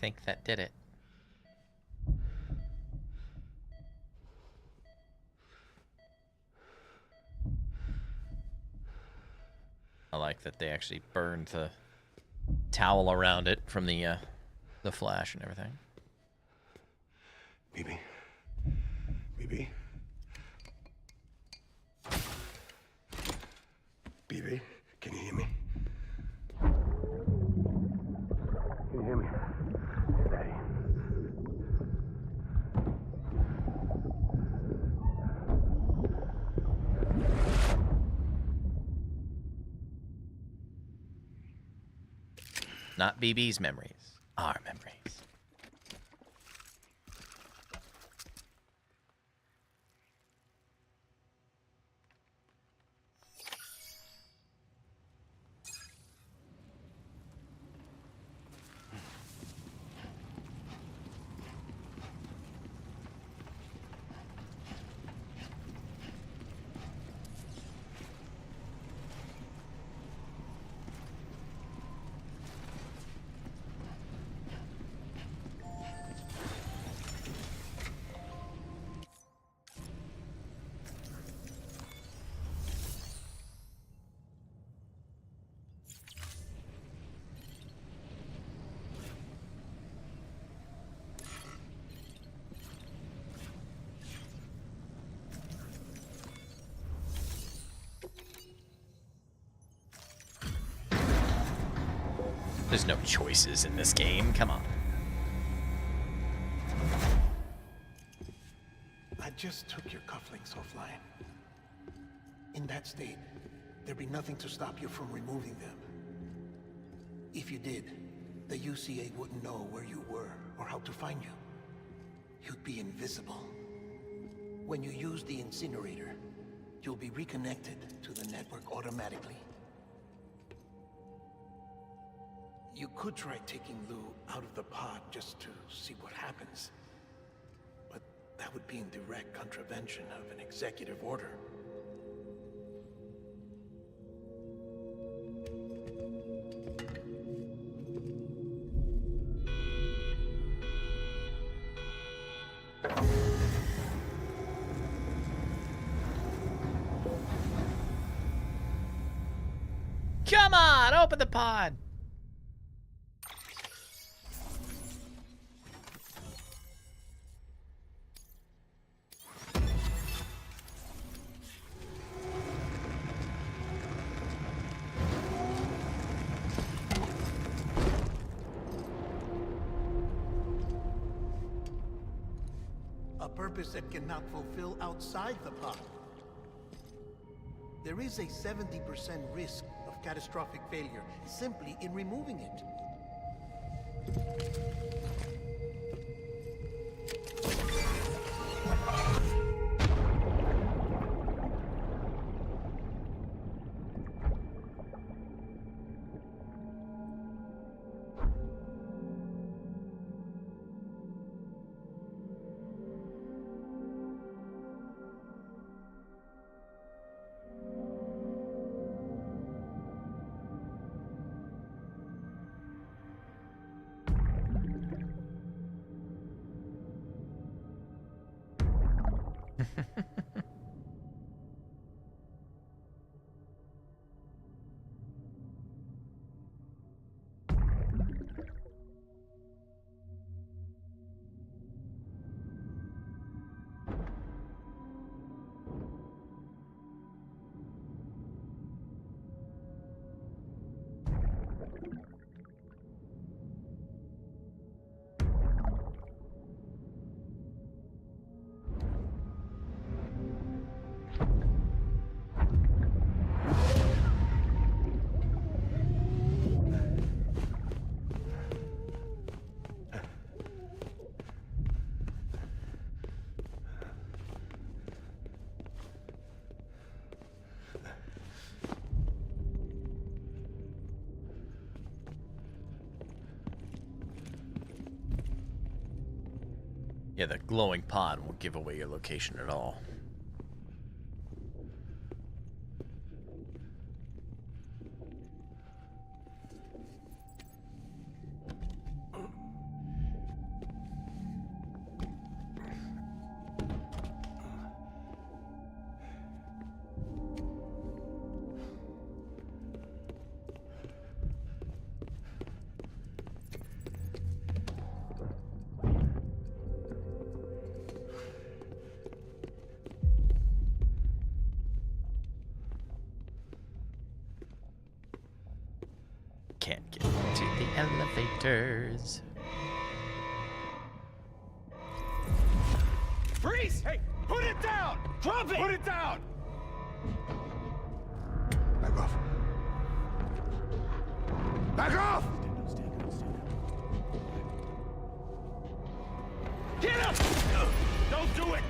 think that did it. I like that they actually burned the towel around it from the flash and everything. BB? BB? BB? Can you hear me? Can you hear me? Daddy. Not BB's memories, our memories. There's no choices in this game, come on. I just took your cufflinks offline. In that state, there'd be nothing to stop you from removing them. If you did, the UCA wouldn't know where you were or how to find you. You'd be invisible. When you use the incinerator, you'll be reconnected to the network automatically. You could try taking Lou out of the pod just to see what happens. But that would be in direct contravention of an executive order. Come on, open the pod. A purpose that cannot fulfill outside the pod. There is a 70% risk of catastrophic failure simply in removing it. Yeah, the glowing pod won't give away your location at all. Elevators. Freeze! Hey, put it down! Drop it! Put it down! Back off. Back off! Get up! Don't do it!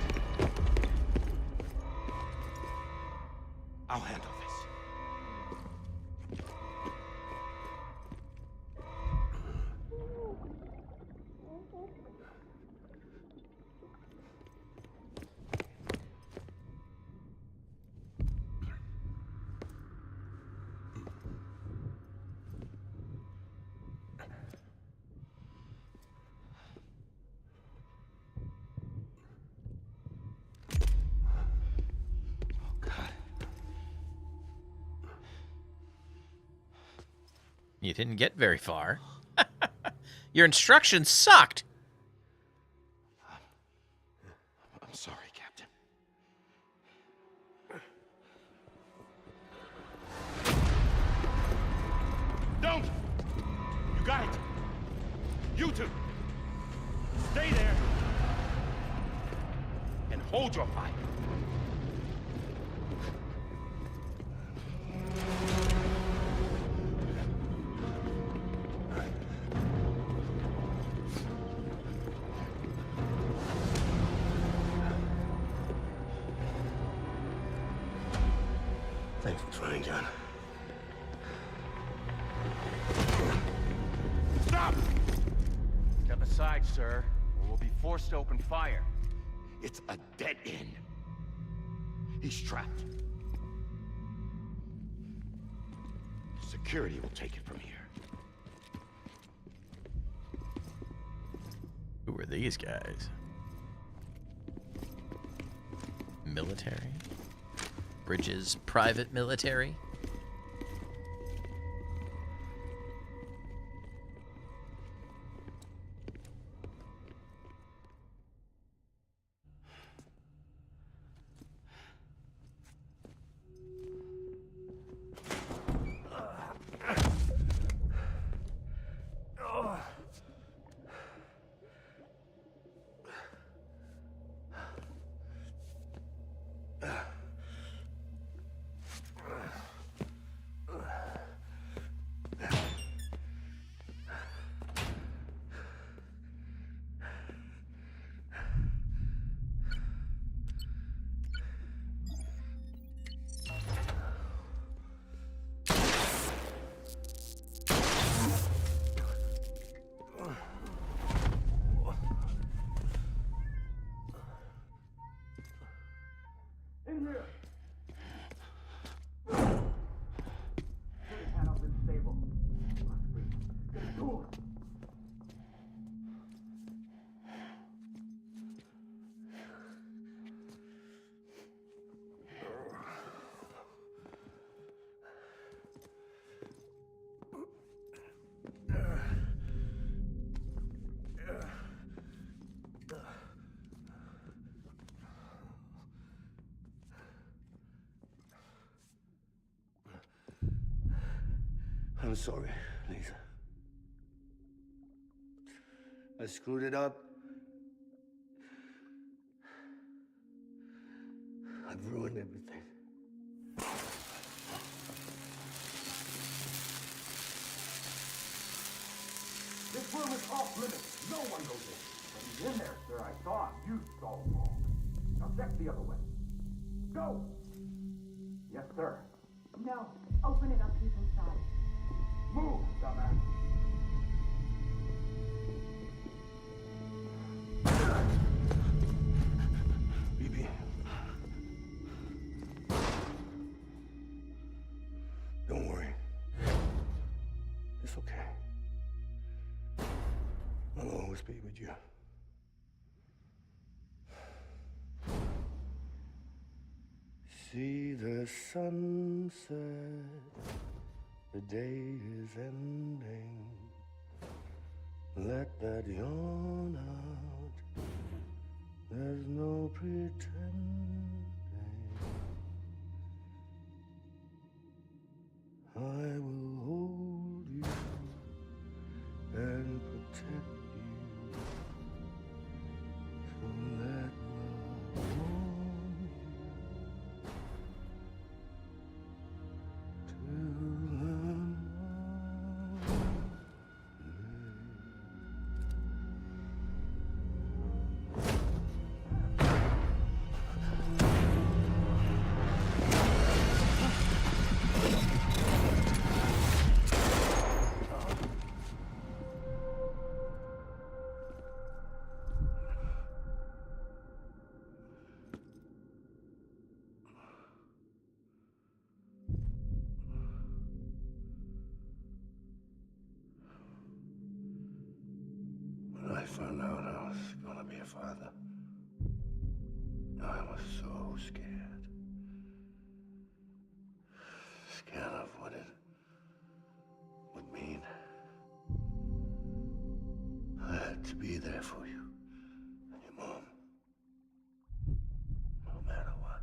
I'll handle this. You didn't get very far. Your instructions sucked. I'm sorry, Captain. Don't! You got it! You two! Stay there! And hold your fire! Thanks for trying, John. Stop! Step aside, sir, or we'll be forced to open fire. It's a dead end. He's trapped. Security will take it from here. Who are these guys? Military? Bridges private military? I'm sorry, Lisa. I screwed it up. I've ruined everything. This room is off limits. No one goes in. But he's in there, sir. I saw him. You saw him all. Now check the other way. Go! Yes, sir. No. Open it up. He's inside. Move, dumbass. BB. Don't worry. It's okay. I'll always be with you. See the sunset. The day is ending. Let that yawn out. There's no pretending. I will hold you When I found out I was gonna be a father, I was so scared. Scared of what it would mean. I had to be there for you and your mom. No matter what.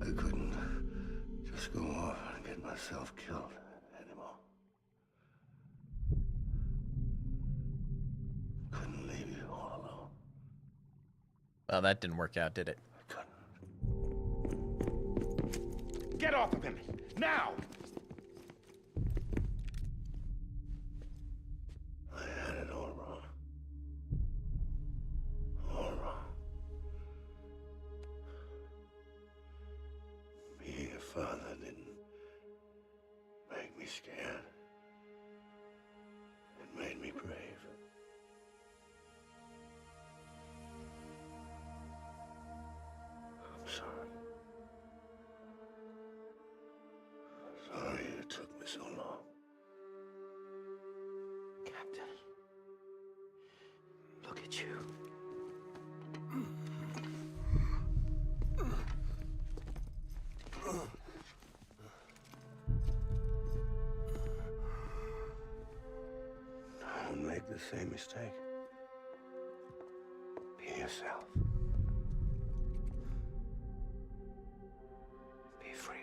I couldn't just go off and get myself killed anymore. Couldn't leave you all alone. Well, that didn't work out, did it? Get off of him! Now! I had it all wrong. All wrong. Being a father didn't make me scared. It made me brave. I'm sorry. Sorry it took me so long. Captain, look at you. Don't make the same mistake. Be yourself. Be free.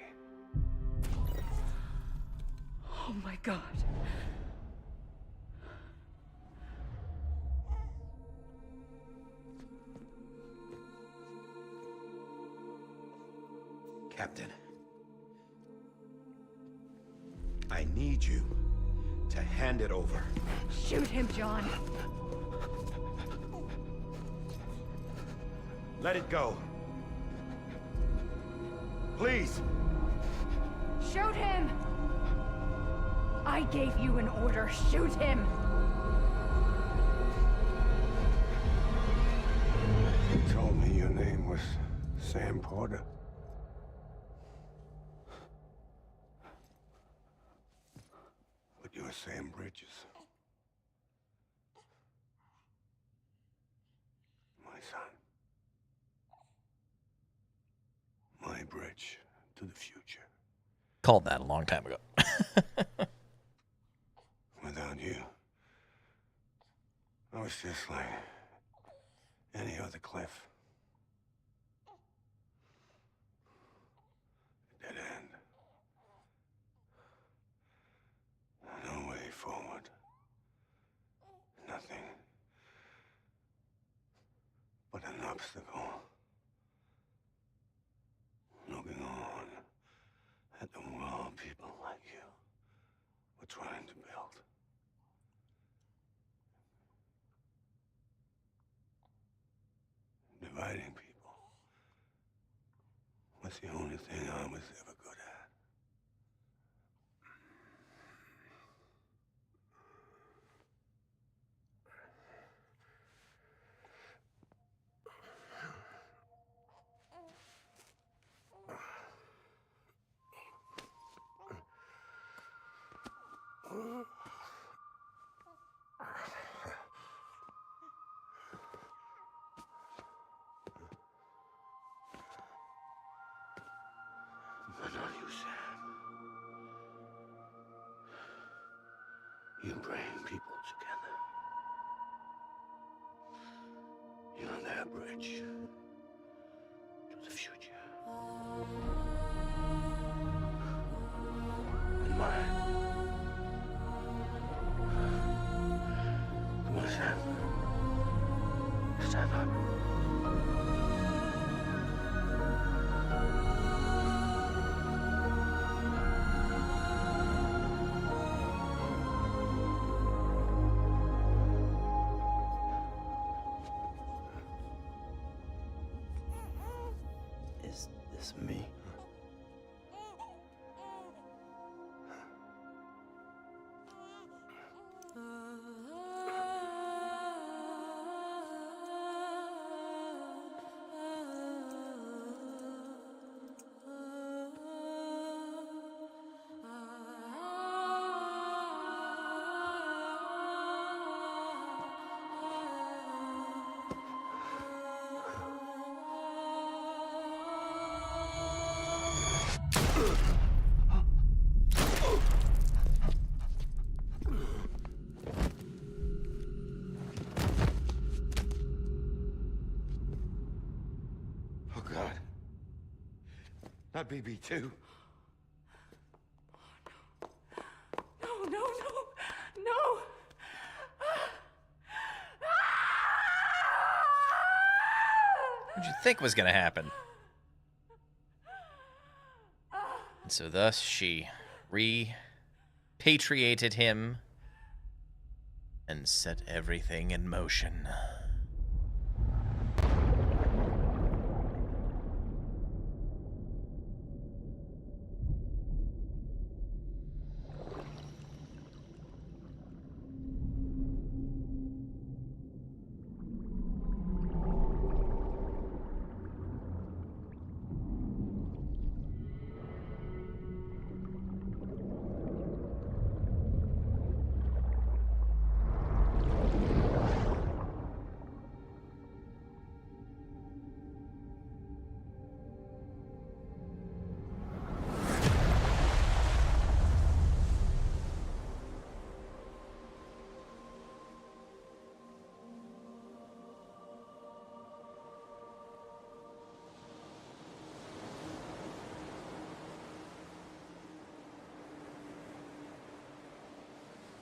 Oh my God. Captain, I need you to hand it over. Shoot him, John. Let it go. Please. Shoot him! I gave you an order. Shoot him! You told me your name was Sam Porter. But you're Sam Bridges. My son. My bridge to the future. Called that a long time ago. Without you, I was just like any other Cliff. Dead end. No way forward. Nothing but an obstacle. Looking on at the world people like you were trying to build. Dividing people was the only thing I was ever good at. But not you, Sam. You bring people together. You're their bridge to the future. And mine. Come on, Sam. Stand up. Is this me? My BB too. No, no, no, no! What'd you think was gonna happen? And so thus she repatriated him and set everything in motion.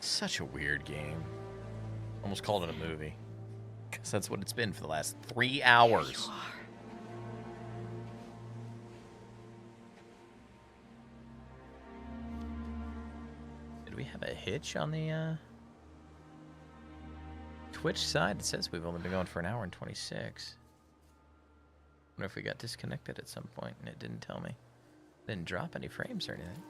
Such a weird game. Almost called it a movie. Because that's what it's been for the last 3 hours. Did we have a hitch on the Twitch side? It says we've only been going for 1 hour and 26. I wonder if we got disconnected at some point and it didn't tell me. Didn't drop any frames or anything.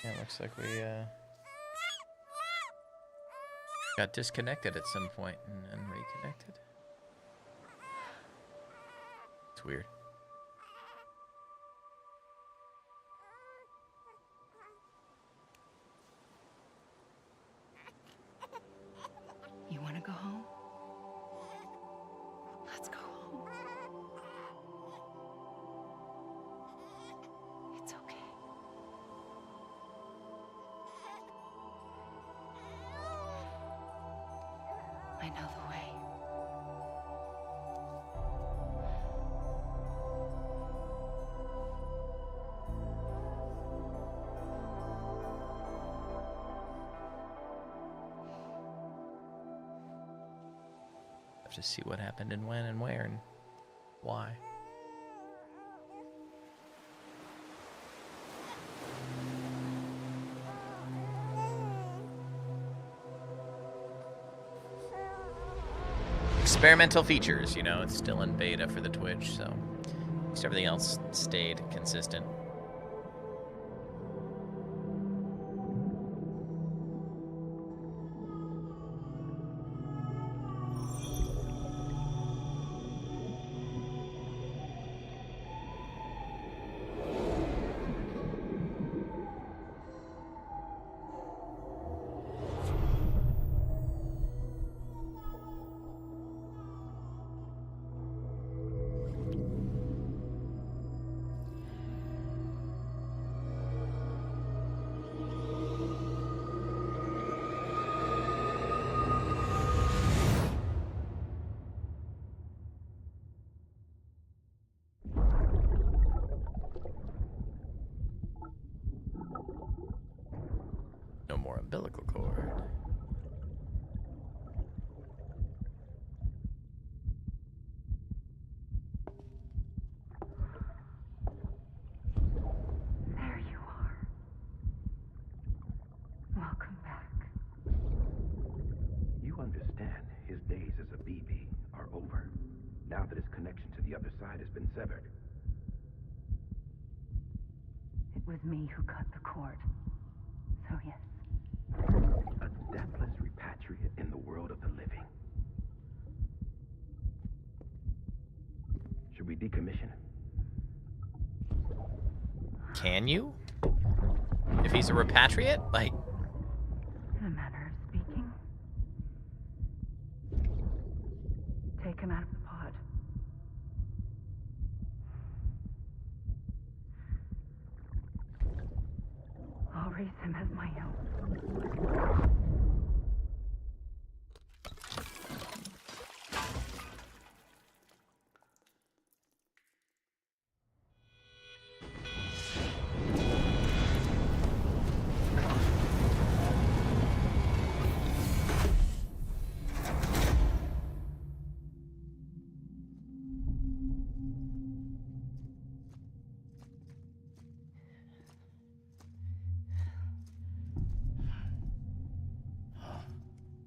Yeah, it looks like we got disconnected at some point and reconnected. It's weird. You want to go home? Let's go home. It's okay. I know the way. Have to see what happened and when and where and why. Experimental features, you know, it's still in beta for the Twitch, so at least everything else stayed consistent. No more umbilical cord. There you are. Welcome back. You understand his days as a BB are over, now that his connection to the other side has been severed. It was me who cut the cord. So yes. A deathless repatriate in the world of the living. Should we decommission him? can you? If he's a repatriate? Like... In a manner of speaking. Take him out of the pod. I'll raise him as my own.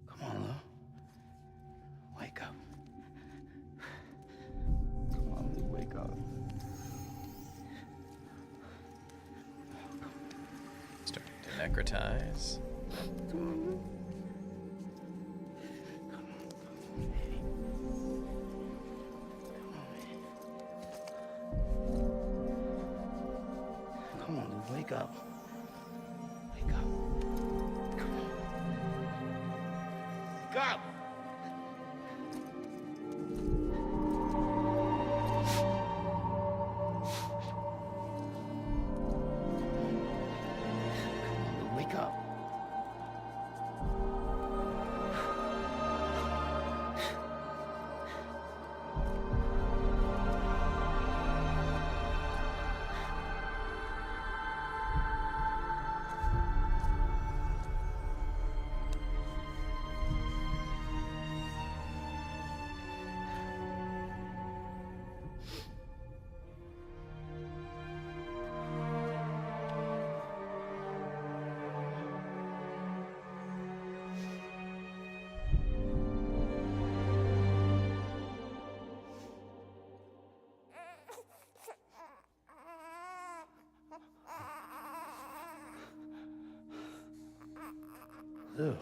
Come on, Lou. Wake up. Come on, Lou, wake up. Starting to necrotize. Come on, Lou, wake up. Wake up. Come on. Wake up! Come on, Lou, wake up. Lou.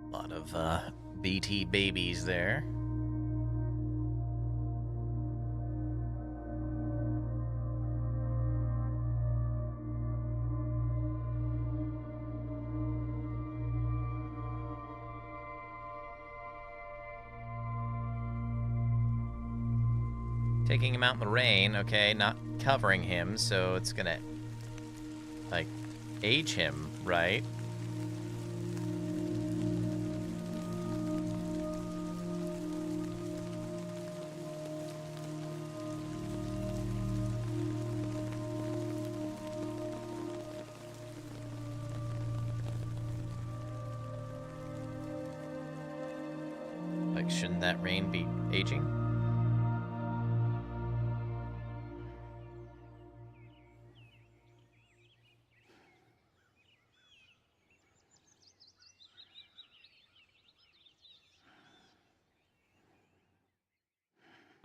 A lot of BT babies there. Taking him out in the rain, okay, not covering him, so it's gonna, like, age him, right? Like, shouldn't that rain be aging?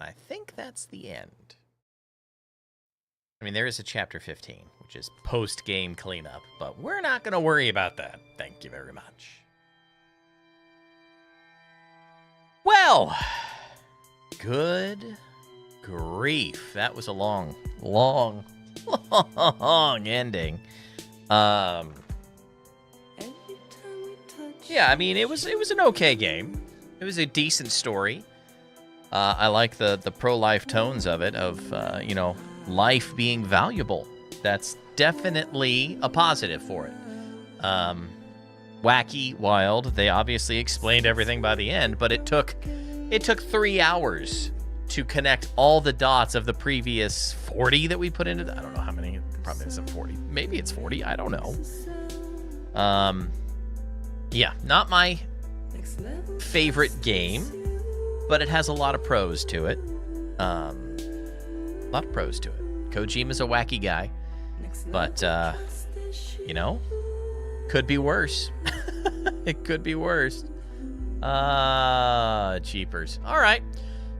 I think that's the end. I mean, there is a chapter 15, which is post-game cleanup, but we're not going to worry about that. Thank you very much. Well, good grief. That was a long ending. Yeah, I mean, it was an okay game. It was a decent story. I like the pro-life tones of it, of, you know, life being valuable. That's definitely a positive for it. Wacky, wild. They obviously explained everything by the end, but it took 3 hours to connect all the dots of the previous 40 that we put into I don't know how many. Probably isn't 40. Maybe it's 40. I don't know. Yeah, not my favorite game, but it has a lot of pros to it. A lot of pros to it. Kojima's a wacky guy, but, you know, could be worse. It could be worse. Cheapers. All right.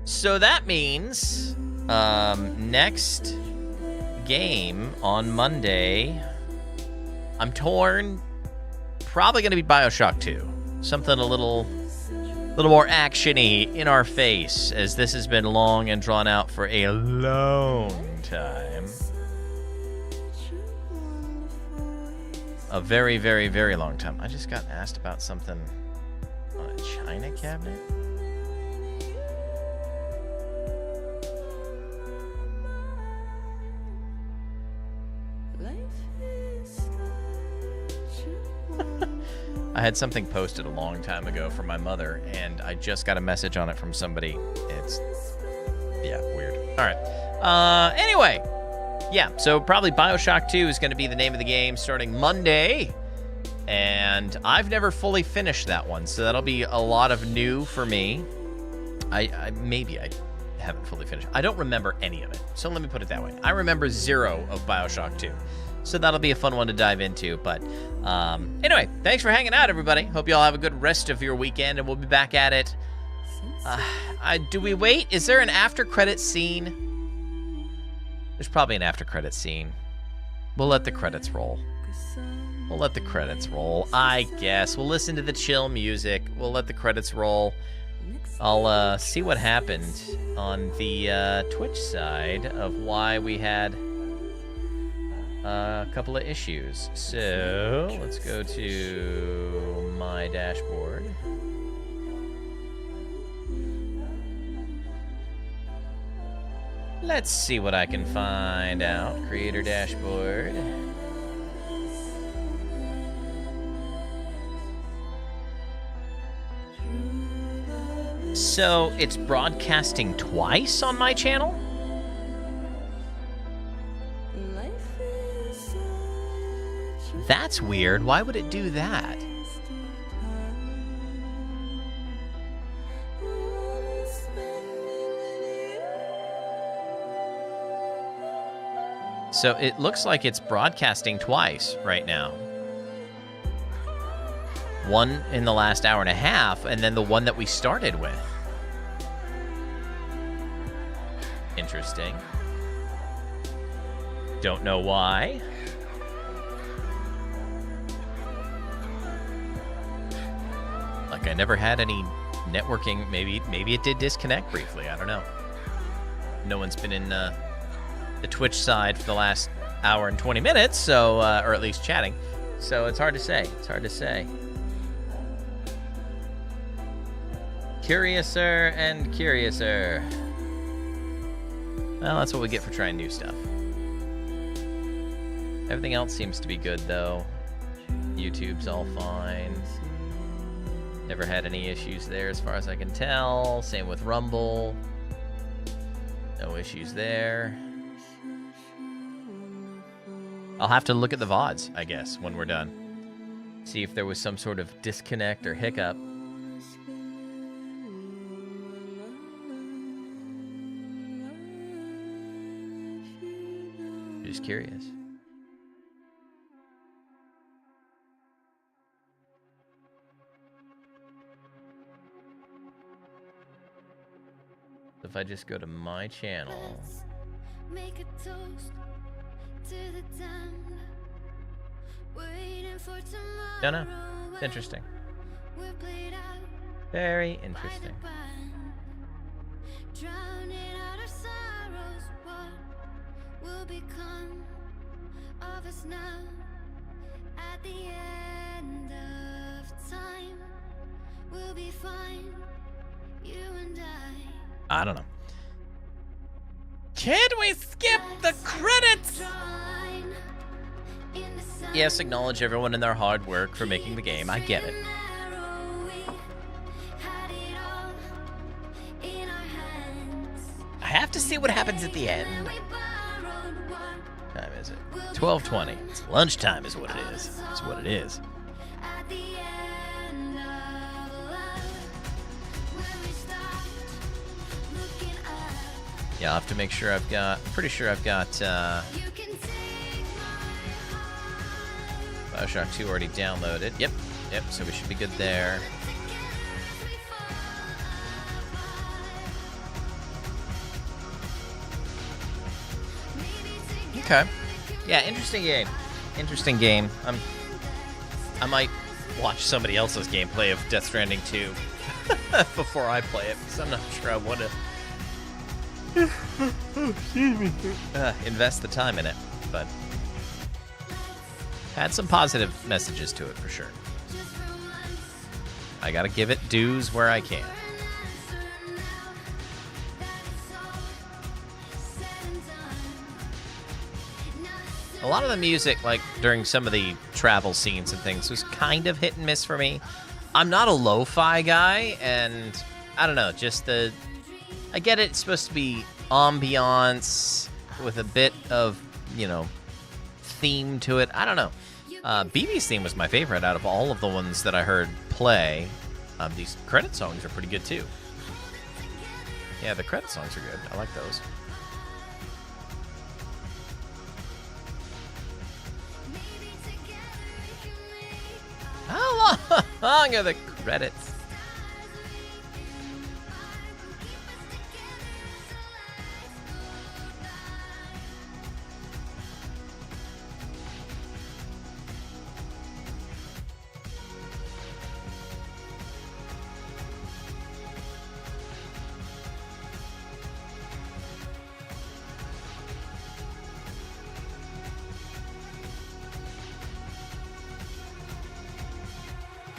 So that means next game on Monday I'm torn. Probably going to be BioShock 2. Something a little more action-y, in our face, as this has been long and drawn out for a long time. A very, very, very long time. I just got asked about something on a china cabinet. I had something posted a long time ago from my mother, and I just got a message on it from somebody. It's, yeah, weird. All right. Anyway, yeah, so probably BioShock 2 is going to be the name of the game starting Monday, and I've never fully finished that one, so that'll be a lot of new for me. Maybe I haven't fully finished. I don't remember any of it, so let me put it that way. I remember 0 of BioShock 2. So that'll be a fun one to dive into. But anyway, thanks for hanging out, everybody. Hope you all have a good rest of your weekend, and we'll be back at it. Do we wait? Is there an after-credit scene? There's probably an after-credit scene. We'll let the credits roll. We'll let the credits roll, I guess. We'll listen to the chill music. We'll let the credits roll. I'll see what happened on the Twitch side of why we had a couple of issues. So let's go to my dashboard. Let's see what I can find out. Creator dashboard. So it's broadcasting twice on my channel? That's weird. Why would it do that? So it looks like it's broadcasting twice right now. One in the last hour and a half, and then the one that we started with. Interesting. Don't know why. Like, I never had any networking. Maybe it did disconnect briefly. I don't know. No one's been in the Twitch side for the last hour and 20 minutes, so or at least chatting. So it's hard to say. It's hard to say. Curiouser and curiouser. Well, that's what we get for trying new stuff. Everything else seems to be good, though. YouTube's all fine. Never had any issues there as far as I can tell. Same with Rumble. No issues there. I'll have to look at the VODs, I guess, when we're done. See if there was some sort of disconnect or hiccup. Just curious. If I just go to my channel. Make a toast to the damned. Waiting for tomorrow. Don't know. It's interesting. Very interesting. Drowning out our sorrows, what will become of us now? At the end of time, we'll be fine, you and I don't know. Can we skip the credits? Yes, acknowledge everyone in their hard work for making the game. I get it. I have to see what happens at the end. What time is it? 12:20. It's lunchtime is what it is. It's what it is. Yeah, I'll have to make sure I've got... I'm pretty sure I've got BioShock 2 already downloaded. Yep, so we should be good there. Okay. Yeah, interesting game. Interesting game. I might watch somebody else's gameplay of Death Stranding 2 before I play it, because I'm not sure I want to invest the time in it. But had some positive messages to it for sure. I gotta give it dues where I can. A lot of the music, like during some of the travel scenes and things, was kind of hit and miss for me. I'm not a lo-fi guy, and I don't know, just I get it, it's supposed to be ambiance with a bit of, theme to it. I don't know. BB's theme was my favorite out of all of the ones that I heard play. These credit songs are pretty good too. Yeah, the credit songs are good. I like those. How long are the credits?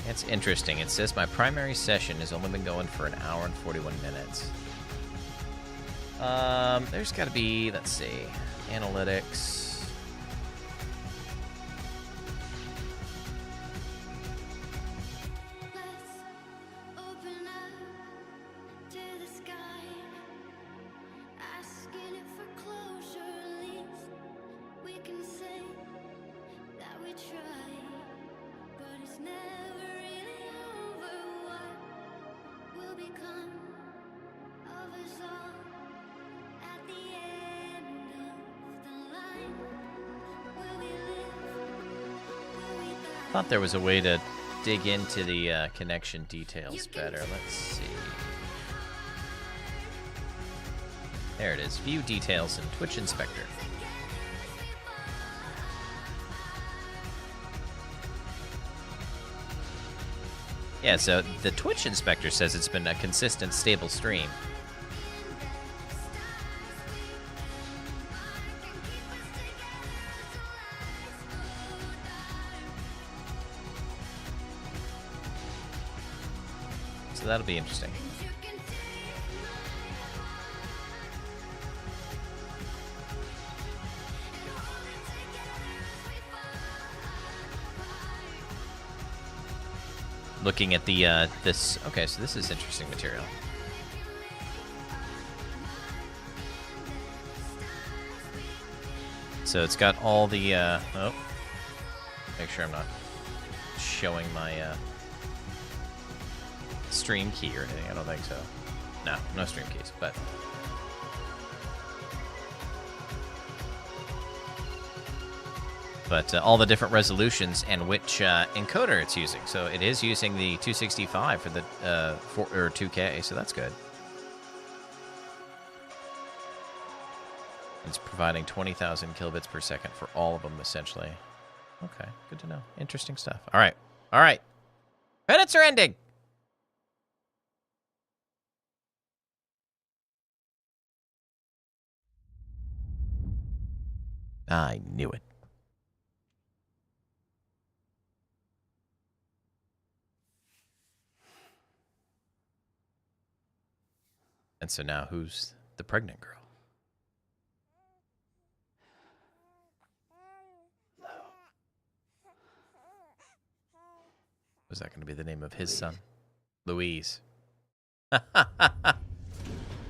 It's interesting. It says my primary session has only been going for an hour and 41 minutes. There's got to be, let's see, analytics. Thought there was a way to dig into the connection details better. Let's see. There it is. View details in Twitch Inspector. Yeah, so the Twitch Inspector says it's been a consistent, stable stream. So that'll be interesting. Looking at the this, okay, so this is interesting material. So it's got all the oh, make sure I'm not showing my stream key or anything. I don't think so. No stream keys, but all the different resolutions and which encoder it's using. So it is using the 265 for the 2K, so that's good. It's providing 20,000 kilobits per second for all of them, essentially. Okay, good to know. Interesting stuff. All right. Credits are ending. I knew it. And so now who's the pregnant girl? Was that going to be the name of his son? Louise.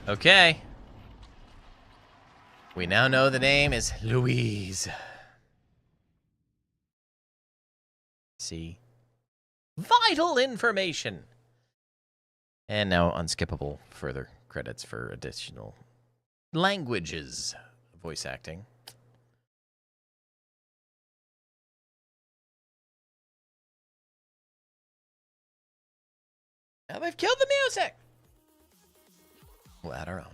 Okay. We now know the name is Louise. See? Vital information! And now unskippable further credits for additional languages. Voice acting. Now they've killed the music! We'll add our own.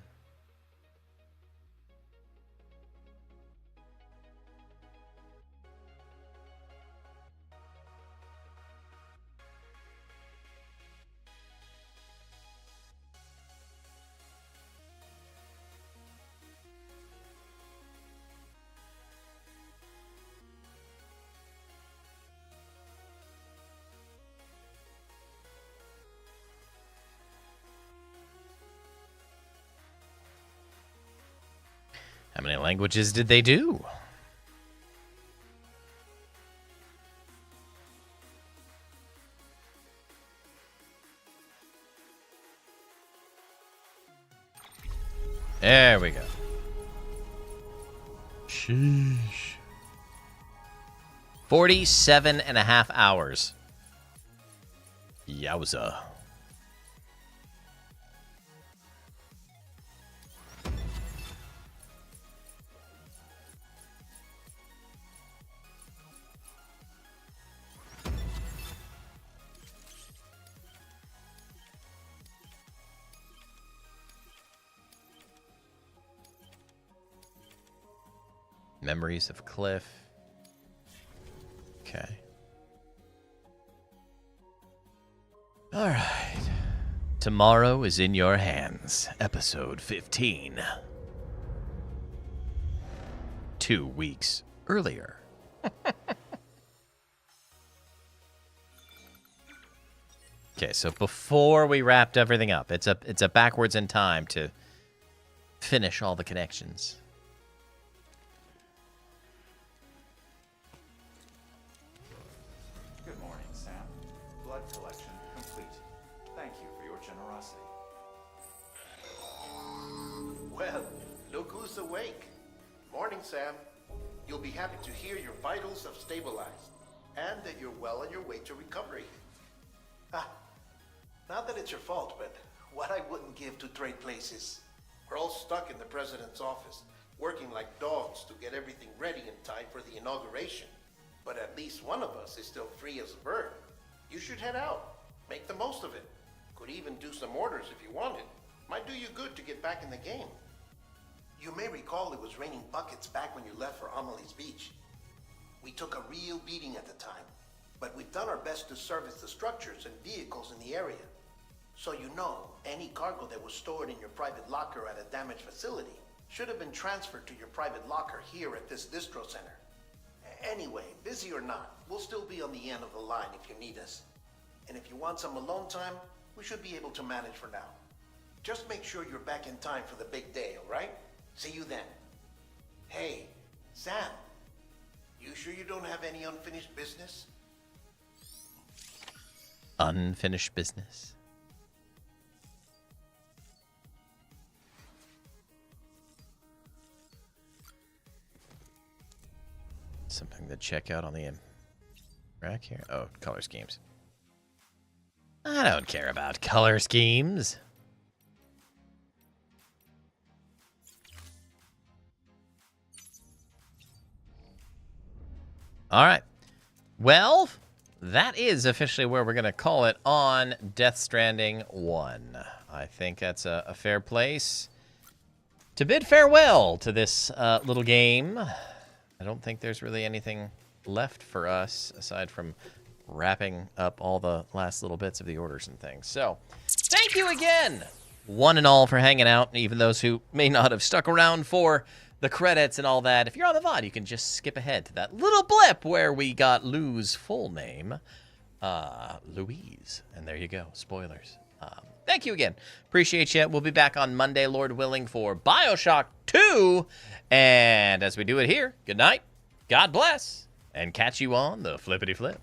How many languages did they do? There we go. Sheesh. 47.5 hours. Yowza. Memories of Cliff. Okay. All right. Tomorrow is in your hands. Episode 15. 2 weeks earlier. Okay, so before we wrapped everything up, it's a backwards in time to finish all the connections. Good morning, Sam. Blood collection complete. Thank you for your generosity. Well, look who's awake. Morning, Sam. You'll be happy to hear your vitals have stabilized, and that you're well on your way to recovery. Not that it's your fault, but what I wouldn't give to trade places. We're all stuck in the president's office, working like dogs to get everything ready in time for the inauguration. But at least one of us is still free as a bird. You should head out. Make the most of it. Could even do some orders if you wanted. Might do you good to get back in the game. You may recall it was raining buckets back when you left for Amelie's Beach. We took a real beating at the time, but we've done our best to service the structures and vehicles in the area. So you know, any cargo that was stored in your private locker at a damaged facility should have been transferred to your private locker here at this distro center. Anyway, busy or not, we'll still be on the end of the line if you need us. And if you want some alone time, we should be able to manage for now. Just make sure you're back in time for the big day, all right? See you then. Hey, Sam, you sure you don't have any unfinished business? Unfinished business. Something to check out on the rack here. Oh, color schemes. I don't care about color schemes. All right. Well, that is officially where we're going to call it on Death Stranding 1. I think that's a fair place to bid farewell to this little game. I don't think there's really anything left for us aside from wrapping up all the last little bits of the orders and things. So, thank you again, one and all, for hanging out, even those who may not have stuck around for the credits and all that. If you're on the VOD, you can just skip ahead to that little blip where we got Lou's full name, Louise. And there you go, spoilers. Thank you again. Appreciate you. We'll be back on Monday, Lord willing, for BioShock 2. And as we do it here, good night, God bless, and catch you on the flippity flip.